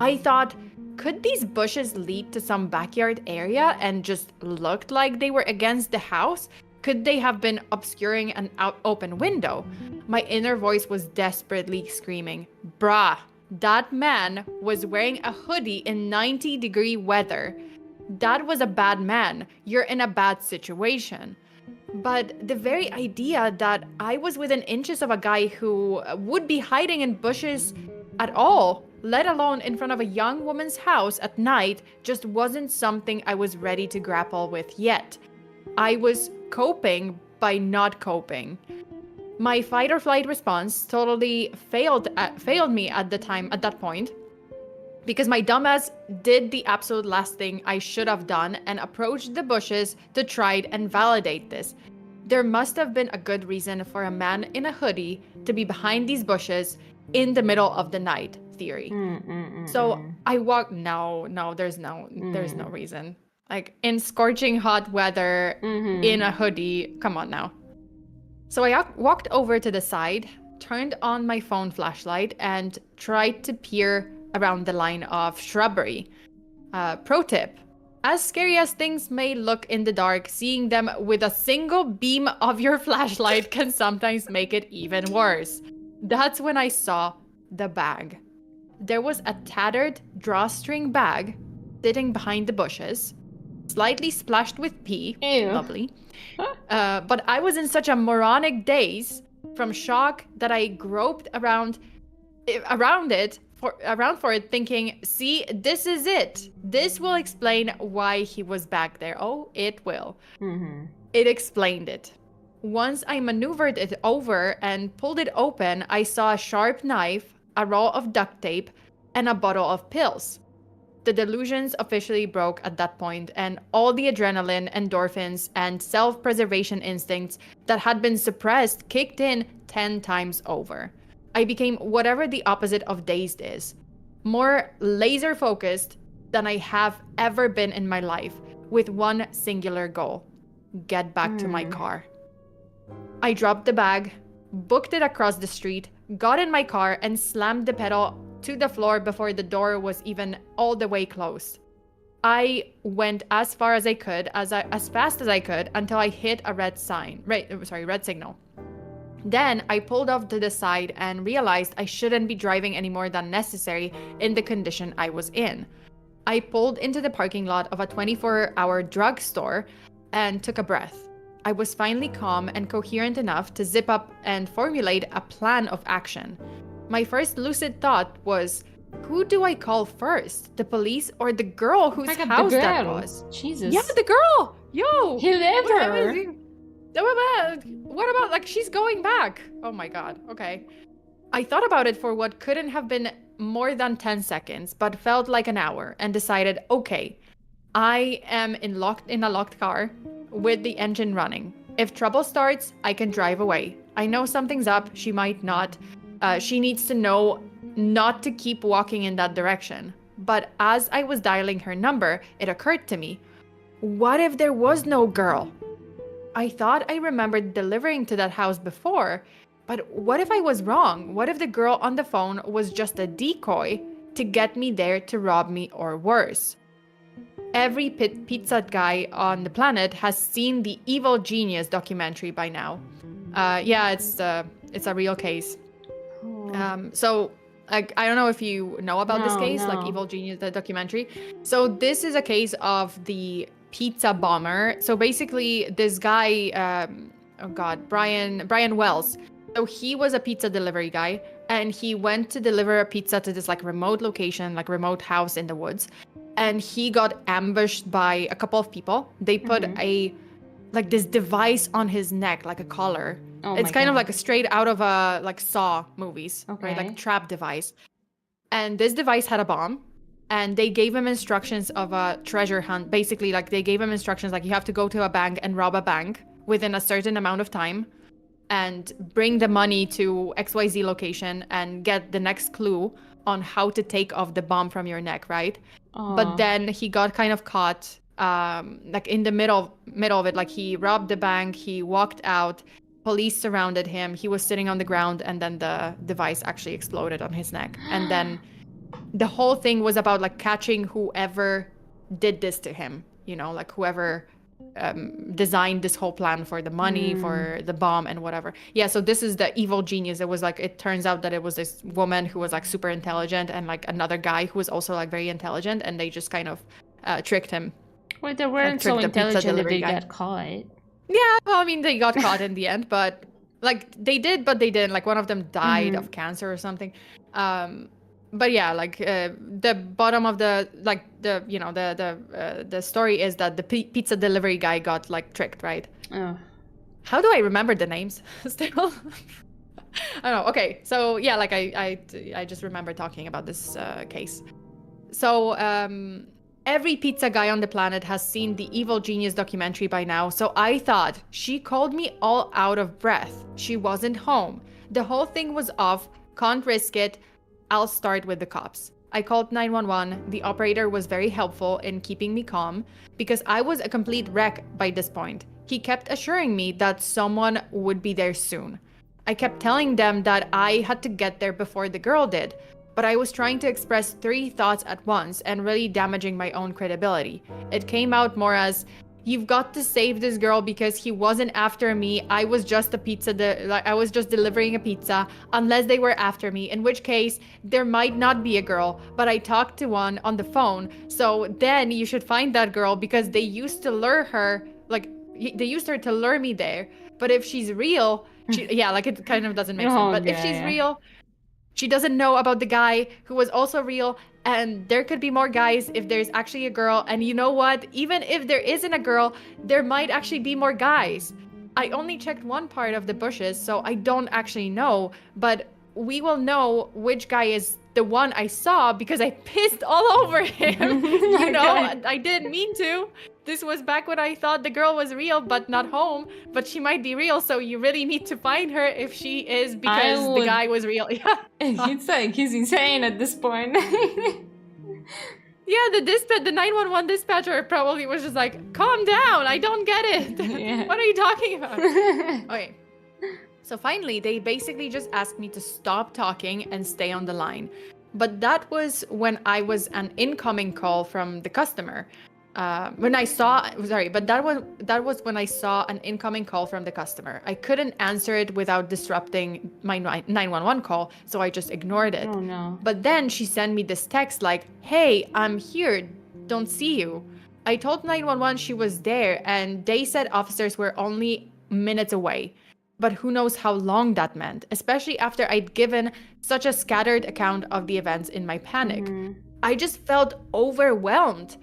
I thought, could these bushes lead to some backyard area and just looked like they were against the house? Could they have been obscuring an open window? My inner voice was desperately screaming, "Bruh, that man was wearing a hoodie in 90-degree weather. That was a bad man. You're in a bad situation." But the very idea that I was within inches of a guy who would be hiding in bushes at all, let alone in front of a young woman's house at night, just wasn't something I was ready to grapple with yet. I was coping by not coping. My fight or flight response totally failed me at that point, because my dumbass did the absolute last thing I should have done and approached the bushes to try and validate this. There must have been a good reason for a man in a hoodie to be behind these bushes in the middle of the night theory. So I walked, there's no reason. Like, in scorching hot weather, in a hoodie, come on now. So I walked over to the side, turned on my phone flashlight, and tried to peer around the line of shrubbery. Pro tip, as scary as things may look in the dark, seeing them with a single beam of your flashlight can sometimes make it even worse. That's when I saw the bag. There was a tattered drawstring bag sitting behind the bushes, slightly splashed with pee. Ew. Lovely. But I was in such a moronic daze from shock that I groped around for it, thinking, see, this is it. This will explain why he was back there. Oh, it will. It explained it. Once I maneuvered it over and pulled it open, I saw a sharp knife, a roll of duct tape, and a bottle of pills. The delusions officially broke at that point, and all the adrenaline, endorphins, and self-preservation instincts that had been suppressed kicked in 10 times over. I became whatever the opposite of dazed is, more laser-focused than I have ever been in my life, with one singular goal: get back to my car. I dropped the bag, booked it across the street, got in my car, and slammed the pedal to the floor before the door was even all the way closed. I went as far as I could, as fast as I could, until I hit a red signal. Then I pulled off to the side and realized I shouldn't be driving any more than necessary in the condition I was in. I pulled into the parking lot of a 24-hour drugstore and took a breath. I was finally calm and coherent enough to zip up and formulate a plan of action. My first lucid thought was, who do I call first? The police or the girl whose I got house the that girl. was? Jesus. Yeah, the girl. Yo. Whoever. What about like she's going back? Oh my god. Okay. I thought about it for what couldn't have been more than 10 seconds, but felt like an hour, and decided, okay, I am in a locked car with the engine running. If trouble starts, I can drive away. I know something's up. She might not. She needs to know not to keep walking in that direction. But as I was dialing her number, it occurred to me, what if there was no girl? I thought I remembered delivering to that house before, but what if I was wrong? What if the girl on the phone was just a decoy to get me there to rob me or worse? Every pizza guy on the planet has seen the Evil Genius documentary by now. Yeah, it's a real case. So like, I don't know if you know about this case, like Evil Genius, the documentary. So this is a case of the pizza bomber. So basically, this guy, Brian Wells. So he was a pizza delivery guy, and he went to deliver a pizza to this like remote location, like remote house in the woods. And he got ambushed by a couple of people. They put this device on his neck, like a collar. It's kind of like a straight out of a like Saw movies, right? Like a trap device. And this device had a bomb. And they gave him instructions of a treasure hunt. Basically, like they gave him instructions like you have to go to a bank and rob a bank within a certain amount of time, and bring the money to XYZ location and get the next clue on how to take off the bomb from your neck, right? But then he got kind of caught like in the middle of it. Like he robbed the bank, he walked out, police surrounded him, he was sitting on the ground, and then the device actually exploded on his neck. And then the whole thing was about like catching whoever did this to him, you know, like whoever designed this whole plan for the money, for the bomb and whatever. Yeah, so this is the Evil Genius. It was like, it turns out that it was this woman who was like super intelligent and like another guy who was also like very intelligent, and they just kind of tricked him. Wait, they weren't so intelligent that they got caught. Yeah, well, I mean, they got caught in the end, but like they did, but they didn't. Like one of them died of cancer or something. But yeah, like the bottom of the like the story is that the pizza delivery guy got like tricked, right? Oh. How do I remember the names still? I don't know. Okay, so yeah, like I just remember talking about this case. So every pizza guy on the planet has seen the Evil Genius documentary by now. So I thought, she called me all out of breath. She wasn't home. The whole thing was off. Can't risk it. I'll start with the cops. I called 911. The operator was very helpful in keeping me calm because I was a complete wreck by this point. He kept assuring me that someone would be there soon. I kept telling them that I had to get there before the girl did, but I was trying to express 3 thoughts at once and really damaging my own credibility. It came out more as, you've got to save this girl because he wasn't after me. I was just I was just delivering a pizza, unless they were after me, in which case there might not be a girl, but I talked to one on the phone. So then you should find that girl because they used to lure her, like they used her to lure me there. But if she's real, yeah, like it kind of doesn't make sense. But if she's real, she doesn't know about the guy who was also real, and there could be more guys if there's actually a girl. And you know what? Even if there isn't a girl, there might actually be more guys. I only checked one part of the bushes, so I don't actually know, but we will know which guy is the one I saw because I pissed all over him. You know, I didn't mean to. This was back when I thought the girl was real but not home, but she might be real, so you really need to find her if she is, because the guy was real. Yeah. It's like he's insane at this point. Yeah, the 911 dispatcher probably was just like, calm down, I don't get it. Yeah. What are you talking about? Okay. So finally, they basically just asked me to stop talking and stay on the line. But that was when I was an incoming call from the customer. That was when I saw an incoming call from the customer. I couldn't answer it without disrupting my 911 call, so I just ignored it. Oh no. But then she sent me this text like, hey, I'm here, don't see you. I told 911 she was there, and they said officers were only minutes away. but who knows how long that meant, especially after I'd given such a scattered account of the events in my panic. I just felt overwhelmed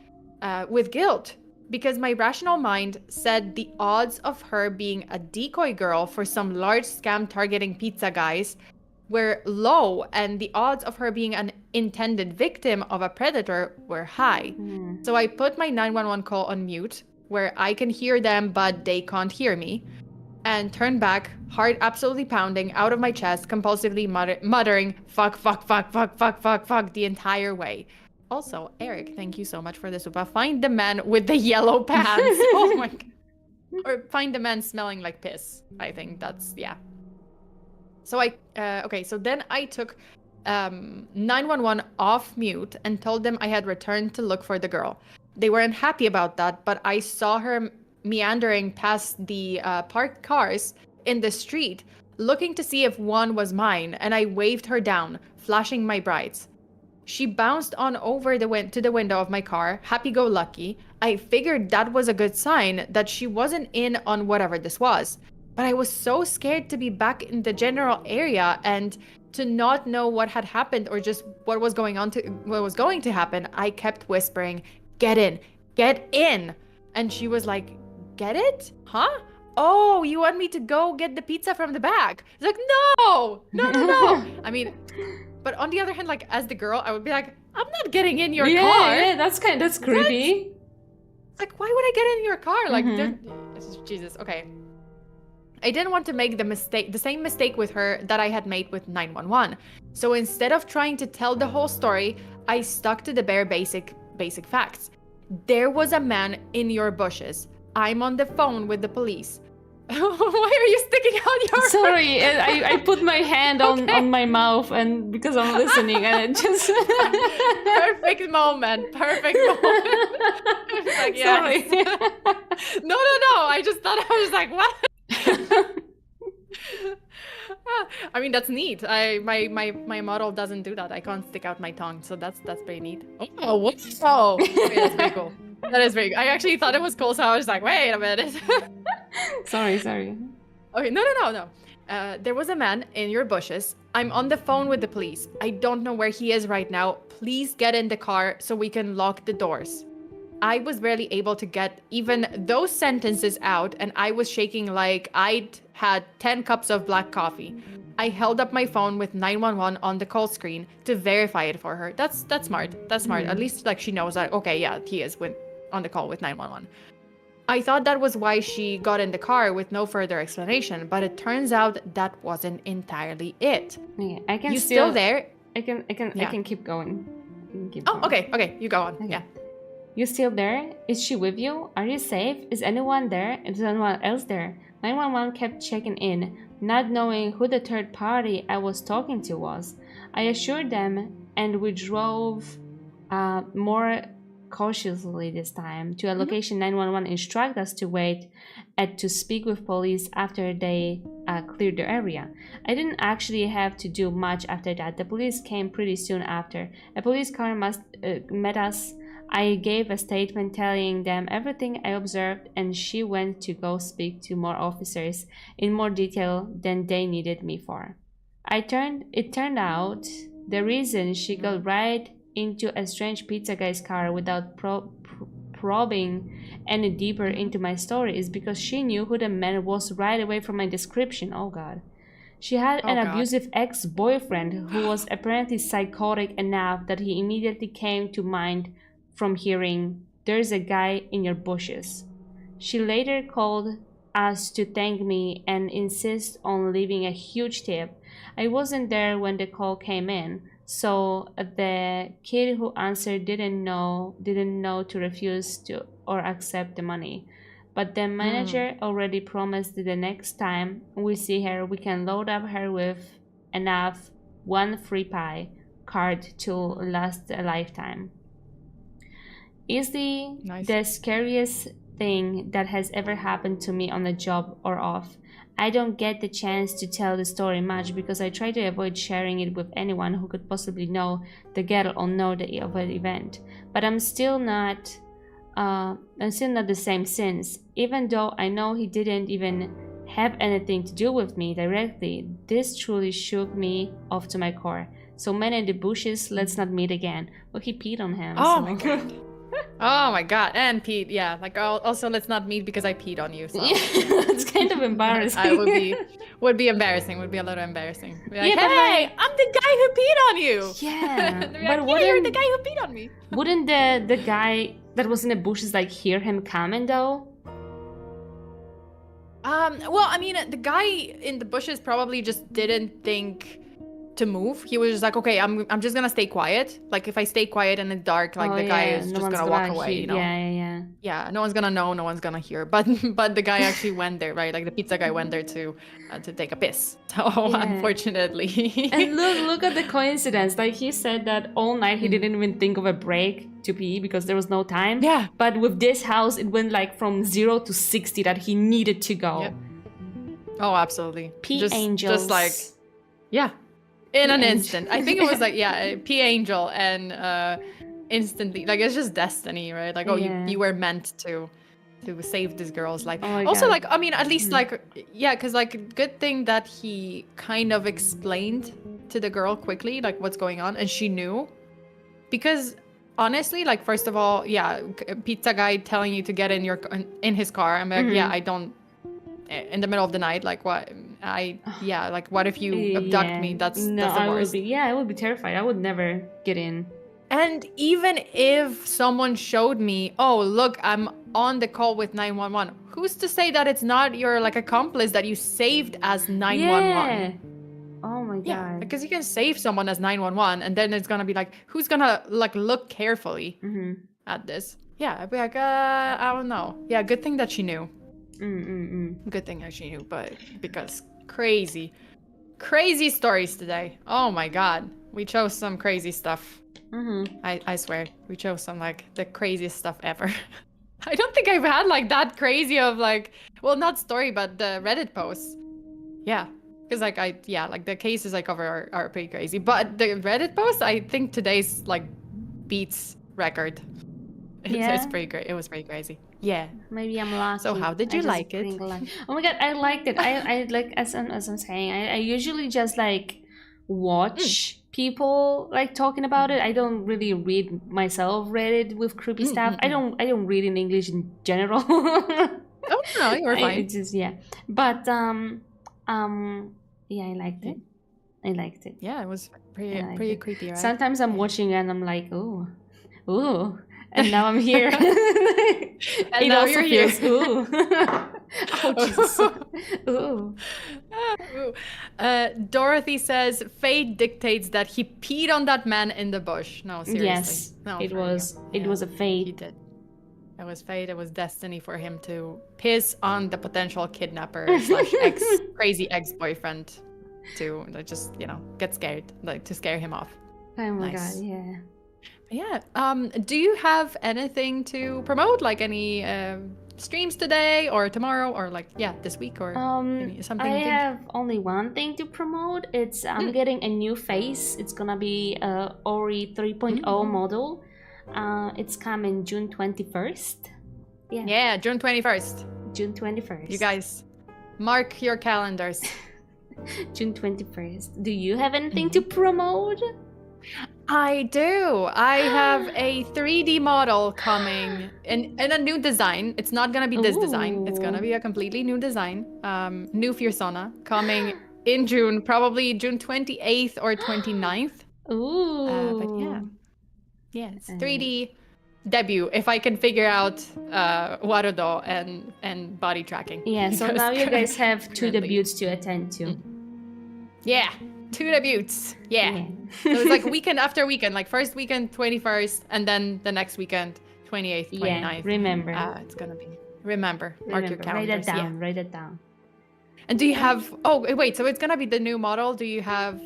with guilt because my rational mind said the odds of her being a decoy girl for some large scam targeting pizza guys were low, and the odds of her being an intended victim of a predator were high. So I put my 911 call on mute, where I can hear them but they can't hear me, and turned back, heart absolutely pounding out of my chest, compulsively muttering fuck, fuck, fuck, fuck, fuck, fuck, fuck the entire way. Also, Eric, thank you so much for the super. Find the man with the yellow pants. Oh my god. Or find the man smelling like piss. I think that's, yeah. So so then I took 911 off mute and told them I had returned to look for the girl. They weren't happy about that, but I saw her meandering past the parked cars in the street, looking to see if one was mine, and I waved her down, flashing my brights. She bounced on over to the window of my car, happy-go-lucky. I figured that was a good sign that she wasn't in on whatever this was. But I was so scared to be back in the general area and to not know what had happened or just what was going to happen. I kept whispering, "Get in, get in." And she was like, "Get it? Huh? Oh, you want me to go get the pizza from the back?" It's like, no. I mean, but on the other hand, like as the girl, I would be like, "I'm not getting in your car." Yeah, that's creepy. It's like, why would I get in your car? Like, Jesus. Okay. I didn't want to make the same mistake with her that I had made with 911. So instead of trying to tell the whole story, I stuck to the bare basic facts. There was a man in your bushes. I'm on the phone with the police. Why are you sticking out your... Sorry, I put my hand on my mouth and because I'm listening and it just... Perfect moment. Like, yes. Sorry. No. I just thought, I was like, what? I mean, that's neat. My model doesn't do that. I can't stick out my tongue, so that's pretty neat. Oh, what? Oh, okay, that's very cool. That is very good. I actually thought it was cool, so I was like, wait a minute. Sorry. Okay, no. There was a man in your bushes. I'm on the phone with the police. I don't know where he is right now. Please get in the car so we can lock the doors. I was barely able to get even those sentences out, and I was shaking like I'd had 10 cups of black coffee. I held up my phone with 911 on the call screen to verify it for her. That's smart. At least like she knows that, okay, yeah, he is on the call with 911. I thought that was why she got in the car with no further explanation, but it turns out that wasn't entirely it. Yeah, I can You still there? I can keep going. Okay, you go on. Okay. Yeah. You still there? Is she with you? Are you safe? Is anyone there? Is anyone else there? 911 kept checking in, not knowing who the third party I was talking to was. I assured them, and we drove more cautiously this time to a location 911 instructed us to wait to speak with police after they cleared the area. I didn't actually have to do much after that. The police came pretty soon after. A police car met us. I gave a statement telling them everything I observed, and she went to go speak to more officers in more detail than they needed me for. It turned out the reason she got right into a strange pizza guy's car without probing any deeper into my story is because she knew who the man was right away from my description. Oh god. She had an abusive ex-boyfriend who was apparently psychotic enough that he immediately came to mind from hearing, "There's a guy in your bushes." She later called us to thank me and insist on leaving a huge tip. I wasn't there when the call came in, so the kid who answered didn't know to refuse to or accept the money. But the manager already promised that the next time we see her, we can load up her with enough one free pie card to last a lifetime. Is the scariest thing that has ever happened to me on the job or off. I don't get the chance to tell the story much because I try to avoid sharing it with anyone who could possibly know the girl or know the event. But I'm still not the same since, even though I know he didn't even have anything to do with me directly. This truly shook me off to my core. So man in the bushes, let's not meet again. Well, he peed on him. Oh so. my god. Oh my god. And Pete, yeah. Like also let's not meet because I peed on you. So It's kind of embarrassing. I would be embarrassing. Would be a little embarrassing. Be like, Yeah, but hey, like- I'm the guy who peed on you. Yeah. But yeah, you're the guy who peed on me. Wouldn't the guy that was in the bushes like hear him coming though? Well, I mean, the guy in the bushes probably just didn't think to move. He was just like, okay, I'm just gonna stay quiet. Like if I stay quiet in the dark, like the guy is just gonna walk away, you know? Yeah. Yeah, no one's gonna know, no one's gonna hear. But the guy actually went there, right? Like the pizza guy went there to take a piss. So unfortunately. And look at the coincidence. Like he said that all night he didn't even think of a break to pee because there was no time. Yeah. But with this house, it went like from 0 to 60 that he needed to go. Yep. Oh, absolutely. Pee angels. Just like, yeah. In an instant. I think it was like, yeah, P Angel and instantly, like it's just destiny, right? Like, oh, you were meant to save this girl's life. Oh also, God. like, I mean, at least like, yeah, because like, good thing that he kind of explained to the girl quickly, like what's going on, and she knew. Because honestly, like, first of all, yeah, pizza guy telling you to get in his car. I'm like, yeah, I don't. In the middle of the night, like what? Like what if you abduct me? That's the worst. I would be terrified. I would never get in. And even if someone showed me, oh look, I'm on the call with 911. Who's to say that it's not your like accomplice that you saved as 911? Yeah. Oh my God. Yeah, because you can save someone as 911, and then it's gonna be like, who's gonna like look carefully at this? Yeah, I'd be like, I don't know. Yeah, good thing that she knew. Good thing that she knew, but because crazy stories today. Oh my God, we chose some crazy stuff. I swear, we chose some like the craziest stuff ever. I don't think I've had like that crazy of like, well, not story, but the Reddit posts. Yeah, because like like the cases I cover are pretty crazy, but the Reddit posts, I think today's like beats record. It's pretty great. It was pretty crazy. Yeah. Maybe I'm lucky. So how did you like it? Oh my God, I liked it. I like as I'm saying, I usually just like watch people like talking about it. I don't really read myself Reddit with creepy stuff. I don't read in English in general. Oh no, you were fine. It's just But yeah, I liked it. I liked it. Yeah, it was pretty creepy, right? Sometimes I'm watching and I'm like, ooh. And now I'm here. And now you're here. Ooh. Oh, Jesus. Ooh. Dorothy says, fate dictates that he peed on that man in the bush. No, seriously. Yes, no, it was a fate. He did. It was fate. It was destiny for him to piss on the potential kidnapper / crazy ex-boyfriend to just, get scared, like to scare him off. Oh my God, yeah. Yeah. Do you have anything to promote? Like any streams today or tomorrow or like this week or something? I have only one thing to promote. It's I'm getting a new face. It's gonna be a Auri 3.0 model. It's coming June 21st. Yeah, June 21st. June 21st. You guys, mark your calendars. June 21st. Do you have anything to promote? I do. I have a 3D model coming in a new design. It's not gonna be this design. It's gonna be a completely new design. New Fursona coming in June, probably June 28th or 29th. Ooh. But yeah, it's 3D debut if I can figure out Warudo and body tracking. Yeah. So now you guys have 2 debuts to attend to. Yeah. 2 debuts. Yeah. So it's like weekend after weekend, like first weekend 21st and then the next weekend 28th, 29th. Yeah, remember. It's gonna be mark your calendars. Write it down. And do you have wait, so it's gonna be the new model. Do you have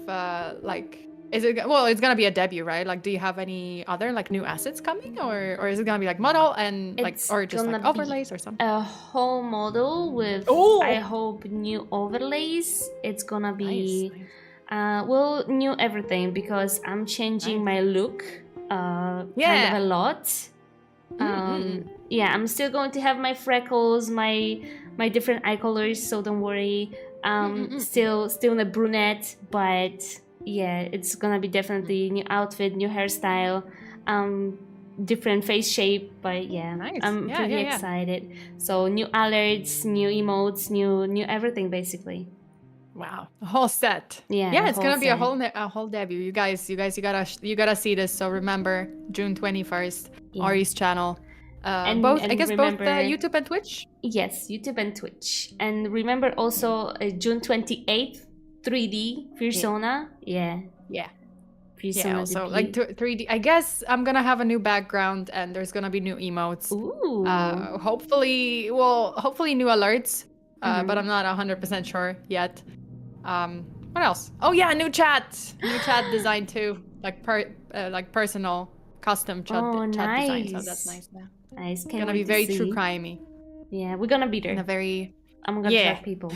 it's gonna be a debut, right? Like do you have any other like new assets coming or is it gonna be like model and or just like overlays or something? A whole model with I hope new overlays. It's gonna be nice. New everything because I'm changing my look kind of a lot. Yeah, I'm still going to have my freckles, my different eye colors, so don't worry. Still a brunette, but yeah, it's gonna be definitely new outfit, new hairstyle, different face shape, but yeah, Nice. I'm pretty excited. So new alerts, new emotes, new everything basically. Wow, a whole set. Yeah, it's gonna be a whole debut. You gotta see this. So remember, June 21st, Auri's channel. Both YouTube and Twitch. Yes, YouTube and Twitch. And remember also June 28th, 3D Persona. Yeah. Persona. Yeah, also like 3D. I guess I'm gonna have a new background and there's gonna be new emotes. Ooh. Hopefully new alerts. But I'm not 100% sure yet. What else? Oh yeah, new chat design too. Like personal custom chat design. So that's nice. Yeah. Nice. It's gonna be very true crimey. Yeah, we're gonna be there. I'm gonna track people.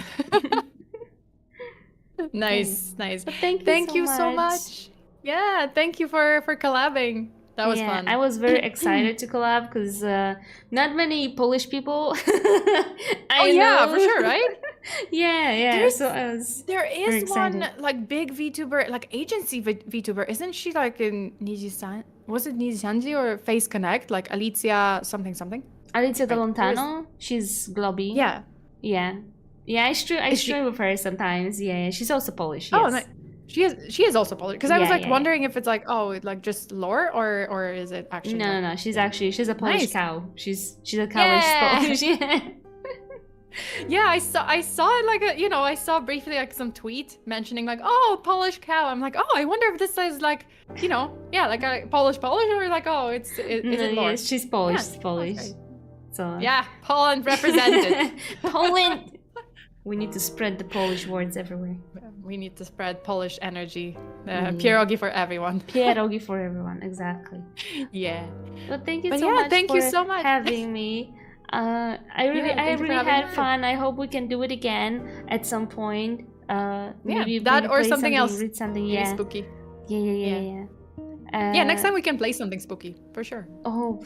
Nice. But thank you so much. Yeah, thank you for collabing. That was fun. I was very excited to collab because not many Polish people. I know. For sure, right? Yeah. So I was there is one like big VTuber, like agency VTuber. Isn't she like in Nijisan? Was it Nijisanji or Face Connect? Like Alicia something. Alicia Dolontano. She's Globby. Yeah. I stream with her sometimes. Yeah. She's also Polish. Yes. Oh, nice. She is also Polish because I was wondering if it's like like just lore or is it actually no she's a Polish cow. She's a cow. Polish. Yeah, I saw it like I saw briefly like some tweet mentioning like Polish cow. I'm like I wonder if this is like like a Polish or like is it lore? Yes, she's Polish. Yeah, she's Polish. Okay. So yeah, Poland represented. Poland. We need to spread the Polish words everywhere. We need to spread Polish energy. Pierogi for everyone. Pierogi for everyone, exactly. Yeah. Well, thank you so much for having me. I really had fun. I hope we can do it again at some point. Maybe that or something else. Read something. Yeah. Spooky. Yeah. Next time we can play something spooky for sure. Oh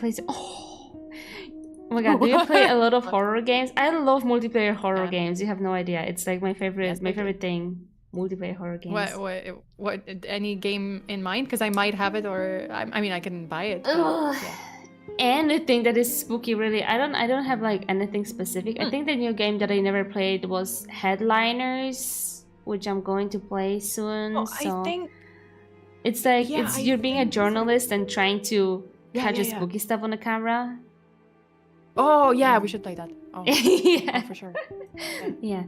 my god, do you play a lot of horror games? I love multiplayer horror games. You have no idea. It's like my favorite thing. Multiplayer horror games. What any game in mind? Because I might have it, or I mean I can buy it. Anything that is spooky, really. I don't have like anything specific. I think the new game that I never played was Headliners, which I'm going to play soon. I think it's like you're being a journalist and trying to catch a spooky stuff on the camera. Oh yeah, we should play that. For sure. Yeah.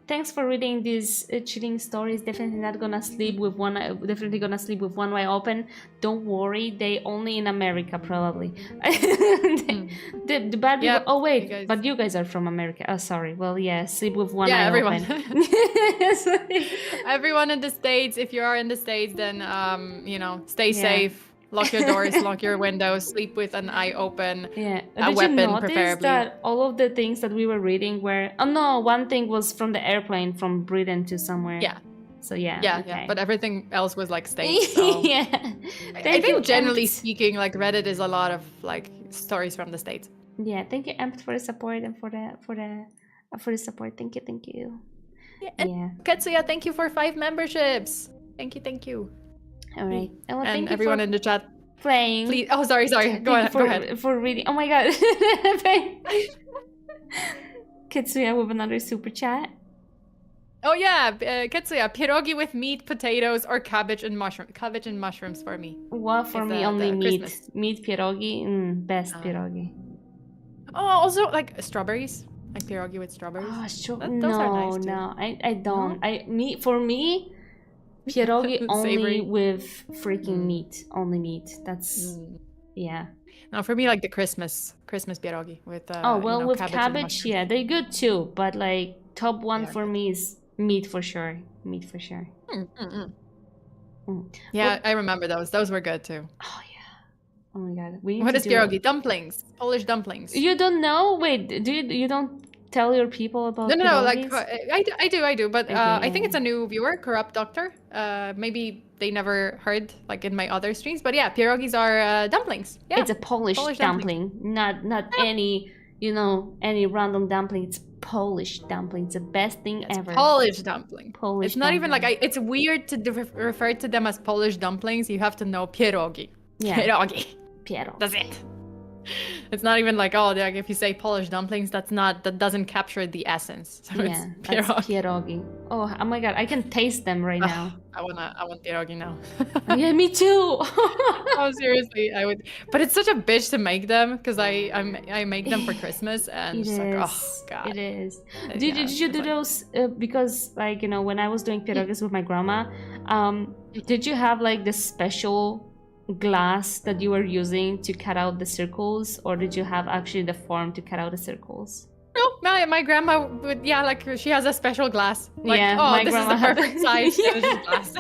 Thanks for reading these chilling stories. Definitely not gonna sleep with one. Definitely gonna sleep with one eye open. Don't worry, they only in America probably. The bad people. Oh wait, but you guys are from America. Oh sorry. Well yeah, sleep with one eye everyone. open. Everyone in the States. If you are in the States, then stay safe. Lock your doors, lock your windows, sleep with an eye open. Yeah. A weapon, preferably. That all of the things that we were reading were... Oh no, one thing was from the airplane from Britain to somewhere. Yeah. So yeah. Yeah. But everything else was like States. So. Yeah. I think generally speaking, like Reddit is a lot of like stories from the States. Yeah. Thank you, Empt, for the support and for the support. Thank you. Yeah. Ketsuya, thank you for 5 memberships. Thank you. All right. Well, and everyone in the chat playing. Please. Oh, sorry. Go ahead. For reading. Oh my god. Ketsuya with another super chat. Oh yeah, Ketsuya, pierogi with meat, potatoes, or cabbage and mushroom. Cabbage and mushrooms for me. Well, for me only meat. Christmas. Meat pierogi, best pierogi. Oh, also like strawberries. Like pierogi with strawberries. Oh, those are nice too. No, I don't. For me. Pierogi only with freaking meat. Only meat. That's yeah. No, for me like the Christmas pierogi with with cabbage, yeah, they're good too. But like top one for me is meat for sure. Yeah, I remember those. Those were good too. Oh yeah. Oh my god. What is pierogi? Dumplings. Polish dumplings. You don't know? Wait, you don't tell your people about No, like pierogies? I do, but I think Okay. it's a new viewer, Corrupt Doctor. Maybe they never heard like in my other streams, but yeah, pierogies are dumplings. Yeah, It's a Polish Polish dumplings. dumpling, not any, any random dumpling. It's Polish dumpling. It's the best thing It's ever. Polish dumpling. Polish It's not even like dumpling. it's weird to refer to them as Polish dumplings. You have to know pierogi. Yeah. Pierogi. Piero. That's it. It's not even like, oh, like if you say Polish dumplings, that doesn't capture the essence. So Yeah, it's that's pierogi. pierogi. Oh my god, I can taste them right now. I want pierogi now. Yeah, me too. Oh, seriously, I would. But it's such a bitch to make them because I make them for Christmas and It just like, oh is. god. It is. Yeah, Did you it's do like- those? Because like when I was doing pierogies with my grandma, did you have like the special glass that you were using to cut out the circles, or did you have actually the form to cut out the circles? No, my grandma would, yeah, like she has a special glass. Like, Yeah, oh, my this is grandma the had- perfect size. Yeah. It was just glass.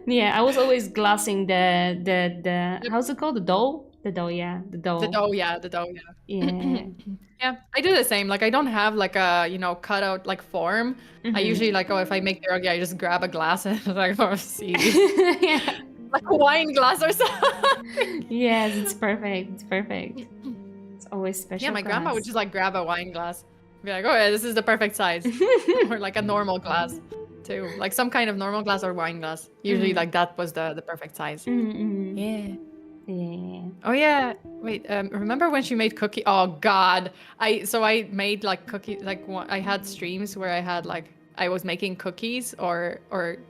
Yeah, I was always glassing the how's it called? The dough? The dough, yeah. The dough. The dough, yeah. Yeah. Yeah, I do the same. Like I don't have like a cut out like form. I Mhm. usually like if I make pierogi, I just grab a glass and like see Yeah. like a wine glass or something. Yes, it's perfect. It's perfect. It's always special. Yeah, my grandma would glass. just like grab a wine glass, be like, "Oh yeah, this is the perfect size," or like a normal glass too, like some kind of normal glass or wine glass. Usually, like that was the perfect size. Mm-hmm. Yeah. Yeah. Oh yeah. Wait. Remember when she made cookie? Oh God. I made like cookie. Like I had streams where I had like I was making cookies or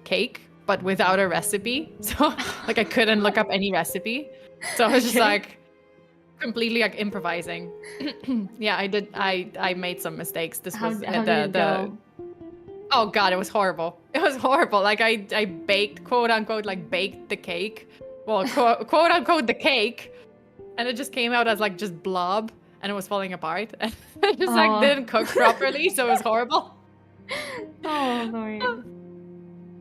cake, but without a recipe. So like I couldn't look up any recipe. So I was just Okay. like completely like improvising. Yeah, I did. I made some mistakes. This How was did it go? Oh God, it was horrible. It was horrible. Like I baked, quote unquote, like baked the cake. Well, quote unquote, the cake, and it just came out as like just blob, and it was falling apart, and it just Aw. like didn't cook properly, so it was horrible. Oh Lord.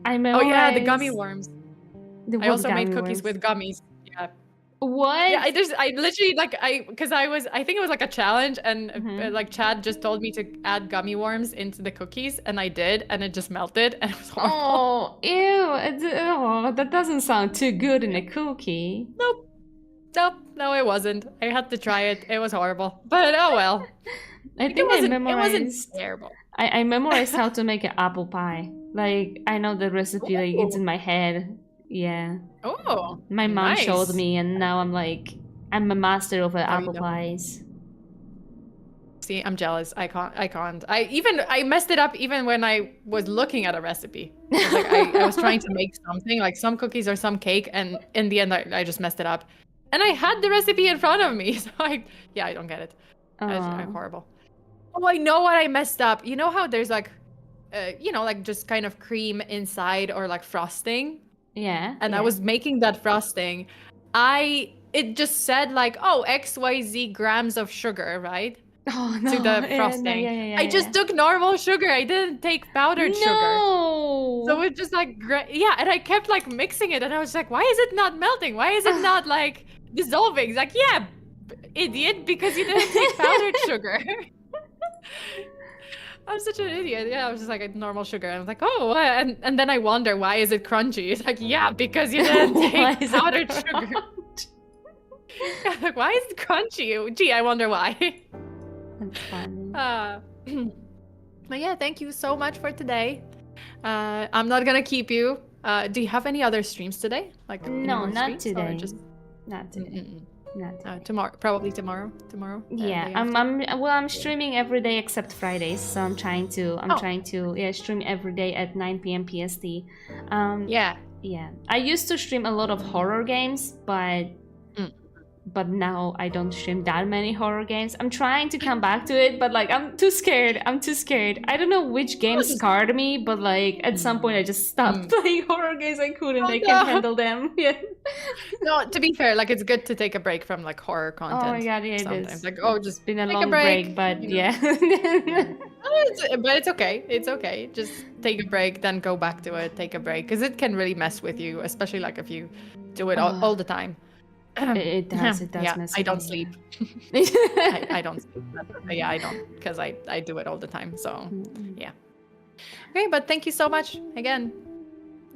I Oh memorized. yeah, the gummy worms. The I also made gummy cookies worms? with gummies. Yeah. What? Yeah, I literally like because I think it was like a challenge, and Mhm. like Chad just told me to add gummy worms into the cookies, and I did, and it just melted, and it was horrible. Oh, ew. Oh, that doesn't sound too good in a cookie. Nope, no, it wasn't. I had to try it. It was horrible, but oh well. I Like, think I it memorized. wasn't terrible. I memorized how to make an apple pie. Like I know the recipe. Like it's in my head. Yeah. Oh, My mom showed nice. me, and now I'm a master of Now you apple know. pies. See, I'm jealous. I can't. I messed it up even when I was looking at a recipe. Like I was trying to make something, like some cookies or some cake, and in the end I just messed it up. And I had the recipe in front of me, so I don't get it. I'm Oh, horrible. Oh, I know what I messed up. You know how there's like, like just kind of cream inside or like frosting? yeah. And yeah. I was making that frosting. It just said like, oh, XYZ grams of sugar, right? Oh no. To the Yeah, frosting. yeah, I just took normal sugar. I didn't take powdered sugar. No. So it just like, yeah, and I kept like mixing it, and I was like, why is it not melting? Why is it not like dissolving? It's like, yeah, idiot, because you didn't take powdered sugar. I'm such an idiot. Yeah, I was just like normal sugar. I was like, oh, what? And then I wonder, why is it crunchy? It's like, yeah, because you didn't Why take is it powdered sugar. Like, why is it crunchy? Gee, I wonder why. That's funny. But yeah, thank you so much for today. I'm not gonna keep you. Do you have any other streams today? Like any No, more not streams, or today. Just Not today. Not today. tomorrow, probably tomorrow. Tomorrow. Yeah, day I'm after. I'm streaming every day except Fridays, so I'm trying to Oh. stream every day at 9 p.m. PST. Yeah. Yeah. I used to stream a lot of horror games, but now I don't stream that many horror games. I'm trying to come back to it, but like I'm too scared. I don't know which games scarred me, but like at some point I just stopped playing horror games. I couldn't. Oh, I can't no. handle them. Yeah. No, to be fair, like it's good to take a break from like horror content. Oh my god, yeah, it sometimes. is. Like, oh, just It's been a take long a break, but you know. yeah. But it's okay. It's okay. Just take a break, then go back to it. Take a break, because it can really mess with you, especially like if you do it all the time. It does Yeah, mess I with don't me, sleep. yeah. I don't sleep. Yeah, I don't, because I do it all the time. So Mm-mm. yeah. Okay, but thank you so much again.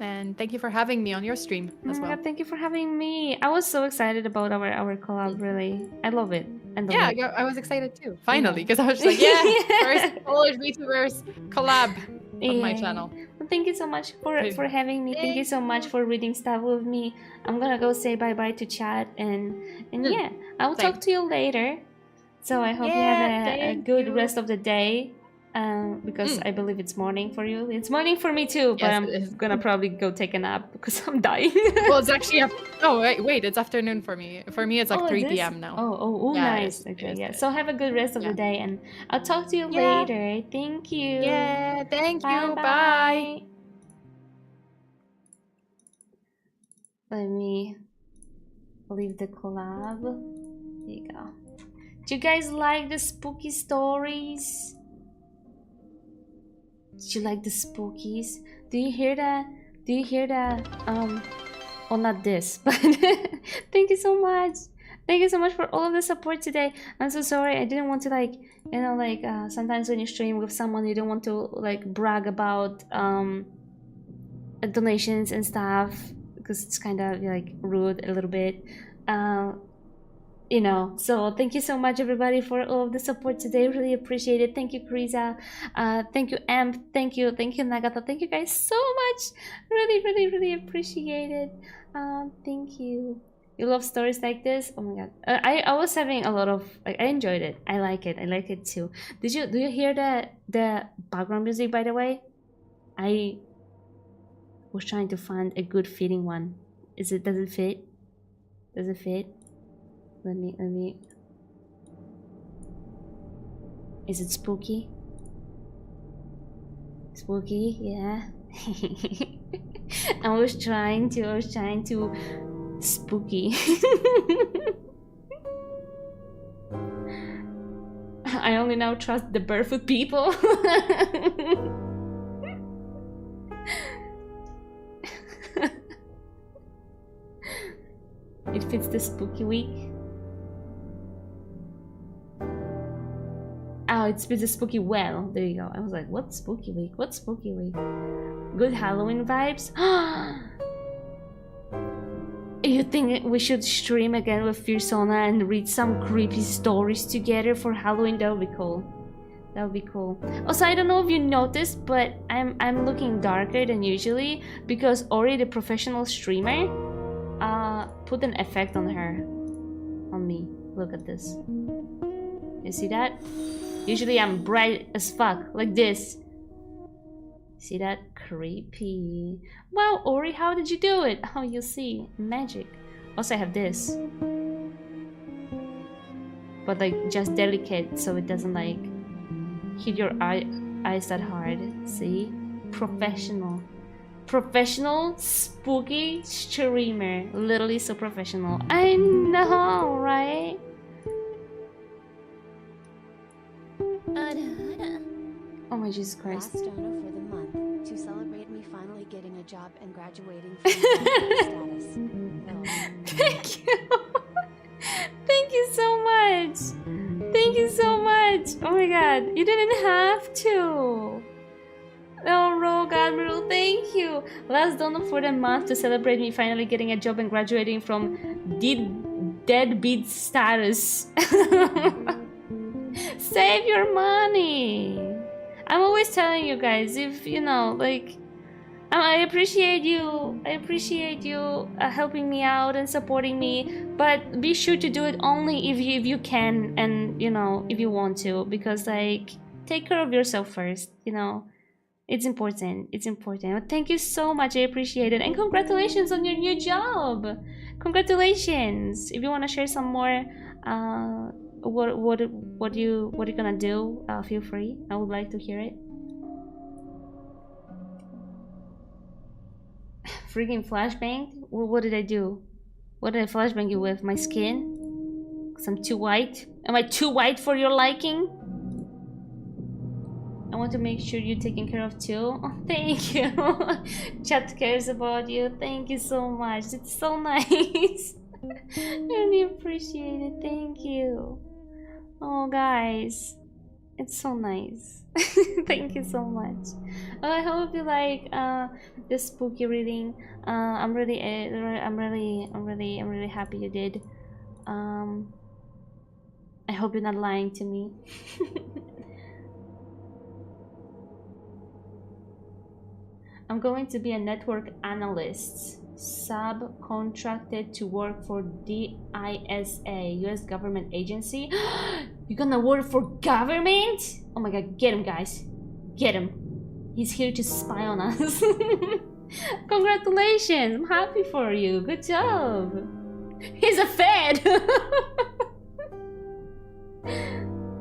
And thank you for having me on your stream Oh as my well. god, thank you for having me. I was so excited about our collab, really. I love it. Yeah, I was excited too. Finally, Yeah. because I was just like, yeah, first Polish VTubers collab on my Yeah. channel. Well, thank you so much for having me. Thank you so much for reading stuff with me. I'm gonna go say bye-bye to chat and yeah, I will talk to you later. So I hope you have a good rest of the day. Because I believe it's morning for you. It's morning for me too, but Yes, I'm gonna probably go take a nap because I'm dying. Well, it's actually oh wait, it's afternoon for me. For me, it's like 3 p.m. now. Oh, Yeah, nice. Okay, yeah. So have a good rest of the day, and I'll talk to you later. Thank you. Yeah, thank you. Bye. Bye. Let me leave the collab. There you go. Do you guys like the spooky stories? Did you like the spookies? Do you hear that? Do you hear that? Well, not this, but thank you so much. Thank you so much for all of the support today. I'm so sorry. I didn't want to sometimes when you stream with someone, you don't want to brag about donations and stuff because it's kind of rude a little bit. So thank you so much everybody for all of the support today. Really appreciate it. Thank you, Krisa. Thank you, Amp. Thank you, Nagata. Thank you guys so much. Really appreciate it. Thank you. You love stories like this? Oh my god. I was having a lot of I enjoyed it. I like it too. Do you hear the background music, by the way? I was trying to find a good fitting one. Does it fit? Does it fit? Let me. Is it spooky? Spooky, yeah. I was trying to spooky. I only now trust the barefoot people. It fits the spooky week. Oh, it fits the spooky well. There you go. I was like, what spooky week? What spooky week? Good Halloween vibes? You think we should stream again with Fiersona and read some creepy stories together for Halloween? That would be cool. That would be cool. Also, I don't know if you noticed, but I'm looking darker than usually because Auri, the professional streamer, put an effect on her. On me. Look at this. You see that? Usually I'm bright as fuck, like this. See that? Creepy. Wow, Auri, how did you do it? Oh, you see, magic. Also, I have this. But just delicate, so it doesn't hit your eyes that hard. See? Professional. Professional, spooky streamer. Literally so professional. I know, right? Oh my Jesus Christ. Last donor for the month to celebrate me finally getting a job and graduating from status. No. Thank you. Thank you so much. Thank you so much. Oh my god. You didn't have to. Oh, Rogue Admiral, thank you. Last donor for the month to celebrate me finally getting a job and graduating from deadbeat status. Save your money. I'm always telling you guys, if I appreciate you. I appreciate you helping me out and supporting me, but be sure to do it only if you can and if you want to, because take care of yourself first. It's important. It's important. But thank you so much. I appreciate it, and congratulations on your new job. Congratulations. If you want to share some more. What you gonna do? Feel free. I would like to hear it. Freaking flashbang? What did I do? What did I flashbang you with? My skin? 'Cause I'm too white? Am I too white for your liking? I want to make sure you're taken care of too. Oh, thank you. Chat cares about you. Thank you so much. It's so nice. I appreciate it. Thank you. Oh, guys, it's so nice. Thank you so much. I hope you like this spooky reading. I'm really happy you did. I hope you're not lying to me. I'm going to be a network analyst, subcontracted to work for DISA, US government agency. You're gonna work for government? Oh my god, get him, guys. Get him. He's here to spy on us. Congratulations, I'm happy for you. Good job. He's a Fed.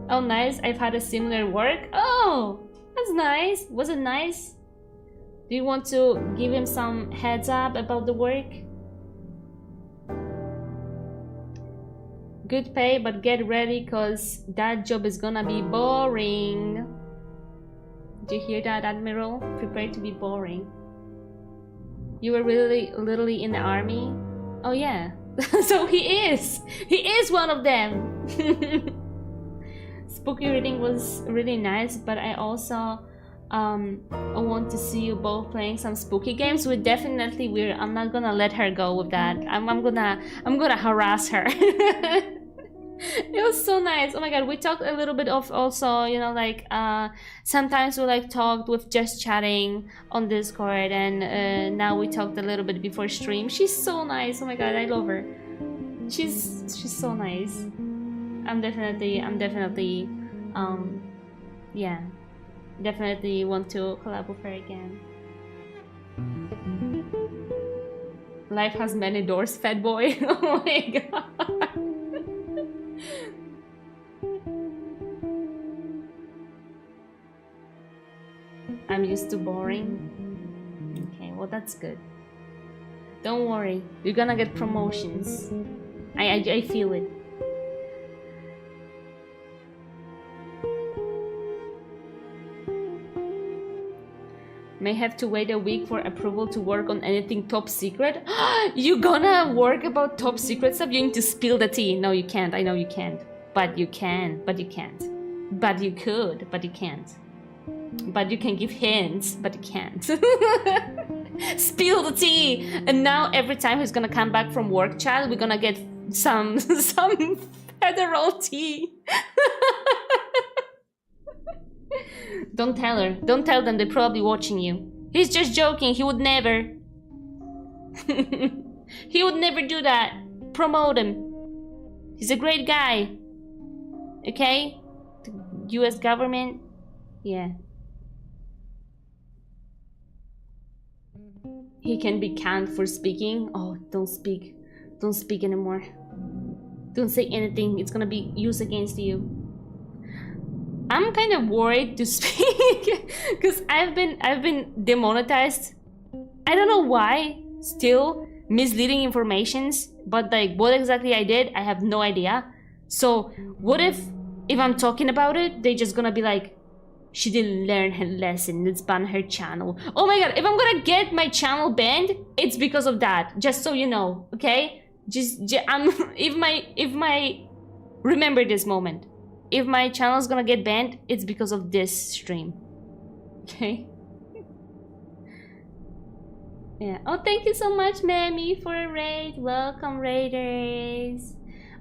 Oh, nice. I've had a similar work. Oh, that's nice. Was it nice? Do you want to give him some heads up about the work? Good pay, but get ready because that job is gonna be boring. Did you hear that, Admiral? Prepare to be boring. You were really literally in the army? Oh yeah. So he is one of them. Spooky reading was really nice, but I also I want to see you both playing some spooky games. I'm not gonna let her go with that. I'm gonna harass her. It was so nice. Oh my god, we talked a little bit of also, you know, like sometimes we like talked with just chatting on Discord, and now we talked a little bit before stream. She's so nice. Oh my god, I love her. She's so nice. I'm definitely yeah, definitely want to collab with her again. Life has many doors, fat boy. Oh my god. I'm used to boring. Okay, well that's good. Don't worry, you're gonna get promotions. I feel it. May have to wait a week for approval to work on anything top secret. You gonna work about top secret stuff? You need to spill the tea. No, you can't. I know you can't. But you can. But you can't. But you could. But you can't. But you can give hints. But you can't. Spill the tea. And now every time he's gonna come back from work, child, we're gonna get some federal tea. Don't tell her. Don't tell them, they're probably watching you. He's just joking. He would never. He would never do that. Promote him. He's a great guy. Okay? The US government. Yeah. He can be canned for speaking. Oh, don't speak. Don't speak anymore. Don't say anything. It's gonna be used against you. I'm kind of worried to speak because I've been demonetized. I don't know why. Still misleading informations, but like what exactly I did, I have no idea. So what if I'm talking about it, they just gonna be like, she didn't learn her lesson, let's ban her channel. Oh my god, if I'm gonna get my channel banned, it's because of that. Just so you know, okay? Remember this moment. If my channel is gonna get banned, it's because of this stream. Okay? Yeah. Oh, thank you so much, Mammy, for a raid. Welcome, raiders.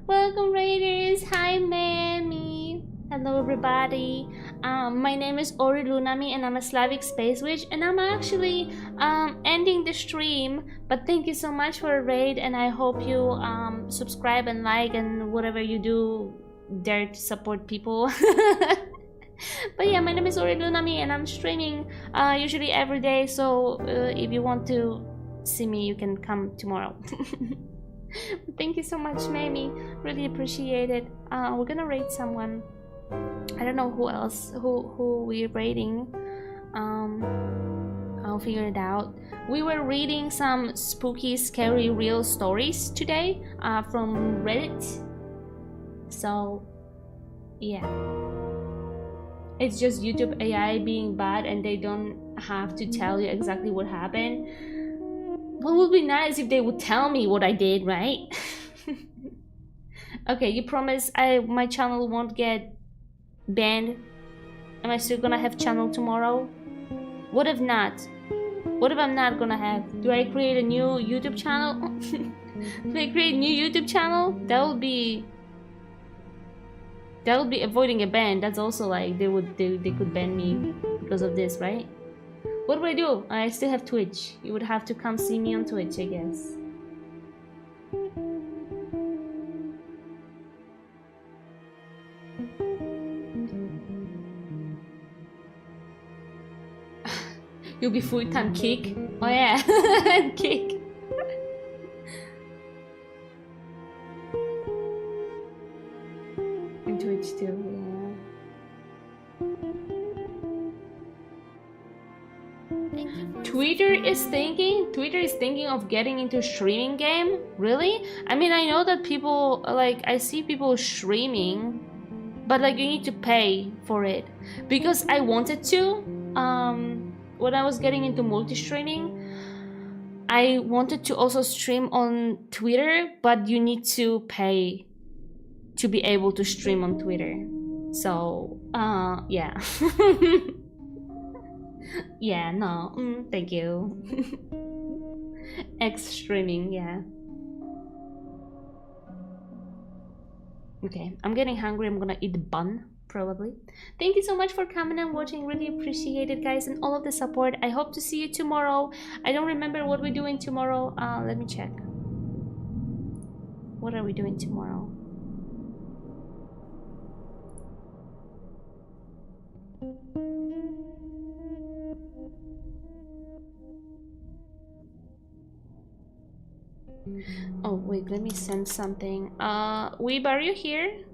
Welcome, raiders. Hi, Mammy. Hello, everybody. My name is Auri Lunami, and I'm a Slavic space witch, and I'm actually ending the stream. But thank you so much for a raid, and I hope you subscribe and like and whatever you do. Dare to support people. But yeah, my name is Auri Lunami, and I'm streaming usually every day, so if you want to see me, you can come tomorrow. Thank you so much, Mammy. Really appreciate it. We're gonna raid someone. I don't know who else, who we're raiding. I'll figure it out. We were reading some spooky, scary, real stories today from Reddit. So, yeah. It's just YouTube AI being bad, and they don't have to tell you exactly what happened. What would be nice if they would tell me what I did, right? Okay, you promise my channel won't get banned? Am I still gonna have channel tomorrow? What if not? What if I'm not gonna have? Do I create a new YouTube channel? Do I create a new YouTube channel? That would be avoiding a ban. That's also like they could ban me because of this, right? What would I do? I still have Twitch. You would have to come see me on Twitch, I guess. You'll be full-time kick. Oh yeah, kick. And Twitch too, yeah. Twitter is thinking of getting into streaming game? Really? I mean, I know that people, like, I see people streaming, but like you need to pay for it. Because I wanted to, when I was getting into multi-streaming, I wanted to also stream on Twitter, but you need to pay to be able to stream on Twitter. So, yeah. Yeah, no, thank you. X streaming, yeah. Okay, I'm getting hungry. I'm gonna eat the bun, probably. Thank you so much for coming and watching. Really appreciate it, guys, and all of the support. I hope to see you tomorrow. I don't remember what we're doing tomorrow. Let me check. What are we doing tomorrow? Oh wait, let me send something. Weeb, are you here?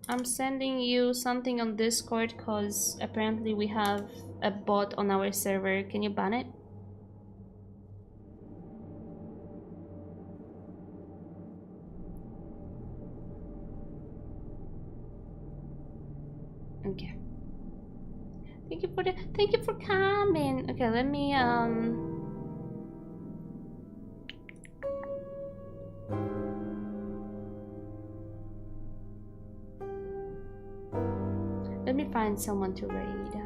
I'm sending you something on Discord because apparently we have a bot on our server. Can you ban it? Okay. Thank you for coming. Okay, let me let me find someone to raid.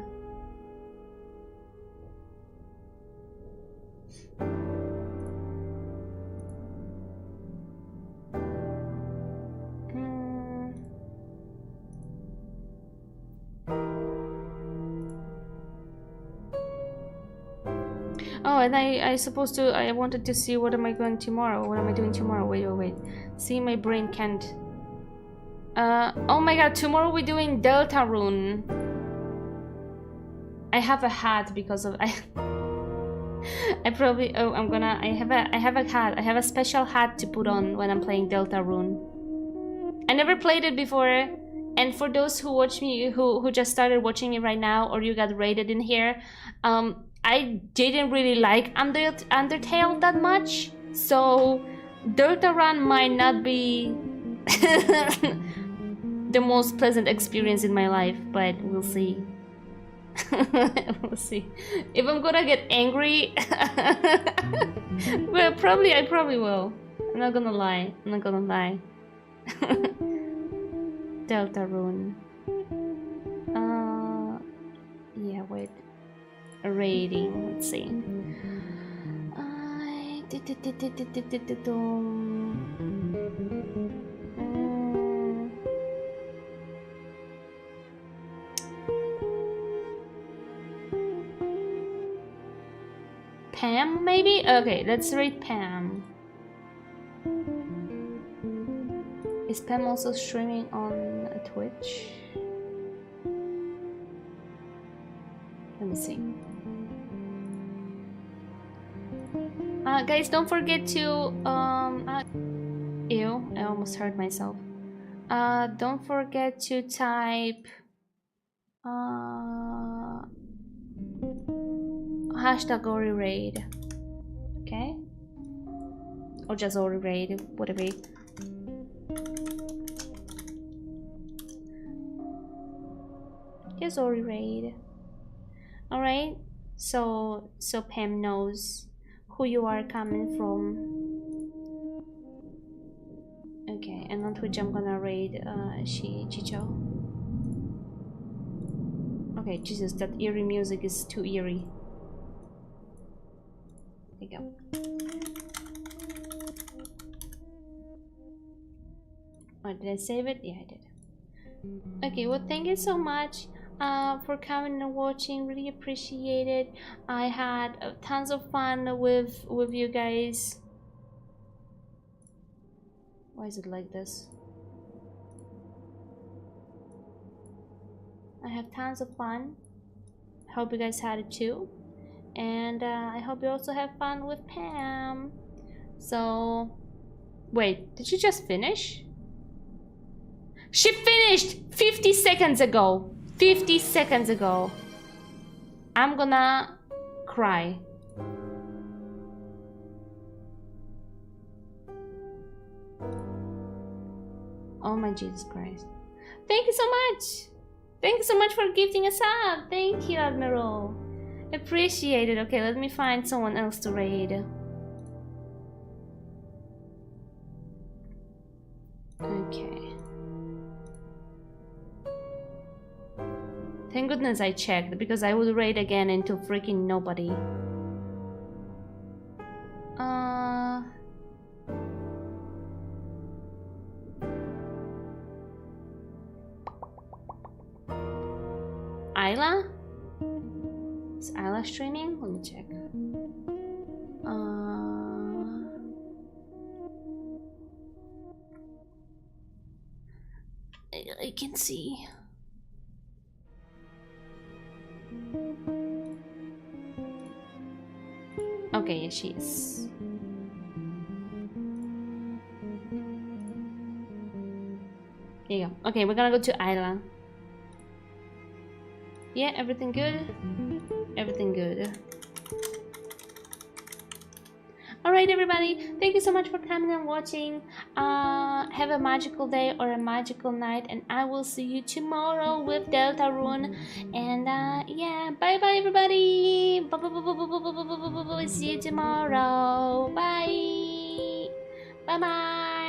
Oh, and I wanted to see what am I going tomorrow. What am I doing tomorrow? Wait. See, my brain can't. Oh my god, tomorrow we're doing Deltarune. I have a hat because of I probably I have a hat. I have a special hat to put on when I'm playing Deltarune. I never played it before, and for those who watch me who just started watching me right now, or you got rated in here, I didn't really like Undertale that much, so Deltarune might not be the most pleasant experience in my life, but we'll see. We'll see. If I'm gonna get angry, well, I probably will. I'm not gonna lie. Deltarune. Yeah, wait. A rating. Let's see. Pam, maybe? Okay, let's rate Pam. Is Pam also streaming on Twitch? Let me see. Guys, don't forget to ew, I almost hurt myself. Don't forget to type hashtag Auri raid. Okay? Or just Auri raid, whatever. Just Auri raid. Alright? So Pam knows who you are coming from. Okay, and on Twitch I'm gonna raid Chicho. Okay, Jesus, that eerie music is too eerie. There you go. Oh, did I save it? Yeah, I did. Okay, well, thank you so much for coming and watching. Really appreciate it. I had tons of fun with you guys. Why is it like this? I have tons of fun. Hope you guys had it too. And I hope you also have fun with Pam. So, wait, did she just finish? She finished 50 seconds ago. 50 seconds ago. I'm gonna cry. Oh my Jesus Christ. Thank you so much. Thank you so much for gifting us up. Thank you, Admiral. Appreciate it. Okay, let me find someone else to raid. Okay. Thank goodness I checked, because I would raid again into freaking nobody. Isla? Is Isla streaming? Let me check. I can see. Okay, yeah, she is. There you go. Okay, we're gonna go to Isla. Yeah, everything good? Everything good. Alright everybody, thank you so much for coming and watching. Have a magical day or a magical night, and I will see you tomorrow with Deltarune. And yeah, bye bye everybody. Bye. See you tomorrow. Bye. Bye bye.